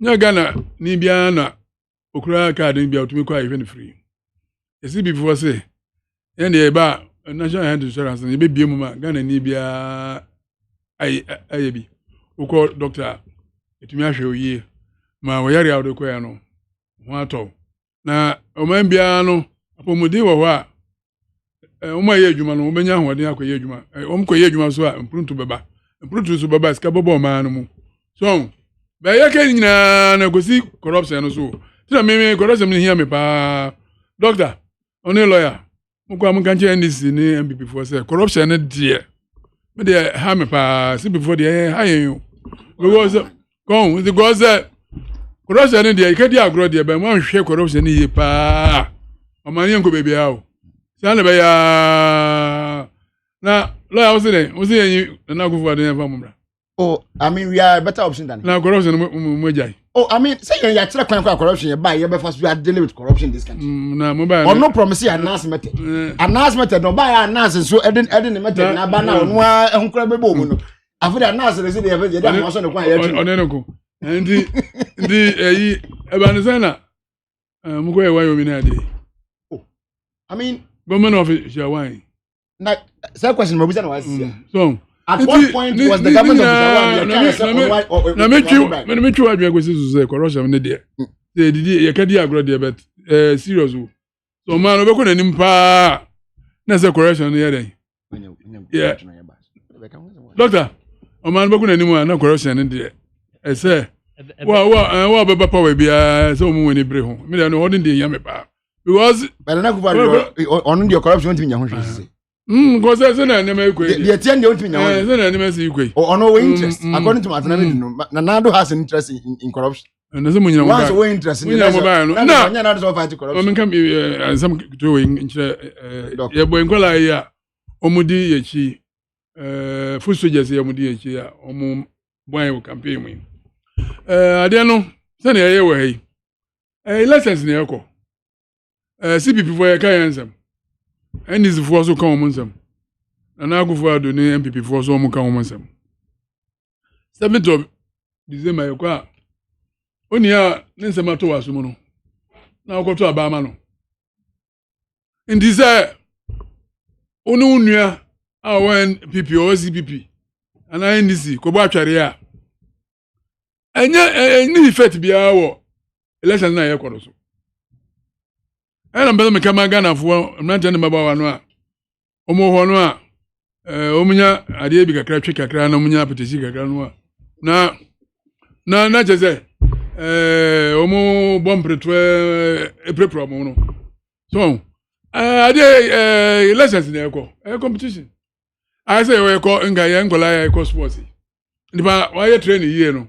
nya Ghana ni bia na okura card ni bia otumi kwa even free esi before say and the ba national health insurance ni be biem ma Ghana ni bia ay bi ukọ doctor etumi ahwe oye ma woyare awde ko ya no ho ato na oman bia no apomudi wo ho a oma ye adwuma no obenya hoden akoye adwuma omkoye adwuma so a imprutu so baba ska bobo ma no mu so ba ye ke nyina na gosi corruption no so tina me corruption ni hia me pa doctor oni lawyer mukwa munkanche NDC ni MPP for say corruption na die me dey ha me pa si before dey ha yen because come because corruption ni dey ikedi agro dey ba mo hwe corruption ni ye pa omani enko bebi awo sana be ya na lawyer was saying na go for the family. Oh, I mean, we are a better option than now corruption mojai. Oh, I mean, say you try to corruption, you buy, you first we are dealing with corruption in this country. Na mobile. Or no promise announcement. Announcement no buy announcement so edin method na ba na no ehunkra bebo mu no. After the announcement say dey have dey am so no kwa ya tu. Onenko. Ndi eyi ebanisana muko e wayo mi na dey. Oh. I mean, government office why? Na say question mo bisa na was. So at what point was the government of Ghana na me twa adwa kwesi so say corruption ne dey. Say didi ye kadi agro dey but serious. So man obeko na nim pa na say corruption ne dey. Yeah. Doctor, o man obeko na nim na corruption ne dey. I say wa baba power bia say o mu wani bre ho. Me dey no holding dey yam pa. because but na kufa on the corruption ntimi nya ho hwese because say na na me kwe the tie ntimi nya ho say na na me kwe on we interest according to matana me no na do has an interest in corruption and say munya once we interest in na na do fight corruption o me come some to we nchire ye boy nkola ya omudi yechi full soldiers ye omudi yechi ya omo boy campaign mu ade no say na ye we hey elections na yako CPP for your ansem and is for so come onsem and I go for do ni MPP for so mo kan onsem 7th of December yakwa onia ne nsem to waso mu no na akoto abama no ndi say onu nua awen PP o CPP ana NDC ko bo atware a enye ni effect bia wo election na yakwa so ana mbele mekama Ghana fo mnante ne mabawa no a omo ho no a omunya ade bi kakra twe kakra na omunya apetesi kakra no a na jeze omo bompretwe epropro mo no so ade elections na eko competition I say we ko nga ye ngola ya eko sports ndi ba wa ye train yie no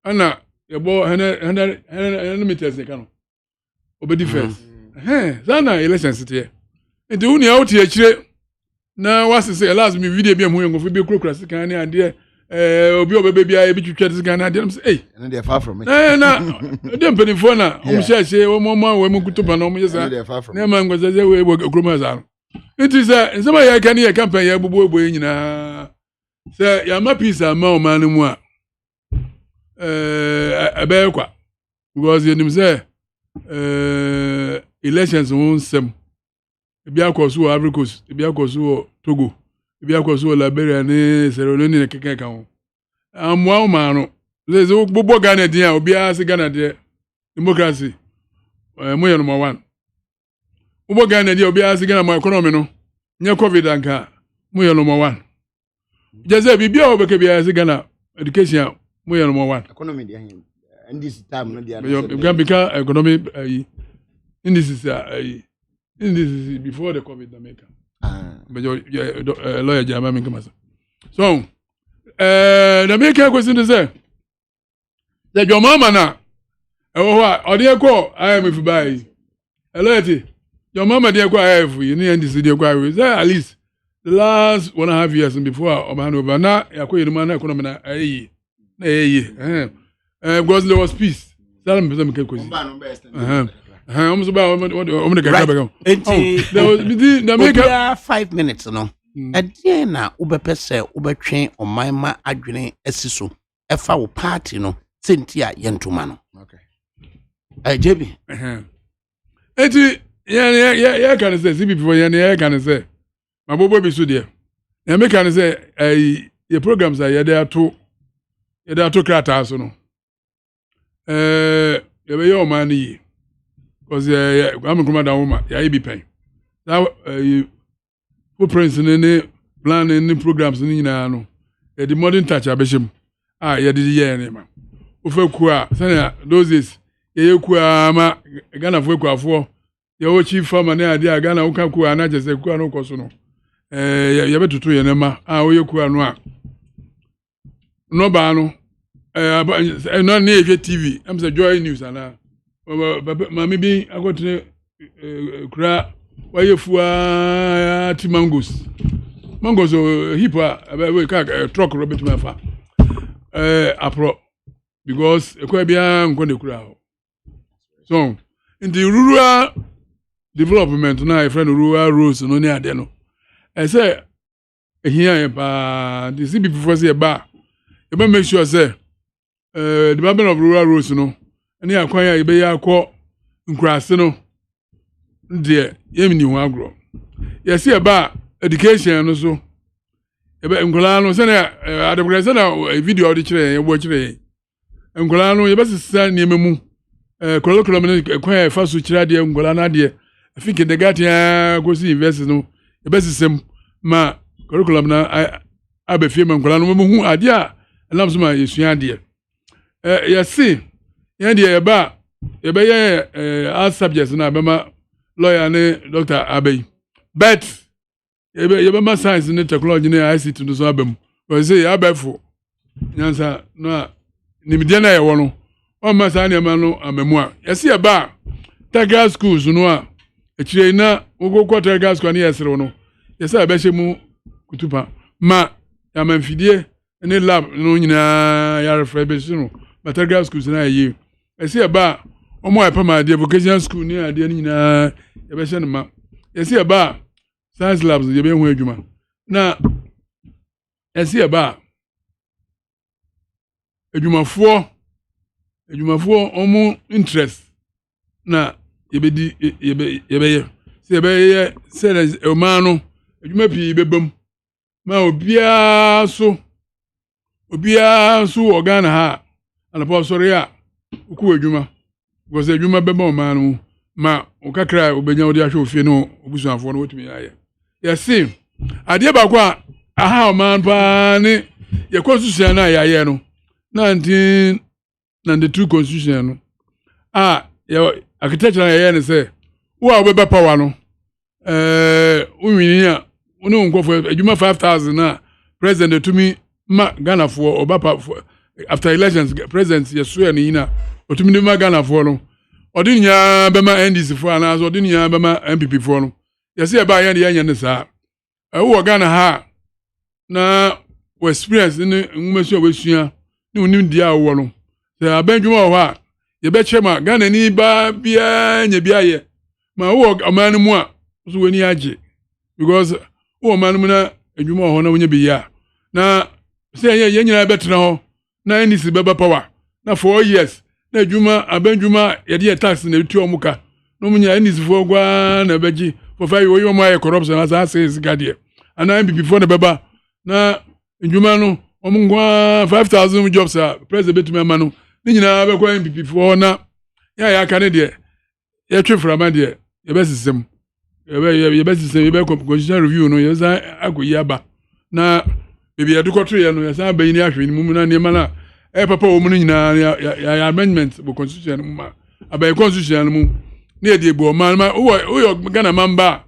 ana ye bo 100 meters ne kanu obedi first zana elections tie nti uni out ye kire na wasese last me video bi amu ngofo bi krokra sika ne ade obi obebe bia e bi twitwa sika na ade say and they far from me na dem penifo na omshashe omomo we mu kutuba na omyesa na ma ngozaze we okroma za nti say nsema ya kan ye campaign ya bubu ebo nyina say ya ma peace ama o man mu a ebe kwa because yenim say elections won sem ebi akoso Ivory Coast ebi akoso Togo ebi akoso Liberia ni Sierra Leone ne keke kan ho amwa o ma no ze gbogbo Ghana din a obi a se Ghana de democracy mo ye number 1 gbogbo Ghana de obi a se Ghana mo economy no nya covid anka mo ye number 1 jeze bibia obeke bia se Ghana education mo ye number 1 economy de hin and this time no dia Gambia economy this is before the COVID America. But your lawyer Jama Minkamasa. So the American question is that your mama na or call I am if you buy a lady. Your mama dear go I have you need this dear go with at least the last 1.5 years and before of over now the man economy because there was peace. Salam question. Almost about the 5 minutes no again na ubepese ubetwen omanma adwene asiso efa wo party no sentia yentuma no okay JB eti ya kan say CPP for ya kan say mabobo bi so de ya me kan say your programs are ya to krata so no ya be yo man yi because I'm kuma da woman ya ibi pen that footprints ne plan ne programs ni nyina no the modern touch abeshim ya did ye ne ma ofeku a sanya those days ye ku ama Ghana fo ku afo ya wo chief farmer ne ade a Ghana wo ka ku ana jese ku anu koso no ya betutu ye ne ma wo ye ku anu a no ba no no ne ye TV am say Joy News ana mami bi akotene kura waye fuwa ti mangos hipa we ka truck robert mafa apro because ekwa bia nkonde kura ho so in the rural development na a friend rural roads no ni ade no say ehia pa the CPP for say ba e ba make sure say the development of rural roads no ani akwan ya ibe ya akọ nkurase no de yemni ho agro yesi eba education no so ebe nkola no se na adebgrese na video de kire ye bo kire nkola no ye besisa ne memu curriculum no kwan ya fa so kire de nkola na de afike de gatia go si invest no ye besisem ma curriculum na abefie ma nkola no memu hu ade a lam so ma yesua de yesi yan de eba ebe ye all subjects na bema lawyer ne Dr. Abbey. But you be science and technology ne ICT no so abem. We say abefo. Nyansa no nimdia na ye wo no. O ma sa ne ma no amemu a. Yesi e ba Tiger schools no a echire na ogokọ Tiger school na yesere no. Yesi abehye mu kutupa. Ma ya manfidie ne lab no nyina ya refer be no. Ma Tiger schools na ye. Yesi e ba omo ya pama de vocational school ni ade nyina ya behye no ma. Yesi e ba science labs ye be hu adwuma. Na yesi e ba adwumafoɔ omo interest na yebedi yebeye se yebeye se o ma no adwuma pii bebam ma obia so organa ha anapo sori a ku adwuma because adwuma beba o ma no ma o kakra obenya odi ahwe ofie no obusuafo no wotumi aye yesi ade ba kwa aha o man pa ni ye constitution na yaye no 1992 constitution no architecture na yaye ne say wo a obeba power no unwini a unu nkofo adwuma 5000 na president to me ma Ghana for obapa after elections president yeso ya ni na otumi ni ma Ghana for no odinya bema NDC for ana so odinya bema MPP for no yesi e ba ya de ne sa wo Ghana ha na we experience ni nwumesu obesua ni unim dia wo no se abandwuma ho a ye be chema Ghana ni ba bia nya bia ye ma wo amanu mu a so weni age because wo amanu mu na adwuma ho na wonya bi ya na se ye nyina betra ho na NDC beba power na 4 years na adwuma abandwuma ye de tax na etu omuka no munya NDC fo gwa na beji for 5 years yo ma corruption as I say sigade ana MPP fo na beba na adwuma no omungwa 5000 jobs a president betumi amano ni nyina be kwa MPP fo na ya ka ne de ya tweframa de ye be sisem ye be sisem ye be constitutional review no ye za agoyi aba na bebi ya dukoto ye no ye sa bayini ahwe ni mu na ne ma na papa wo mu nyina ya amendment bo constitution mu ma abay constitution mu ne de bo man ma wo yo Ghana mamba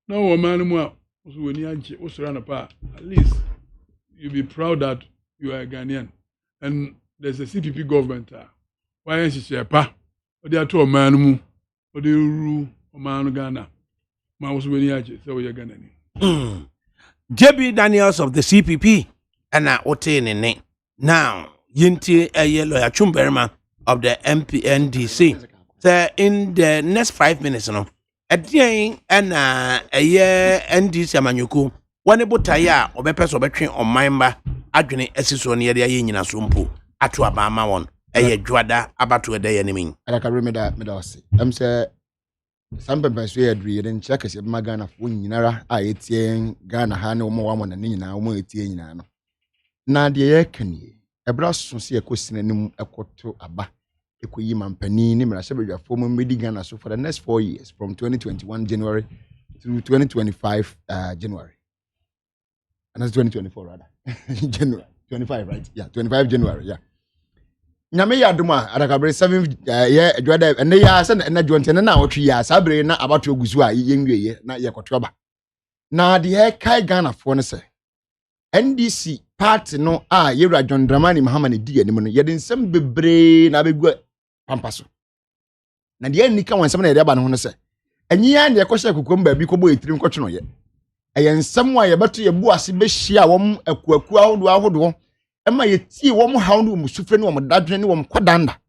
na wo man mu a so woni age wo sura na pa at least you be proud that you are a Ghanaian and there's a CPP government why is she pa o de ato man mu o de ru o man Ghana ma wo so woni age so we Ghana ni JB Daniels of the CPP and Otenene. Now, Yinti Lawyer Chumberma of the MPNDC. So in the next 5 minutes, at the end, and a year NDC Amanyuku, one able taya or beppers or between on Mamba, Adjuni Esiso near the Yin Sumpu, Atua Bama one, a year Juada, about to a day enemy. ADAKABRI Medasi. I'm say. Some people say Adri then check as my Ghana for Yinara, I Ghana Hano more one than Nina, or 18 no. Now the Ekany, a brass see a question and a quarter aba, a Kuyiman Panini, Marasabi, former Midi Ghana so for the next 4 years from 2021 January to 2025 January. And that's 2024 rather. January 25, right? Yeah, 25 January, yeah. Nyame ya duma ADAKABRI 7 ye adwada ene ya se na adwonte na otwe ya sabre na abato ogusu a yenwie na ye kotoba na de he kai Ghana fo ne se NDC party no a yewra John Dramani Mahama ne di anim no ye de nsem bebre na begu pampaso na de anika wansem na ye ba no ho ne se enyi ya ne kwose kokom ba bi kobo etirim kotwe no ye eye nsem wa ye beto ye bu ase be hia wom akuaku ahodo Emma ye tie wo mo hawo no mo sufre ne wo mo dadwene ne wo mo kwadanda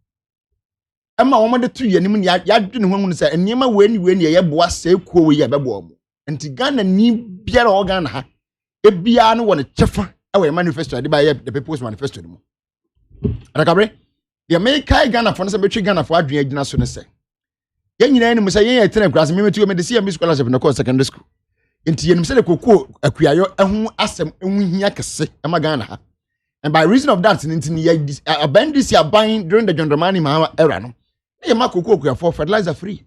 Emma wo mo de tu ye nim ne ya dwene ho hu se enema we ni ye boa se kuo we ye bebo mo enti Ghana ni biara o Ghana ha ebia no wo ne chefa e we manifesto de ba ye the people's manifesto mo ADAKABRI ye me kai Ghana fo ne se betwi Ghana fo adwene agina so ne se ye nyina ni mo se ye tena class me metu me de se me scholarship na ko secondary school enti ye nim se de kokko akuayo ehu asem ehu hia kese ema Ghana ha. And by reason of that, this buying during the John Dramani Mahama era, no, they make cocoa for fertilizer free.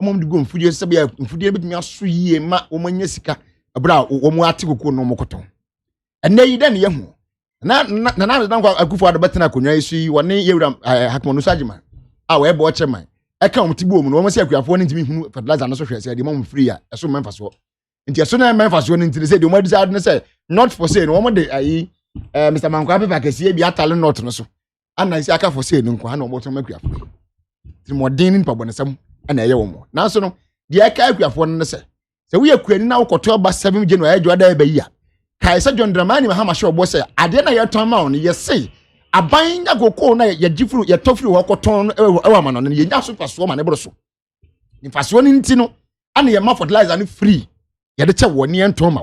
Among the go food, you say, food, you me a sweet, ma, woman, Jessica, a brow, or more article, no more cotton. And they then, young. Now, I go for the better. I could see 1 year, Hakmon Sajima, our watcher man. eka om tibo mu no mo se akuafo no ntimi hunu fertilizer no so hwe se de mo free a eso memfa so nti eso na memfa so no ntiri se de mo decide no say not for sale no mo de ayi Mr. Mankwa paper kesi bi atale not no so ana isi aka for sale no nko ha no mo to makuafo ti mo din ni pabonesam ana eye wo mo na so no de aka akuafo no se we akuani na wokoto ba 7 January adwada ba yi a kai se John Dramani Mahama hwe obo se ade na ye ton ma on ye say aban nya goko na ye gifuru ye tofiri ho koton ewa ma no ye nya so faso ma ne bro so ni faso ni nti no ana ye ma fertilizer ni free ye de che wo ne enton ma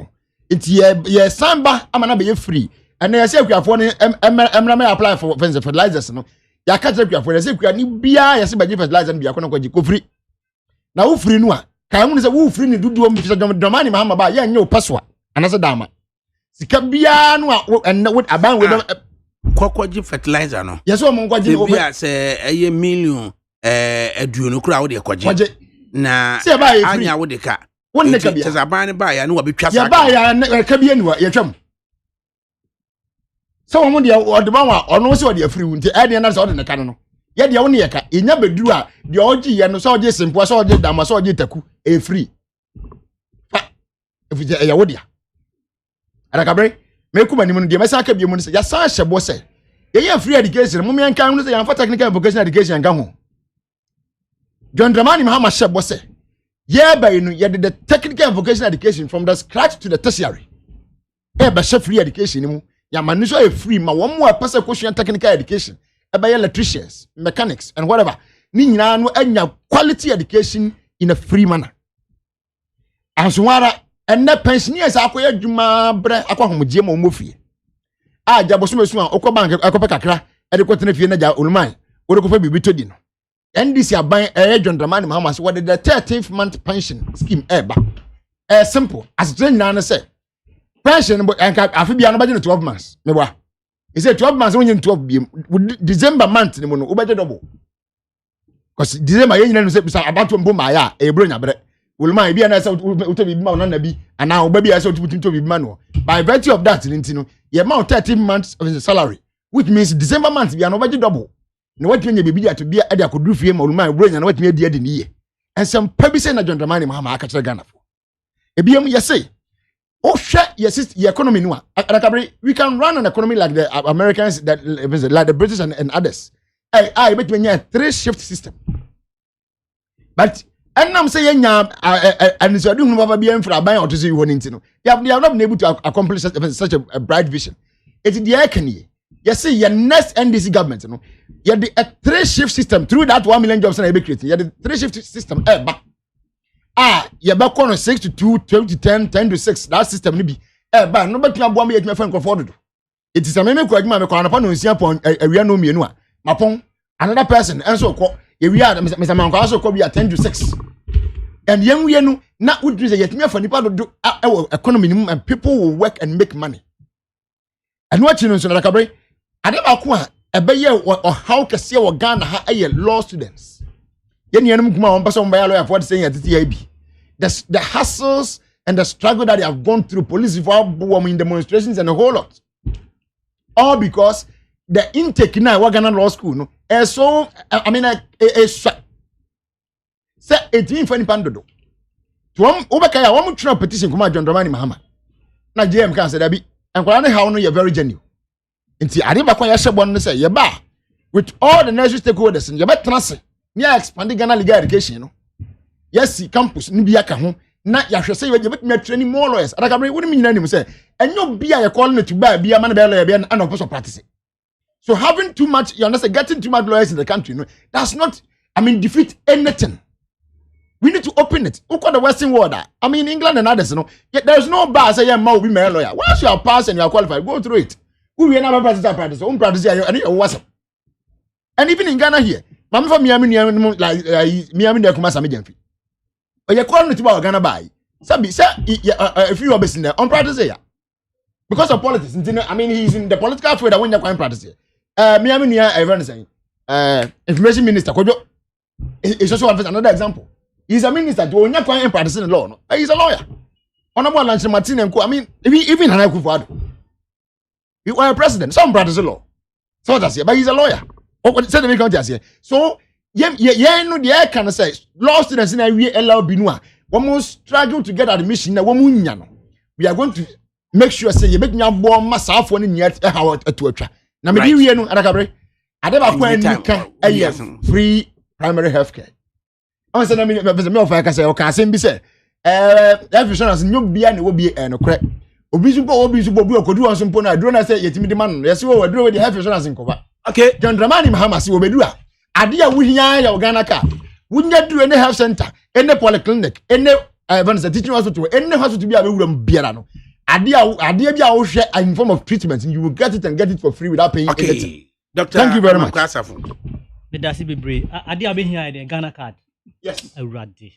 nti ye samba ama na be ye free ana ye se akuafo ni emra me apply for fertilizers no ya ka che akuafo ye se akua ni bia ye se ba fertilizer ni bia ko na ko gi free na wo free no a kai mu se wo free ni dudu om fisa Dramani Mahama ba ye nya o peso ana se dama sika bia no a aban we Kwakwaji fertilizer no. Yes, o mo kwaji over. Bia se eye million aduonu kura wo de kwaji. Na anya wo de ka. Won ne ka bia. Tesa ban ba ya no wabetwa sa. Ya ba ya ka bia ni wa ya twam. So wo mo de o de ba wa ono se o de afiri wu nti e de na se o de ne ka no. Ye de wo ne ye ka enya beduru a de oji ye no so oji simpo so oji dama so oji taku e free. Fa efije ya wo dia. ADAKABRI mekuma ni mu de mesa aka bi mu se ya san hyebo se ye free education mu men kan no se ya for technical vocational education kan ho John Dramani Mahama hyebo se ye ba inu ye the technical vocational education from the scratch to the tertiary e ba free education mu ya manu so e free ma wo mu apese question technical education e ba electricians mechanics and whatever ni nyina no anya quality education in a free manner answara enne pensioners akoya dwuma bre akwahomgie ma omofie a jabosomesu a okọ bank akọpa kakra e de kwotene fie na ja olumai wo de kofa bibi todi no NDC aban John Dramani Mahama so what the 13th month pension scheme eba simple as train na say pension but afi bia no baje 12 months me bwa e say 12 months when you 12 bia December month ni mo no obaje double because December yen nyina no say bisa abato mbo ma ya e bro nya bre Ulma bia na say utobi bima na bi ana oba bia say utobi bima no by virtue of that no ye ma 13 months of his salary which means December month bia no baje double no what nya bebi ato bia ade akodu fie ma ulma bro nya na what nya ade ni ye and some pebi say na John Dramani Mahama aka kire Ghana fo ebiam ye say oh hwe yes your economy no ADAKABRI we can run an economy like the Americans that like the British and others I bet we 3 shift system but enam say yenya anisodi hunu baba bia mfra ban oto say woni ntino they have not been able to accomplish such a bright vision it the ekanie you see your next NDC government no you the 3 shift system through that 1 million jobs na be creating you the 3 shift system ba you be kono 6 to 2 12 to 10 10 to 6 that system ni bi ba no betua boa me yetuma fa nkofo dodo it is ameme ko adwuma me ko anapa no nsia pon awia no mienu a mapon another person enso ko ewia Mr. Mankwa aso ko bia 10 to 6 and yenwie no na udri say yetime fa nipa do economy ni and people will work and make money and what you know so ADAKABRI ade ba ko a ebeye o how kese wo Ghana ha aye law students yen yenum kuma won person buy lawyer for saying at TIB the hassles and the struggle that they have gone through police in demonstrations and a whole lot all because the intake now wa Ghana law school no so I mean say 18 fani pandodo to obeka ya wo tuna petition kuma John Dramani Mahama na JM kan say da bi enkwara ne hawo no ye very genuine nti ade ba kwa ya hyebon no say ye ba with all the necessary stakeholders ye be trust ne expand Ghana legal education no yes campus ni bi aka ho na ya hwese ye betumi training more lawyers ADAKABRI woni mi nyina nim say enyo bia ye call no to buy bia man be lawyer bia and of practice so having too much you understand getting too much lawyers in the country no that's not defeat anything. We need to open it. Look at the Western world. I mean, England and others, there's no bar say yeah, will be my lawyer. Once you are passed and you are qualified, go through it. We will never practice, own practice here, and WhatsApp. And even in Ghana here, Mama for Miami, like Miami, there come some agency. But you're calling it about Ghana by. Sabi, sir, if you are based in there, on practice here. Because of politics, I mean, he's in the political field that when you're going practice here. Miami, near everyone saying, information minister, it's also another example. He's a minister to only quite practicing law. No? He's a lawyer. Honorable Lanche Martin and I mean, even Hanaku Fado. You are a president, some practice law. So that's it, but he's a lawyer. What said the country here. So no the can say law students in a we LLB no one struggle to get admission na one nya no we are going to make sure say you make me abo massa for ni nya how to atwa na me di we no adakabre ade ba kwa ni kan free primary health care on say na me of ka say o ka say bi say health insurance nyo bia na wo bi no kre obi su bo bi okodu won so mpo na duro na say yetimi de man no yesi wo duro we the health insurance nkoba okay John Dramani Mahama si obedu a ade a wuhia ya Ghana ka wunya duro any health center any polyclinic any advanced teaching hospital any hospital bi a be wuram biara no ade bi a wo hwe in form of treatment and you will get it for free without paying anything. Doctor, thank you very much. Me dasi bebre ade a be hia the Ghana card. Yes. Awurade.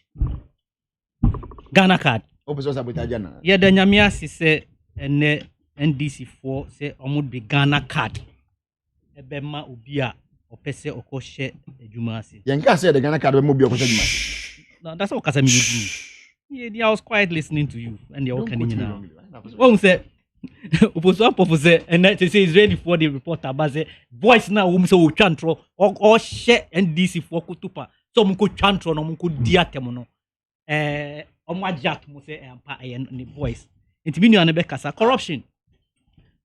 Ghana card. Opeso sabotage na. Ye da nyamia si se ene NDC4 se omud be Ghana card. Ebe ma obi a opese okoshe adwuma ase. Yen ka say the Ghana card be mo bi okoshe adwuma. No, that's what kasa me do. Yeah, I was quiet listening to you and you're okay now. What say? Oposo say and they say is ready for the reporter but say voice now we say we chantro or share NDC4 kutupa. So mo ko chantro no mo ko diatem no. Omo ajat mo say ampa the voice. Intimi nu anabe kasa corruption.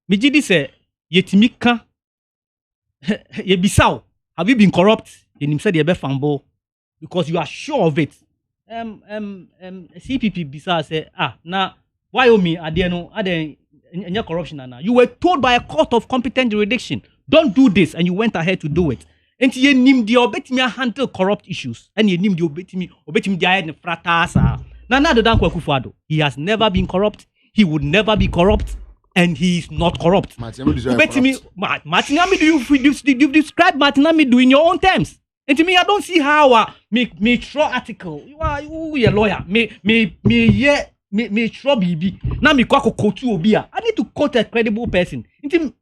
Me gidi say yetimi ka ye bisaw. Have you been corrupt? Yenim say the be fambo because you are sure of it. CPP bisa say na why me adeno aden enya corruption na you were told by a court of competent jurisdiction don't do this and you went ahead to do it enti ye nim dia obetimi handle corrupt issues and ye nim dia obetimi dia ne fratasa na do dan Kwakufuado he has never been corrupt he would never be corrupt and he is not corrupt obetimi Martin Amidu you describe Martin Amidu in your own terms. And to me, I don't see how me throw article. You are a lawyer. Me throw BB. Now me quote obia. I need to quote a credible person. Into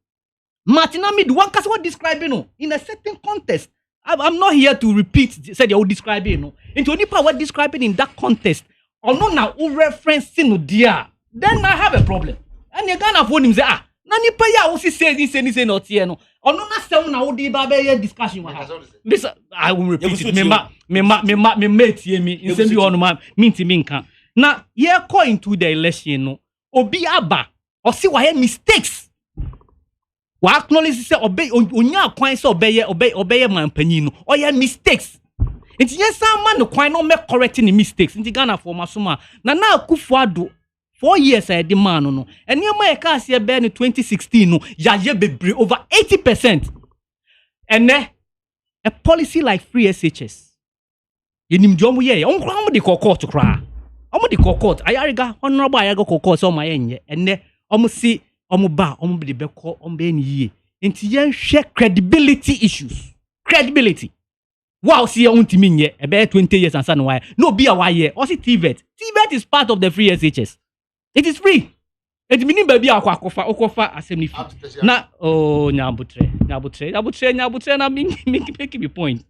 Martin Amidu one case what describing in a certain context. I'm not here to repeat. Said you will describe it no. Into only power describing in that context. Or no now referencing no dear. Then I have a problem. And you gonna phone him say nani pa ya o si say not here no. Ono na say na wo di ba be discussion wa. I will repeat it. Me mate here me insem bi ono ma minti mi nka. Na ye call into the election no. Obi aba o si wa mistakes. Wa acknowledge say obe onya kwan say obeye manpanyin no. O ye mistakes. Nti ye san man no kwan no make correcting the mistakes. Nti Ghana for masoma na Akufuado 4 years I demand no. And you may cast here in 2016 no. Ya bebre over 80%. And a policy like free SHS. You nim jomu ye. Omo de court to cry. Omo de court. Ayariga honorable ayaga court so my enye. And omo si omo ba omo de beko omo be ni ye. Nti yen share credibility issues. Credibility. Wow, see your own team in ye. About 20 years and son why. No be a why ye. Or see TVET. TVET is part of the free SHS. It is free. It meaning baby okofa assembly fee. Na nyabutre na make me point.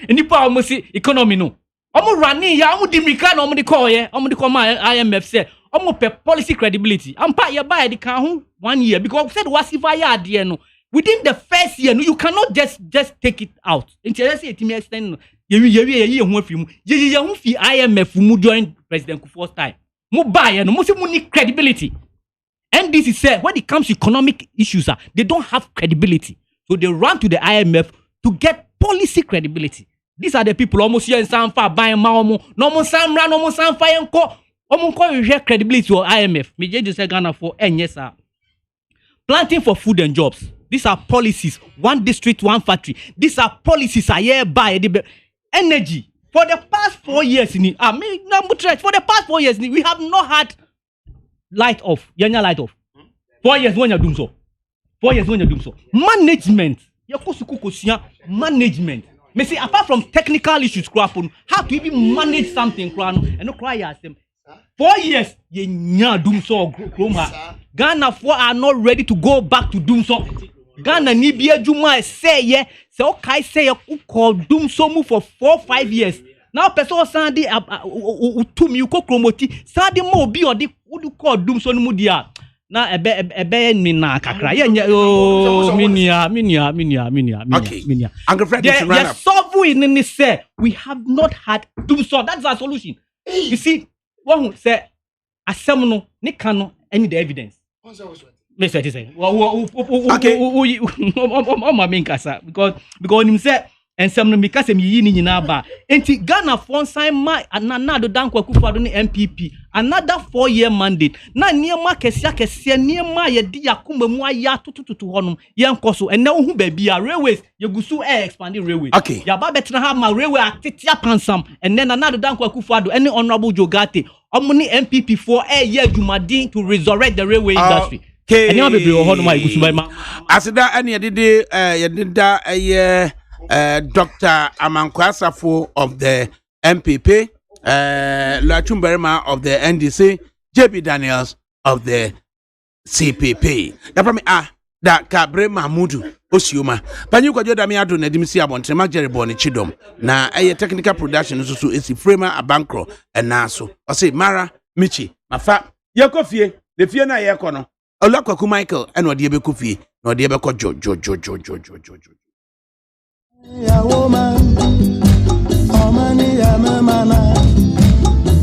Nipa almost see economy no. Omo running ya omo dimika na omo de call ye. Omo de call my IMF say omo pe policy credibility. Ampa ye buy the can ho 1 year because said was if I there no. Within the first year no you cannot just take it out. Until say it me extend no. Ye ho afi mu. Ye ho fi IMF mu during President Kufuor's time. Mo buy no mo say mo need credibility. And this is said when it comes to economic issues they don't have credibility. So they run to the IMF to get policy credibility. These are the people almost here in Sanfa buying maomo no mo samra no mo sanfa enko omo nko we credibility to IMF. Me just say Ghana for yes sir. Planting for food and jobs. These are policies. One district, one factory. These are policies are hereby energy. For the past 4 years, for the past 4 years, we have not had light off. Yanya light off. 4 years when you do so. 4 years when you do so. Management. Management. Me see, apart from technical issues, how to even manage something, and no cry as them. 4 years, you doom so. Ghana are not ready to go back to doom so. Ghana ni bia juma say ye say okay say you call doom so move for 4-5 years. Now person sandi to me ko kromoti sandi mo bi odi would call doom so no dia. na ebe ni na kakra ye minia okay Uncle Fred is run up solve we say we have not had to solve. That's our solution. You see one say asem no ne ka no any the evidence let's say okay my main kasa because him say and some no because me yi ni nyina ba enti Ghana for sign my another Dankwa Akufo-Addo ni MPP another 4-year mandate na niema kese niema ye di yakoma mu aya tutututu honum ye nkoso enne ohu ba bia railways ye gusu expanding railway okay ya ba betra ha ma railway atetia pansam and then another Dankwa Akufo-Addo any honorable Jogate omo ni MPP for ye adwumadin to resurrect the railway industry enne ma bebre honum ay gusu ba ma asida ene ye dida Dr. Amankwasafo of the MPP, Lachumberima of the NDC, JB Daniels of the CPP. ADAKABRI Mahmudu Osiuma. Panyu kwa joda mi adu na dimisi abontre Majeri Boni Chidom. Na technical production susu esi Frema Abankro enaso. Ose Mara Michi mafa yeko fie de fie na yeko no. Olakwaku Michael eno de ebe kufie no de ebe ko jo. Ya woman, omani ya memana,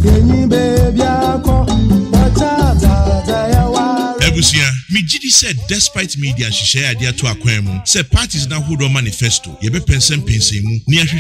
yenyi baby ako, wachata ya wa. Ebusia, me gidi said despite media she share idea to akwemu, say parties na hold on manifesto, yebe pensem mu, ni ahwehwe